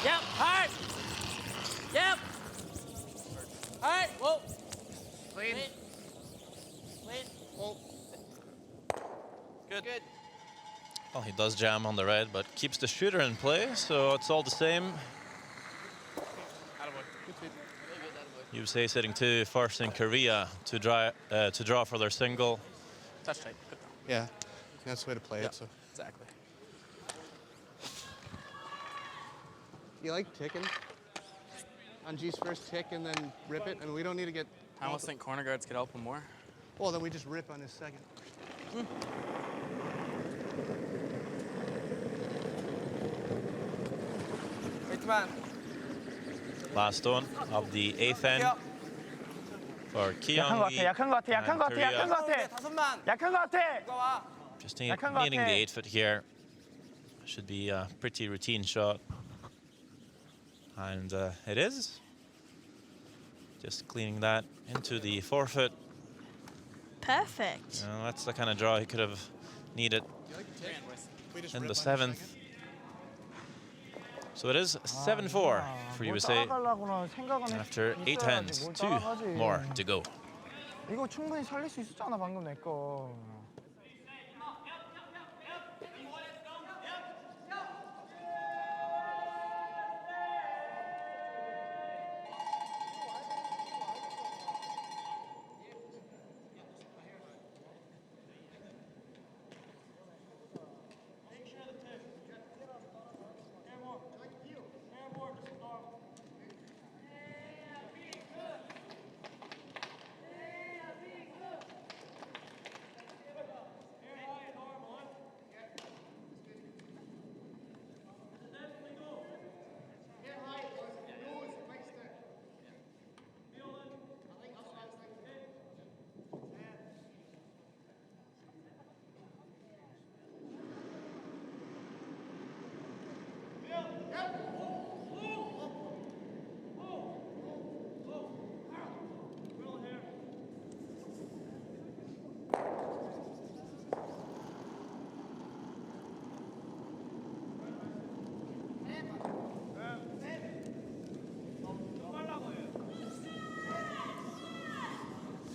Yep, hard. Yep. All right, whoa. Clean. Clean. Oh. Good. Good. Well, he does jam on the red, but keeps the shooter in play, so it's all the same. USA sitting 2, forcing Korea to draw for their single. Touch tight. Good. Yeah. That's the way to play Yeah. it. So. Exactly. You like ticking? On G's first tick and then rip it? I mean, we don't need to get. I almost think corner guards could help him more. Well, then we just rip on his second. Last stone of the 8th end for Ki 약한 것 Young 같아. Lee 약한 것 같아. 약한 것 같아. Korea. 약한 것 같아. 약한 것 같아. Just 약한 것 needing 같아. the 8 foot here. Should be a pretty routine shot. And it is. Just cleaning that into the 4 foot. Perfect. That's the kind of draw he could have needed We just in rip the on his 7th. second? So it is 7-4 for 뭘 USA 따라가려고는 생각은 after 8 있어야지. hands. 뭘 2 따라가지. more to go. 이거 충분히 살릴 수 있었잖아 방금 내 거.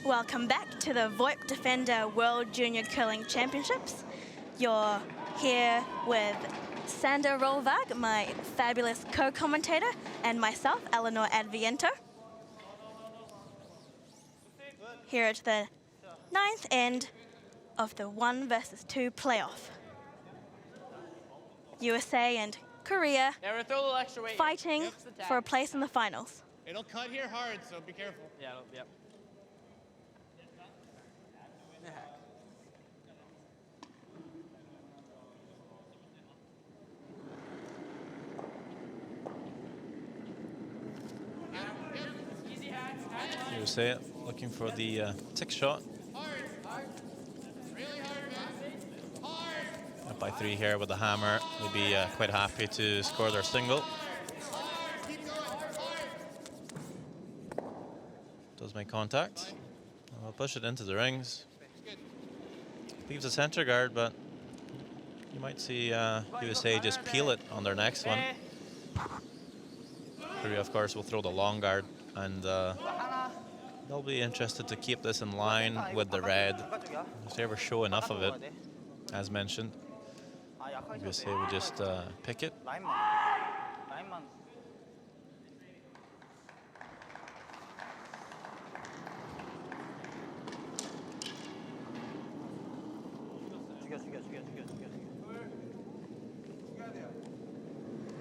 Welcome back to the VoIP Defender World Junior Curling Championships. You're here with Sander Rolvag, my fabulous co-commentator, and myself, Eleanor Adviento. Here at the 9th end of the 1 versus 2 playoff. USA and Korea Yeah, we're gonna throw a little extra weight. fighting Yep, it's the tag. for a place in the finals. It'll cut here hard, so be careful. Yeah, yep. USA looking for the tick shot. Up by 3 here with the hammer. They'll be quite happy to score their single. Does make contact. I'll push it into the rings. Leaves the center guard, but you might see USA just peel it on their next one. Korea, of course, will throw the long guard, and they'll be interested to keep this in line with the red. If they ever show enough of it, as mentioned, USA will just pick it.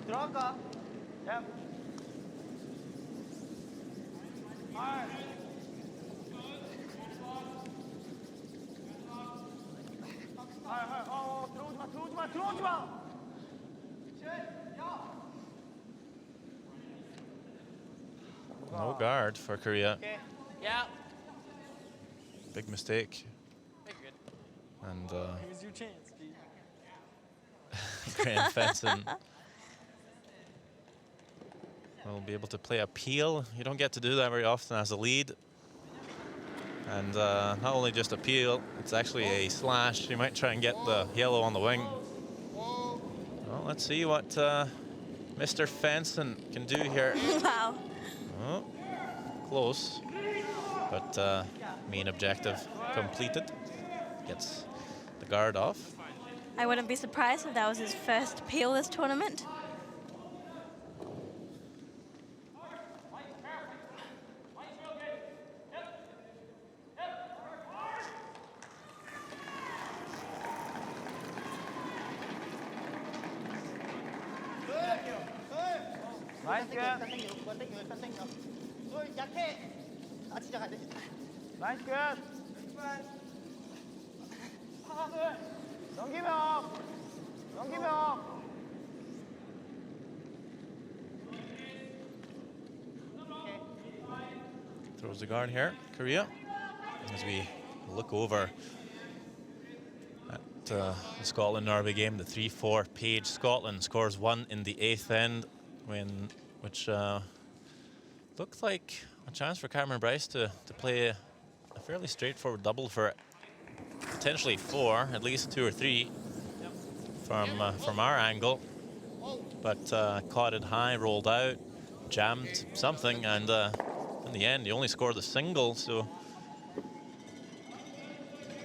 들어갈까? 야. 들어오지 마. No guard for Korea. Yeah. Big mistake. You're good. And Here's your chance, dude. Graham Fenton will be able to play a peel. You don't get to do that very often as a lead. And not only just a peel, it's actually a slash. You might try and get the yellow on the wing. Well, let's see what Mr. Fenton can do here. Wow. Oh, close, but main objective completed. Gets the guard off. I wouldn't be surprised if that was his first peel this tournament. 나이스. 약해. 진짜 가야 돼. 나이스. 넘기면. Throws the guard here, Korea. As we look over at the Scotland-Norway game, the 3-4 page. Scotland scores 1 in the 8th end, which looked like a chance for Cameron Bryce to play a fairly straightforward double for potentially 4, at least 2 or 3 from our angle. But caught it high, rolled out, jammed something, and in the end, he only scored the single, so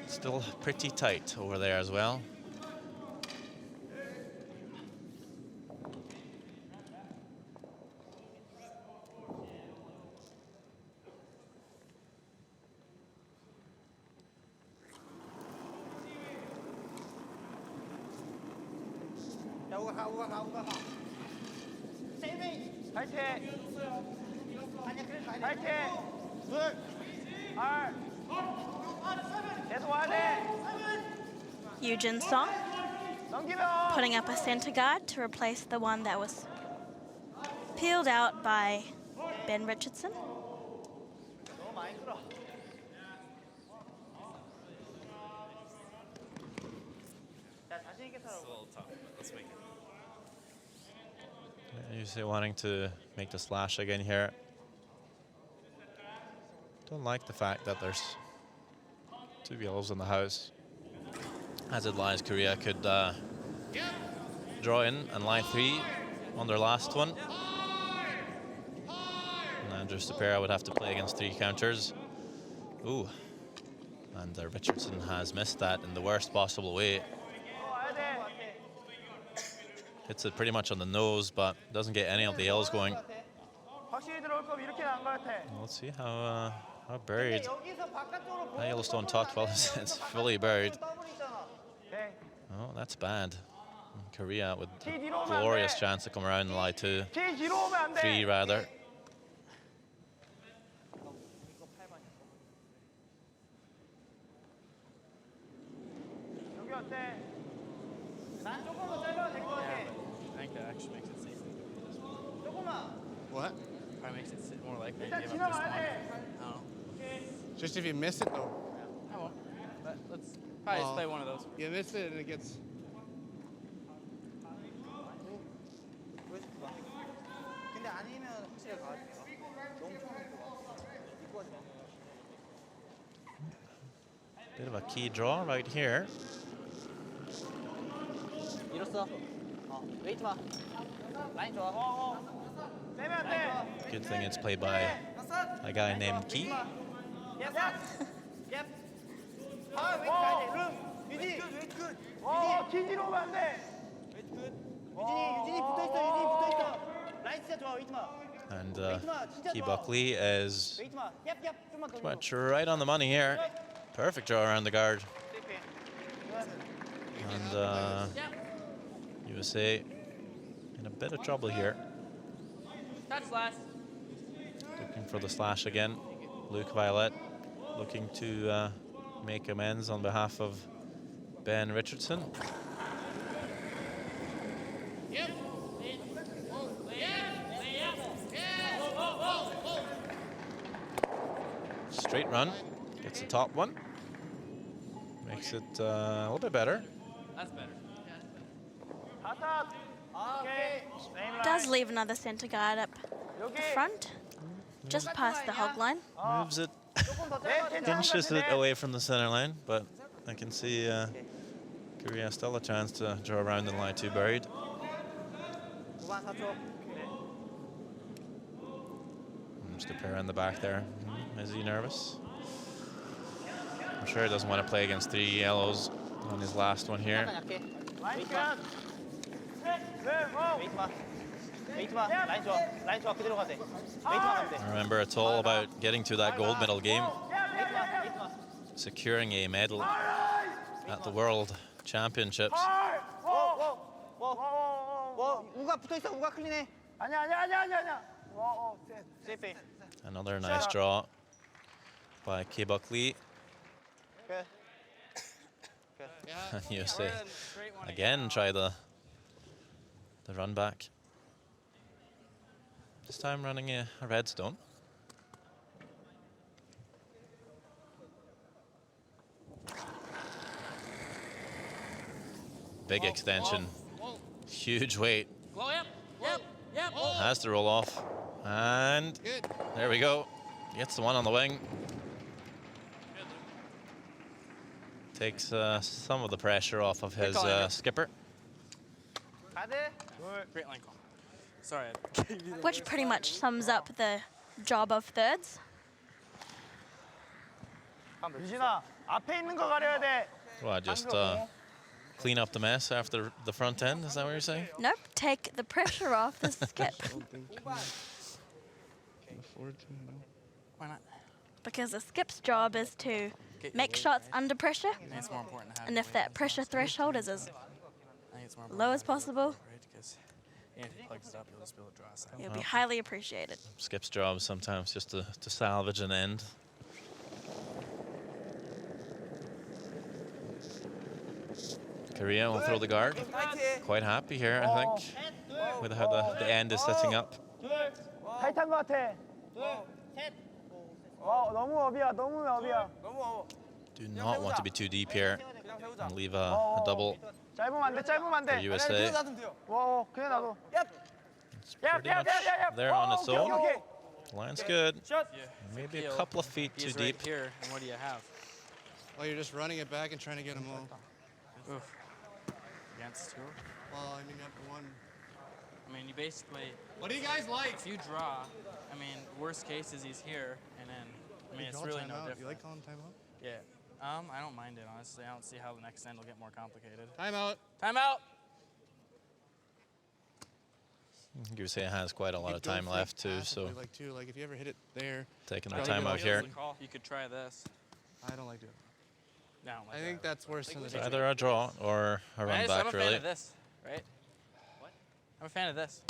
still pretty tight over there as well. Eugene Song putting up a center guard to replace the one that was peeled out by Ben Richardson. USA wanting to make the slash again here. Don't like the fact that there's 2 yellows in the house. As it lies, Korea could draw in and line 3 on their last one. And Andrew Stupera would have to play against 3 counters. Ooh. And Richardson has missed that in the worst possible way. Hits it pretty much on the nose, but doesn't get any of the L's going. Let's see how buried that Yellowstone talked well. It's fully buried. Oh, that's bad. And Korea with a glorious chance to come around and lie 2. 3 rather. I think that actually makes it safer. What? Probably makes it more likely to give up this one. I don't know. Just if you miss it, though. I won't. But let's probably just play one of those. You miss it and it gets... Bit of a key draw right here. Good thing it's played by a guy named Key. And Key Buckley is pretty much right on the money here. Perfect draw around the guard. And USA in a bit of trouble here. Looking for the slash again. Luke Violet looking to make amends on behalf of Ben Richardson. Straight run, gets the top one. Makes it a little bit better. That's better. Does leave another centre guard up the front, just past the hog line. Moves it, inches it away from the center line, but I can see Korea still a chance to draw around in line 2 buried. Just a pair in the back there. Is he nervous? I'm sure he doesn't want to play against 3 yellows on his last one here. Remember, it's all about getting to that gold medal game, securing a medal at the World Championships. Another nice draw by Key Buckley. USA again try the run back. This time running a redstone. Big extension, huge weight. Has to roll off, and there we go. Gets the one on the wing. Takes some of the pressure off of his skipper. Great line call. Sorry. Which pretty much sums up the job of thirds. Well, just clean up the mess after the front end, is that what you're saying? Nope, take the pressure off the skip. Why not? Because the skip's job is to make shots under pressure, I think it's more important to have and if that pressure threshold is as low as possible, right? Because if he plugs it up, he'll just be able to draw a side. it'll be highly appreciated. Skip's job sometimes just to salvage an end. Korea will throw the guard. Quite happy here, I think, with how the end is setting up. 타이트한 것 같아. 너무 업이야, 너무 업이야. Do not want to be too deep here and leave a double 짧으면 안 돼, 짧으면 안 for 돼. USA. 그냥 놔둬. And It's pretty much there on its own. Line's good. Yeah. Maybe a couple of feet too He's deep. right here, and what do you have? Well, you're just running it back and trying to get him all. Oof. Against two. Well, I mean, you have to one. I mean, you basically. What do you guys like? If you draw, I mean, worst case is he's here, and then I mean, it's really no different. You like calling timeout? Yeah. I don't mind it, honestly. I don't see how the next end will get more complicated. Timeout. Timeout! USA has quite a lot of time left too, so Like if you ever hit it there. taking the timeout here. You could try this. I don't like doing it. No, I think that's worse than It's either a draw or a run back, I'm a fan really. of this, right? What? I'm a fan of this.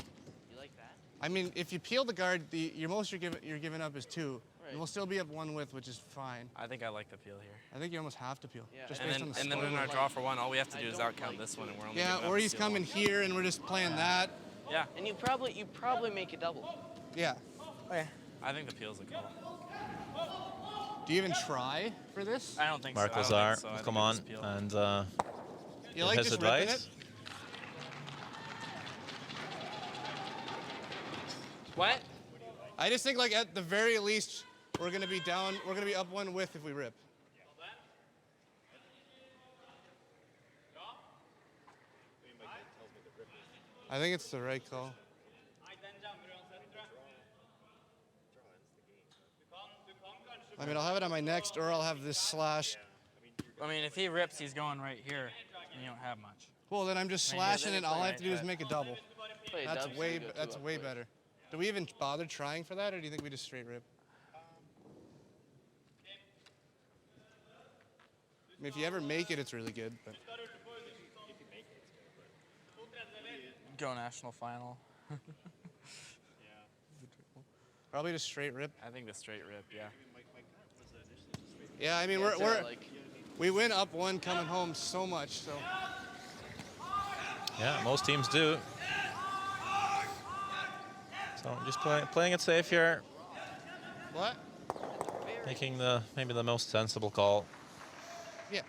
You like that? I mean, if you peel the guard, your most you're giving up is 2. Right. And we'll still be up 1 width, which is fine. I think I like the peel here. I think you almost have to peel. Yeah. Just And based then, on the and then score. in our draw for 1, all we have to do is outcount this one, and we're only Yeah, giving up or the he's seal. coming here and we're just playing that. Yeah. And you probably make a double. Yeah. Okay. I think the peel's a call. Do you even try for this? I don't think Mark so. Lazar, so. I think come it on, was peel. and You like his just ripping advice. it? What? I just think like at the very least we're gonna be down. We're gonna be up 1 width if we rip. I think it's the right call. I mean, I'll have it on my next, or I'll have this slash. I mean, if he rips, he's going right here, and you don't have much. Well, then I'm just I mean, slashing then it. All I have it's to do is right. make a double. Play a That's dub, so way. you go two That's up way quick. better. Do we even bother trying for that, or do you think we just straight rip? I mean, if you ever make it, it's really good. But Go national final. probably just straight rip. I think the straight rip, yeah. Yeah, I mean, Yeah, so, we're like, we win up 1 coming home so much. So Yeah, most teams do. So just playing it safe here, what? making maybe the most sensible call. Yeah.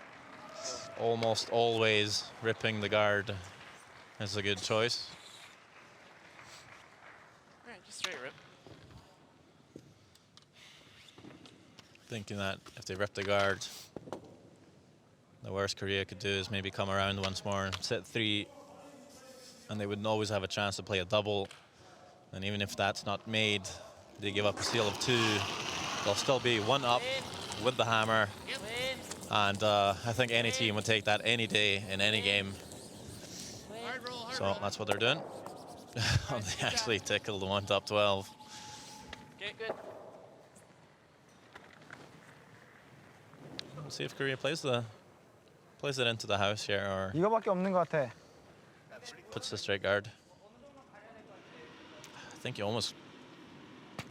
Almost always ripping the guard is a good choice. All right, just straight rip. Thinking that if they rip the guard, the worst Korea could do is maybe come around once more and set 3, and they would always have a chance to play a double. And even if that's not made, they give up a seal of 2, they'll still be 1 up with the hammer. And I think any team would take that any day in any game. So that's what they're doing. They actually tickled the 1 to up 12. Okay, good. We'll see if Korea plays it into the house here or 이거밖에 없는 것 같아. puts the straight guard. I think you almost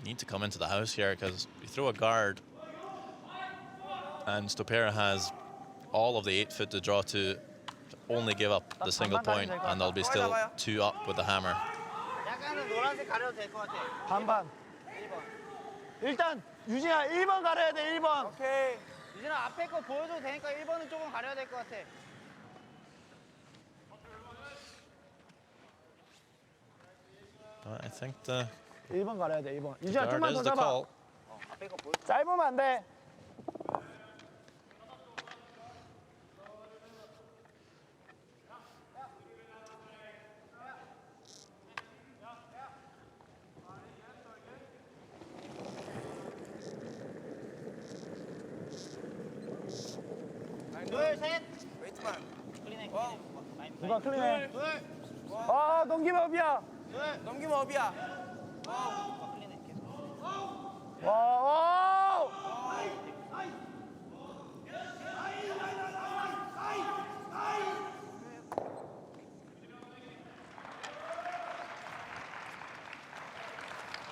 need to come into the house here because you throw a guard and Stopera has all of the 8 foot to draw to only give up the single point, and they'll be still 2 up with the hammer. 약간은 노란색 가려도 될 것 같아. 반반. 1번. 일단 유진아 1번 가려야 돼. 1번. 오케이. 유진아 앞에 거 보여줘도 되니까 1번은 조금 가려야 될 것 같아. I think the 1번 가려야 돼. 1번. 유진아 guard 좀만 is 더 the 잡아. call. 앞에 거 보여. 짧으면 안 돼. 둘, 셋. 웨이트만. 클린해. 누가 클린해? 둘. 아, 넘기면 업이야. 둘. 넘기면 업이야. 클린해. 와, 와.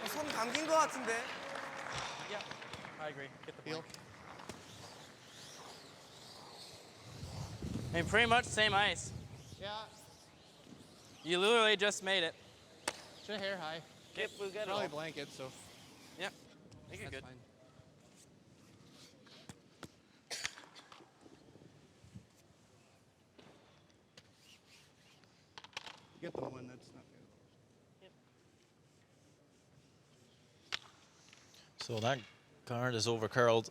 손 감긴 것 같은데. Yeah, I agree. Get the point. I mean, pretty much same ice. Yeah. You literally just made it. Should hair high. Yep, we got it Probably all. blanket, so Yep. I think you're that's good. fine. Get the one that's not good. So that card is over curled.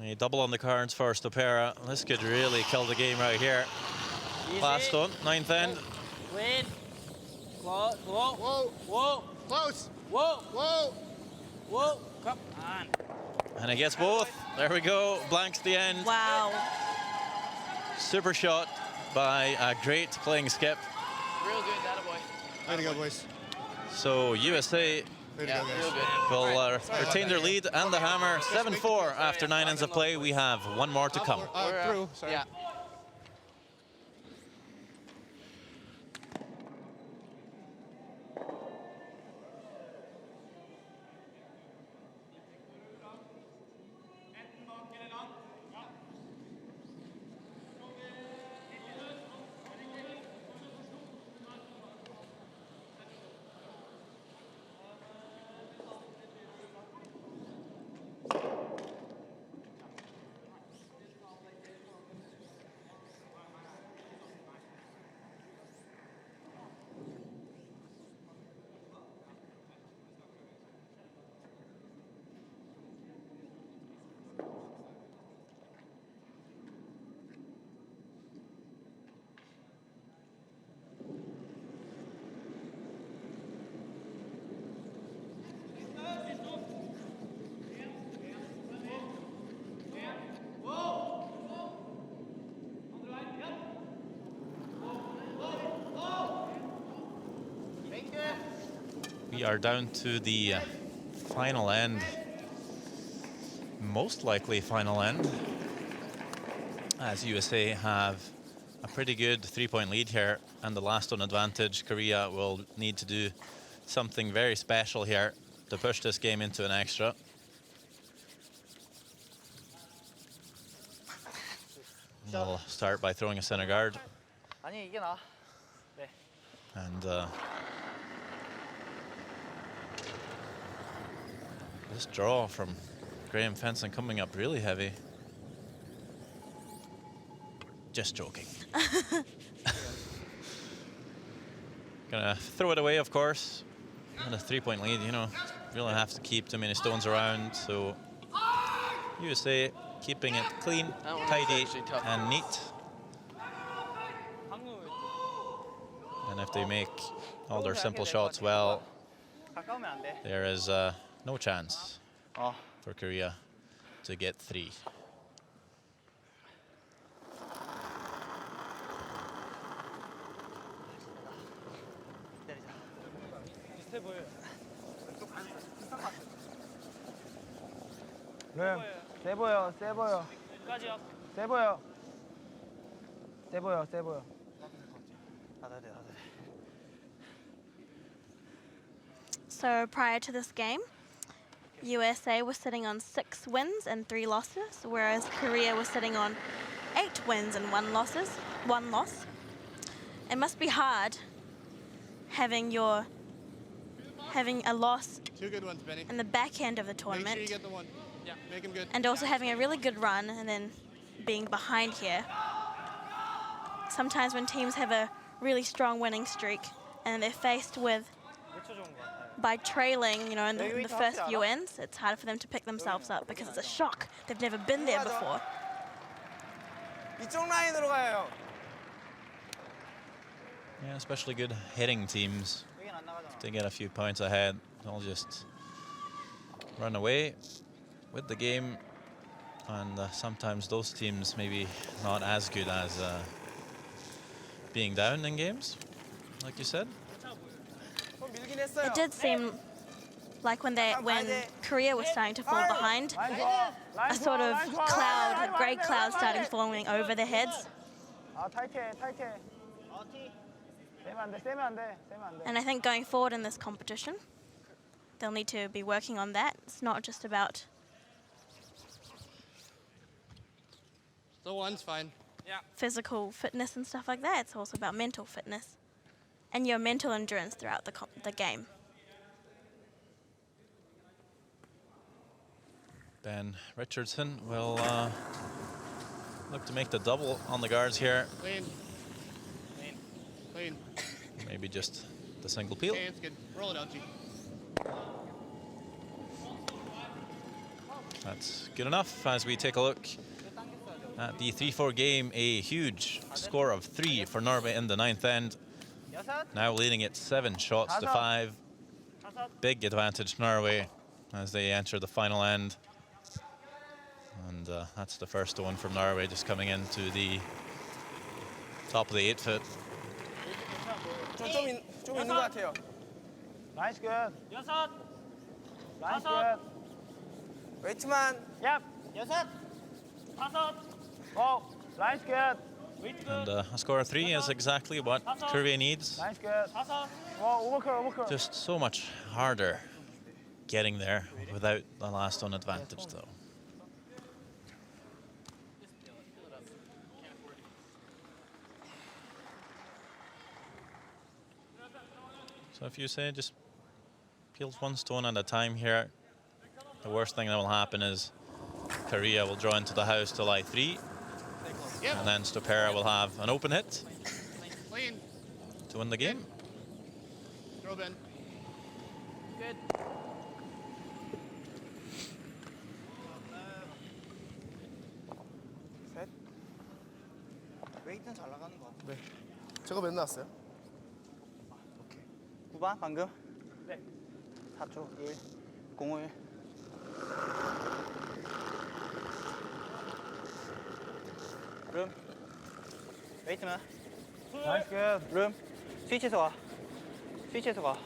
A double on the cards for Stopera. This could really kill the game right here. Easy. Last one, ninth end. Clean. Whoa. Whoa. Whoa. Close. Whoa. Whoa. Whoa. Come on. And it gets both. There we go. Blanks the end. Wow. Super shot by a great playing skip. Real good, that boy. Way to go, boys. So USA Way to Yeah, go, real guys. good. will retain their lead and the hammer. 7-4 after 9 ends of play. We have one more to come. We're, Through. Sorry. Yeah. We are down to the final end. Most likely final end. As USA have a pretty good 3-point lead here and the last on advantage. Korea will need to do something very special here to push this game into an extra. They'll start by throwing a center guard. 아니 이게 나. 네. And this draw from Graham Fenson coming up really heavy. Just joking. Gonna throw it away, of course. And a 3-point lead, you know, really have to keep too many stones around. So USA keeping it clean, That one was tidy, actually tough. and neat. And if they make all their simple shots well, 가까우면 안 돼. there is no chance for Korea to get 3. 세 보여, 세 보여. 세 보여. 세 보여, 세 보여. So prior to this game, USA was sitting on 6 wins and 3 losses, whereas Korea was sitting on 8 wins and 1 loss. It must be hard having a loss 2 good ones, Benny. in the back end of the Make sure tournament, you get the one. Yeah. Make him good. and also having a really good run and then being behind here. Sometimes when teams have a really strong winning streak and they're faced with by trailing, you know, in the first few ends, it's harder for them to pick themselves up because it's a shock. They've never been there before. 이쪽 라인으로 가요. Yeah, especially good hitting teams. If they get a few points ahead, they'll just run away with the game. And sometimes those teams maybe not as good as being down in games, like you said. It did seem like when Korea was starting to fall behind, a sort of cloud, a grey cloud starting forming over their heads. 아, 타이트해, 타이트해. 세면 안 돼, 세면 안 돼, 세면 안 돼. And I think going forward in this competition, they'll need to be working on that. It's not just about The one's fine. physical fitness and stuff like that. It's also about mental fitness and your mental endurance throughout the game. Ben Richardson will look to make the double on the guards here. Clean. Clean. Maybe just the single peel. Okay, it's good. Roll it out, G. That's good enough as we take a look at the 3-4 game. A huge score of 3 for Norway in the 9th end. Now leading it 7 shots to 5. Big advantage Norway as they enter the final end. And that's the first one from Norway, just coming into the top of the 8-foot. 좀 있는 것 같아요. 나이스 굿. 나이스 굿. 웨이트만. 얍. 6. 오. 나이스 굿. And a score of 3 is exactly what Korea needs. 나이스 굿. 오버클. Just so much harder getting there without the last on advantage, though. So if you say just peels one stone at a time here, the worst thing that will happen is Korea will draw into the house to lie 3. Yep. And then Stopera will have an open hit Clean. to win the game. Throw Ben. Good. 셋. 웨이트는 잘 나가는 것 같아. 네. 제가 맨 나왔어요. 9번 방금. 네. 4초 1. 01. 룸. 웨이트만. 나이스 굿. 룸. 스위치에서 가. 스위치에서 가.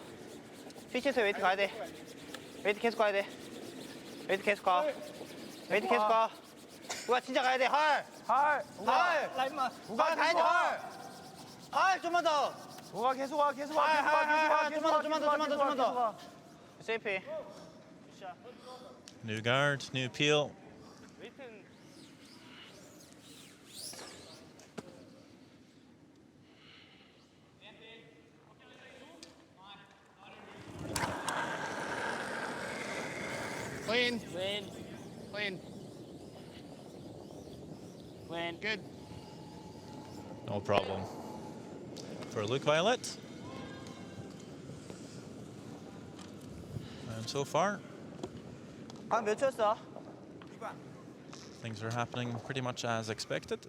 스위치에서 웨이트 가야 돼. 웨이트 계속 가야 돼. 웨이트 계속 가. 웨이트 계속 가. 누가 진짜 가야 돼. 헐. 라인만. 누가 가야 돼. 헐. 좀만 더. 누가 계속 가. 좀만 더. 세이프. New guard, new peel. Clean. Win. Clean. Win. Good. No problem for Luke Violet. And so far, 몇 초였어? things are happening pretty much as expected.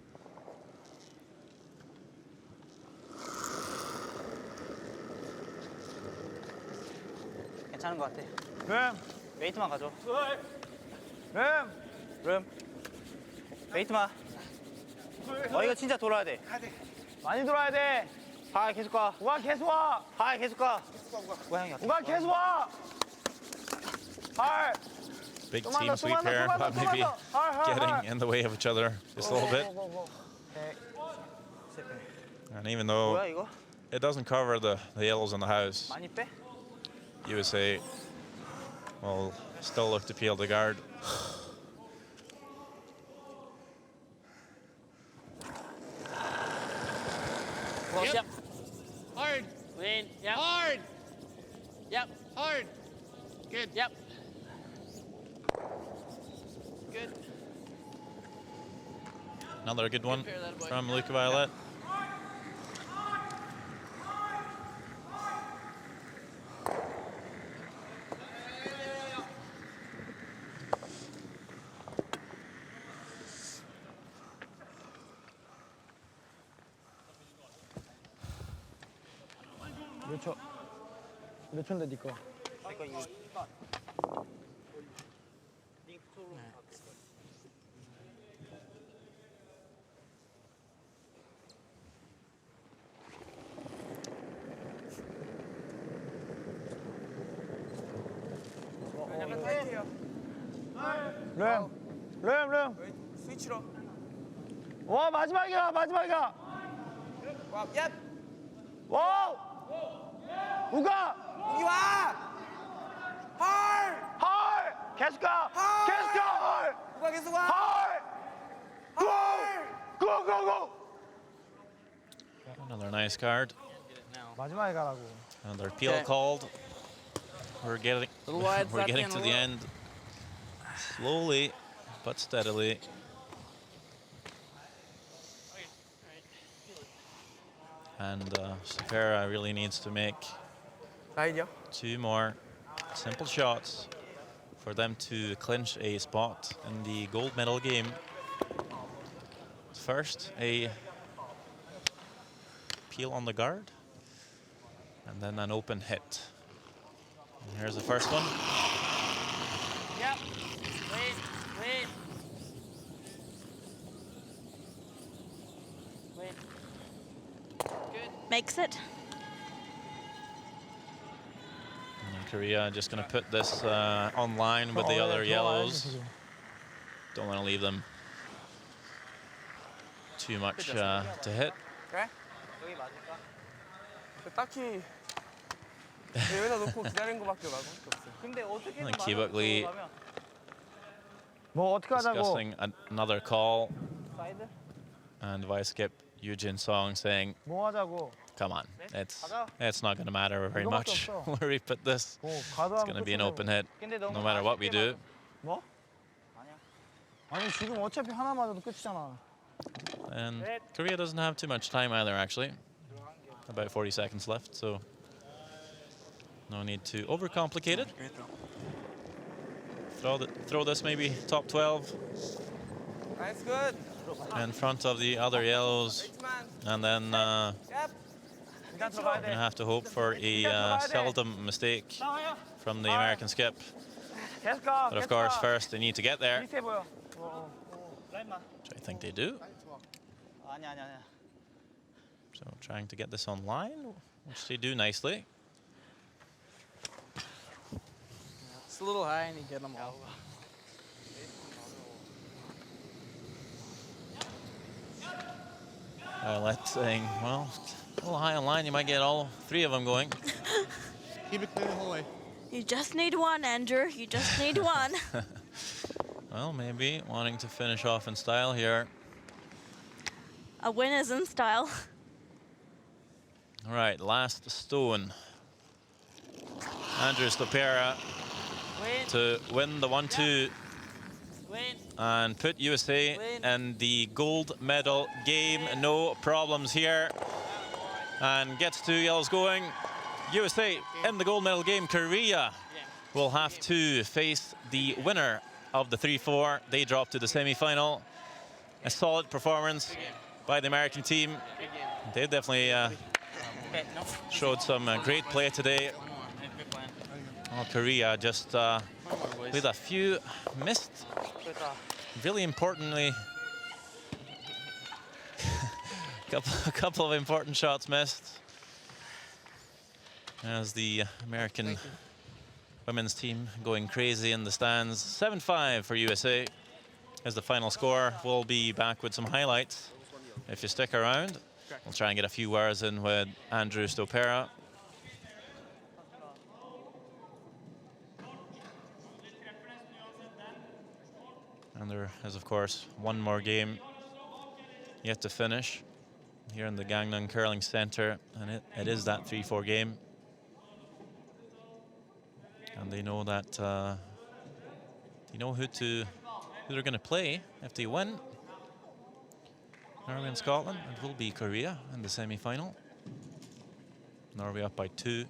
괜찮은 것 같아. 룸. 웨이트만 가져. 룸. 웨이트만. 이거 진짜 돌아야 돼. 많이 돌아야 돼. 하이 계속 가. 우가 계속 와. 하이 계속 가. 우가 계속 와. 하이. Big team sweep here, but maybe getting in the way of each other just a little bit. And even though 뭐야 이거? it doesn't cover the yellows in the house, 많이 빼? USA will still look to peel the guard. Yep. Hard. Win. Yep. Hard. Yep. Hard. Good. Yep. Good. Another good one pair, that boy. from Luke Violet. 몇 초인데 니 거? 룸. 스위치로. 와 마지막이야. 야, 와우. 우가. 여기 와. 헐. 계속 가. 헐. 누가 계속 와. 고. Another nice card. 마지막에 가라고. Another peel Okay. called. We're getting Little wide, we're it's getting at to the the end end slowly but steadily. And Stopera really needs to make 라인이요? 2 more simple shots for them to clinch a spot in the gold medal game. First, a peel on the guard, and then an open hit. And here's the first one. Yep. Wait, wait. Wait. Good. Makes it. And Korea just going to put this online with the other yellows. Don't want to leave them too much to hit. 그래? 여기 맞을까? 딱히 여기다 놓고 기다린 거밖에 말고 없어요. 근데 어떻게 I think Ki Buckley 뭐 어떻게 하자고? discussing another call, 사이드? and vice skip Eugene Song saying, 뭐 하자고? come on, it's not going to matter very much where we put this. It's going to be an open hit no matter what we do. 뭐? 아니야. 아니 지금 어차피 하나 맞아도 끝이잖아. And Korea doesn't have too much time either, actually. About 40 seconds left, so no need to overcomplicate it. Throw this maybe top 12 Nice, good. in front of the other yellows, and then we're going to have to hope for a seldom mistake from the American skip. But of course, first they need to get there, which I think they do. So trying to get this online, which they do nicely. It's a little high and you get them all. Let's saying, well, a little high online, you might get all three of them going. Keep it clear the whole way. You just need one, Andrew. You just need one. Well, maybe wanting to finish off in style here. A winner's in style. All right, last stone. Andrew Stopera to win the 1-2 and put USA in the gold medal game. No problems here. And gets two yells going. USA in the gold medal game. Korea will have to face the winner of the 3-4. They drop to the semi-final. A solid performance by the American team. They definitely showed some great play today. Well, Korea just with a few missed, really importantly, a couple of important shots missed. As the American women's team going crazy in the stands. 7-5 for USA as the final score. We'll be back with some highlights if you stick around. We'll try and get a few words in with Andrew Stopera. And there is, of course, one more game yet to finish here in the Gangneung Curling Center, and it is that 3-4 game. And they know that they know who they're going to play if they win. Norway and Scotland. It will be Korea in the semi-final. Norway up by 2.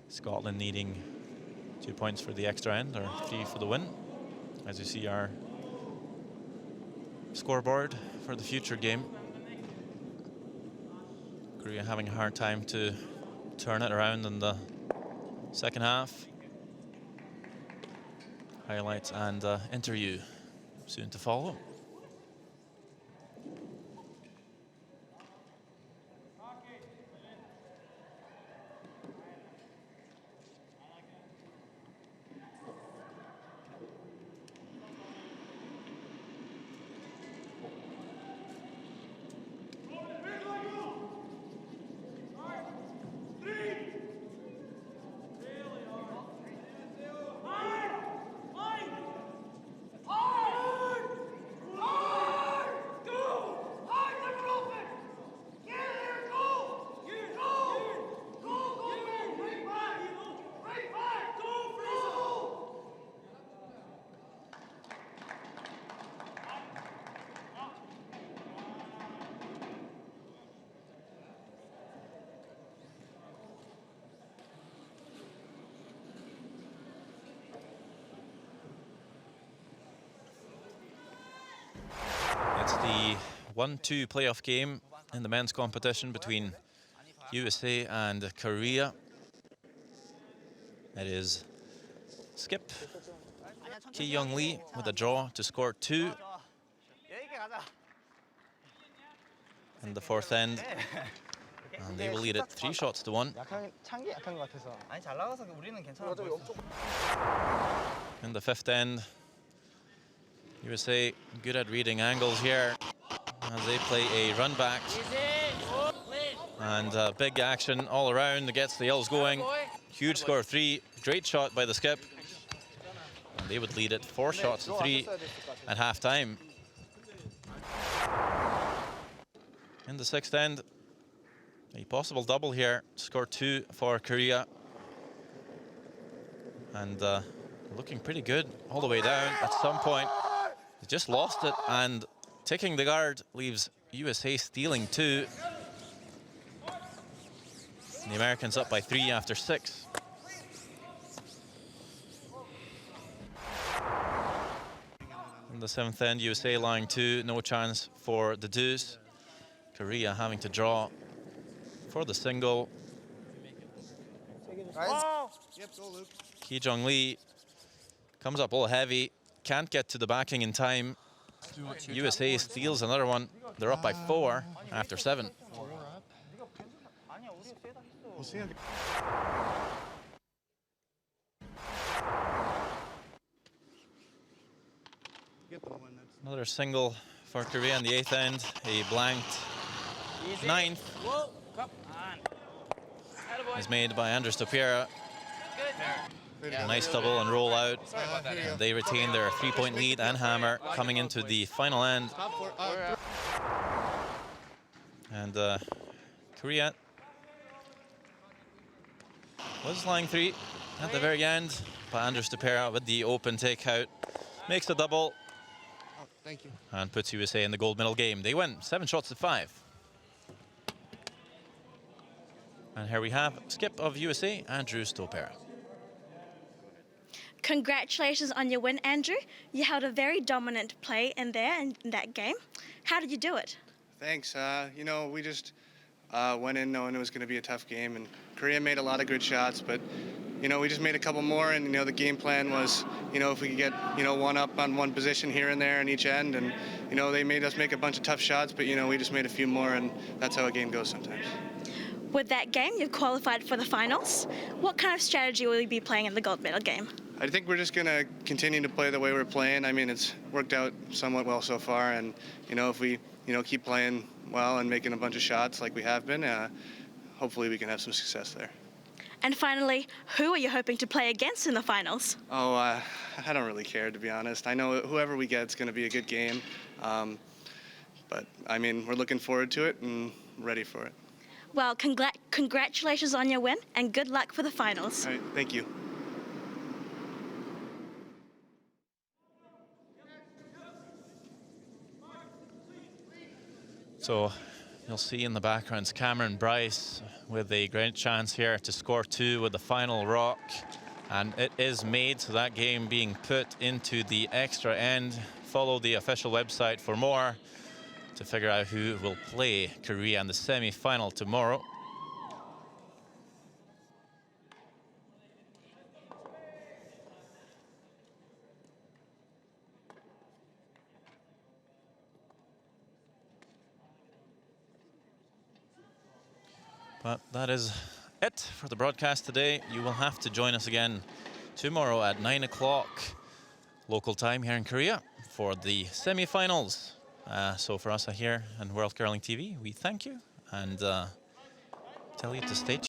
Scotland needing 2 points for the extra end, or 3 for the win. As you see our scoreboard for the future game. Korea having a hard time to turn it around in the second half. Highlights and interview soon to follow. It's the 1-2 playoff game in the men's competition between USA and Korea. It is Skip Ki-young Lee with a draw to score 2 in the fourth end. And they will lead it 3 shots to 1. 찬게 약한 것 같아서. 아니 잘 나가서 우리는 괜찮아 보였어. In the fifth end, USA good at reading angles here as they play a run back. And big action all around, gets the yells going. Huge score of 3, great shot by the Skip. And they would lead it 4 shots to 3 at halftime. In the sixth end, a possible double here, score 2 for Korea. And looking pretty good all the way down. At some point, they just lost it, and taking the guard leaves USA stealing 2. The Americans up by 3 after 6. In the seventh end, USA lying 2, no chance for the deuce. Korea having to draw for the single. Ki-young Lee comes up all heavy, can't get to the backing in time. USA steals another one. They're up by 4 after 7. Another single for Korea in the eighth end, a blanked ninth is made by Andres Topiera. A nice double and roll out. And they retain their 3-point lead and hammer coming into the final end. And Korea was lying 3 at the very end, but Andres Topiera with the open takeout makes the double. Thank you. And puts USA in the gold medal game. They win 7 shots to 5. And here we have Skip of USA, Andrew Stopera. Congratulations on your win, Andrew. You held a very dominant play in that game. How did you do it? Thanks. You know, we just went in knowing it was going to be a tough game, and Korea made a lot of good shots, but you know, we just made a couple more, and you know, the game plan was, you know, if we could get, you know, one up on one position here and there in each end, and you know, they made us make a bunch of tough shots, but you know, we just made a few more, and that's how a game goes sometimes. With that game, you've qualified for the finals. What kind of strategy will you be playing in the gold medal game? I think we're just going to continue to play the way we're playing. I mean, it's worked out somewhat well so far, and you know, if we, you know, keep playing well and making a bunch of shots like we have been, hopefully we can have some success there. And finally, who are you hoping to play against in the finals? Oh, I don't really care, to be honest. I know whoever we get, it's going to be a good game. But, I mean, we're looking forward to it and ready for it. Well, congratulations on your win, and good luck for the finals. All right, thank you. So you'll see in the background Cameron Bryce with a great chance here to score 2 with the final rock. And it is made, so that game being put into the extra end. Follow the official website for more to figure out who will play Korea in the semi-final tomorrow. But that is it for the broadcast today. You will have to join us again tomorrow at 9 o'clock local time here in Korea for the semi-finals. So for us here on World Curling TV, we thank you and tell you to stay tuned.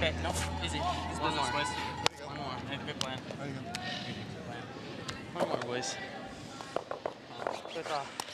Okay, no, easy. One more. One more. Hey, good plan. There you go. Good plan. One more, boys. Good off.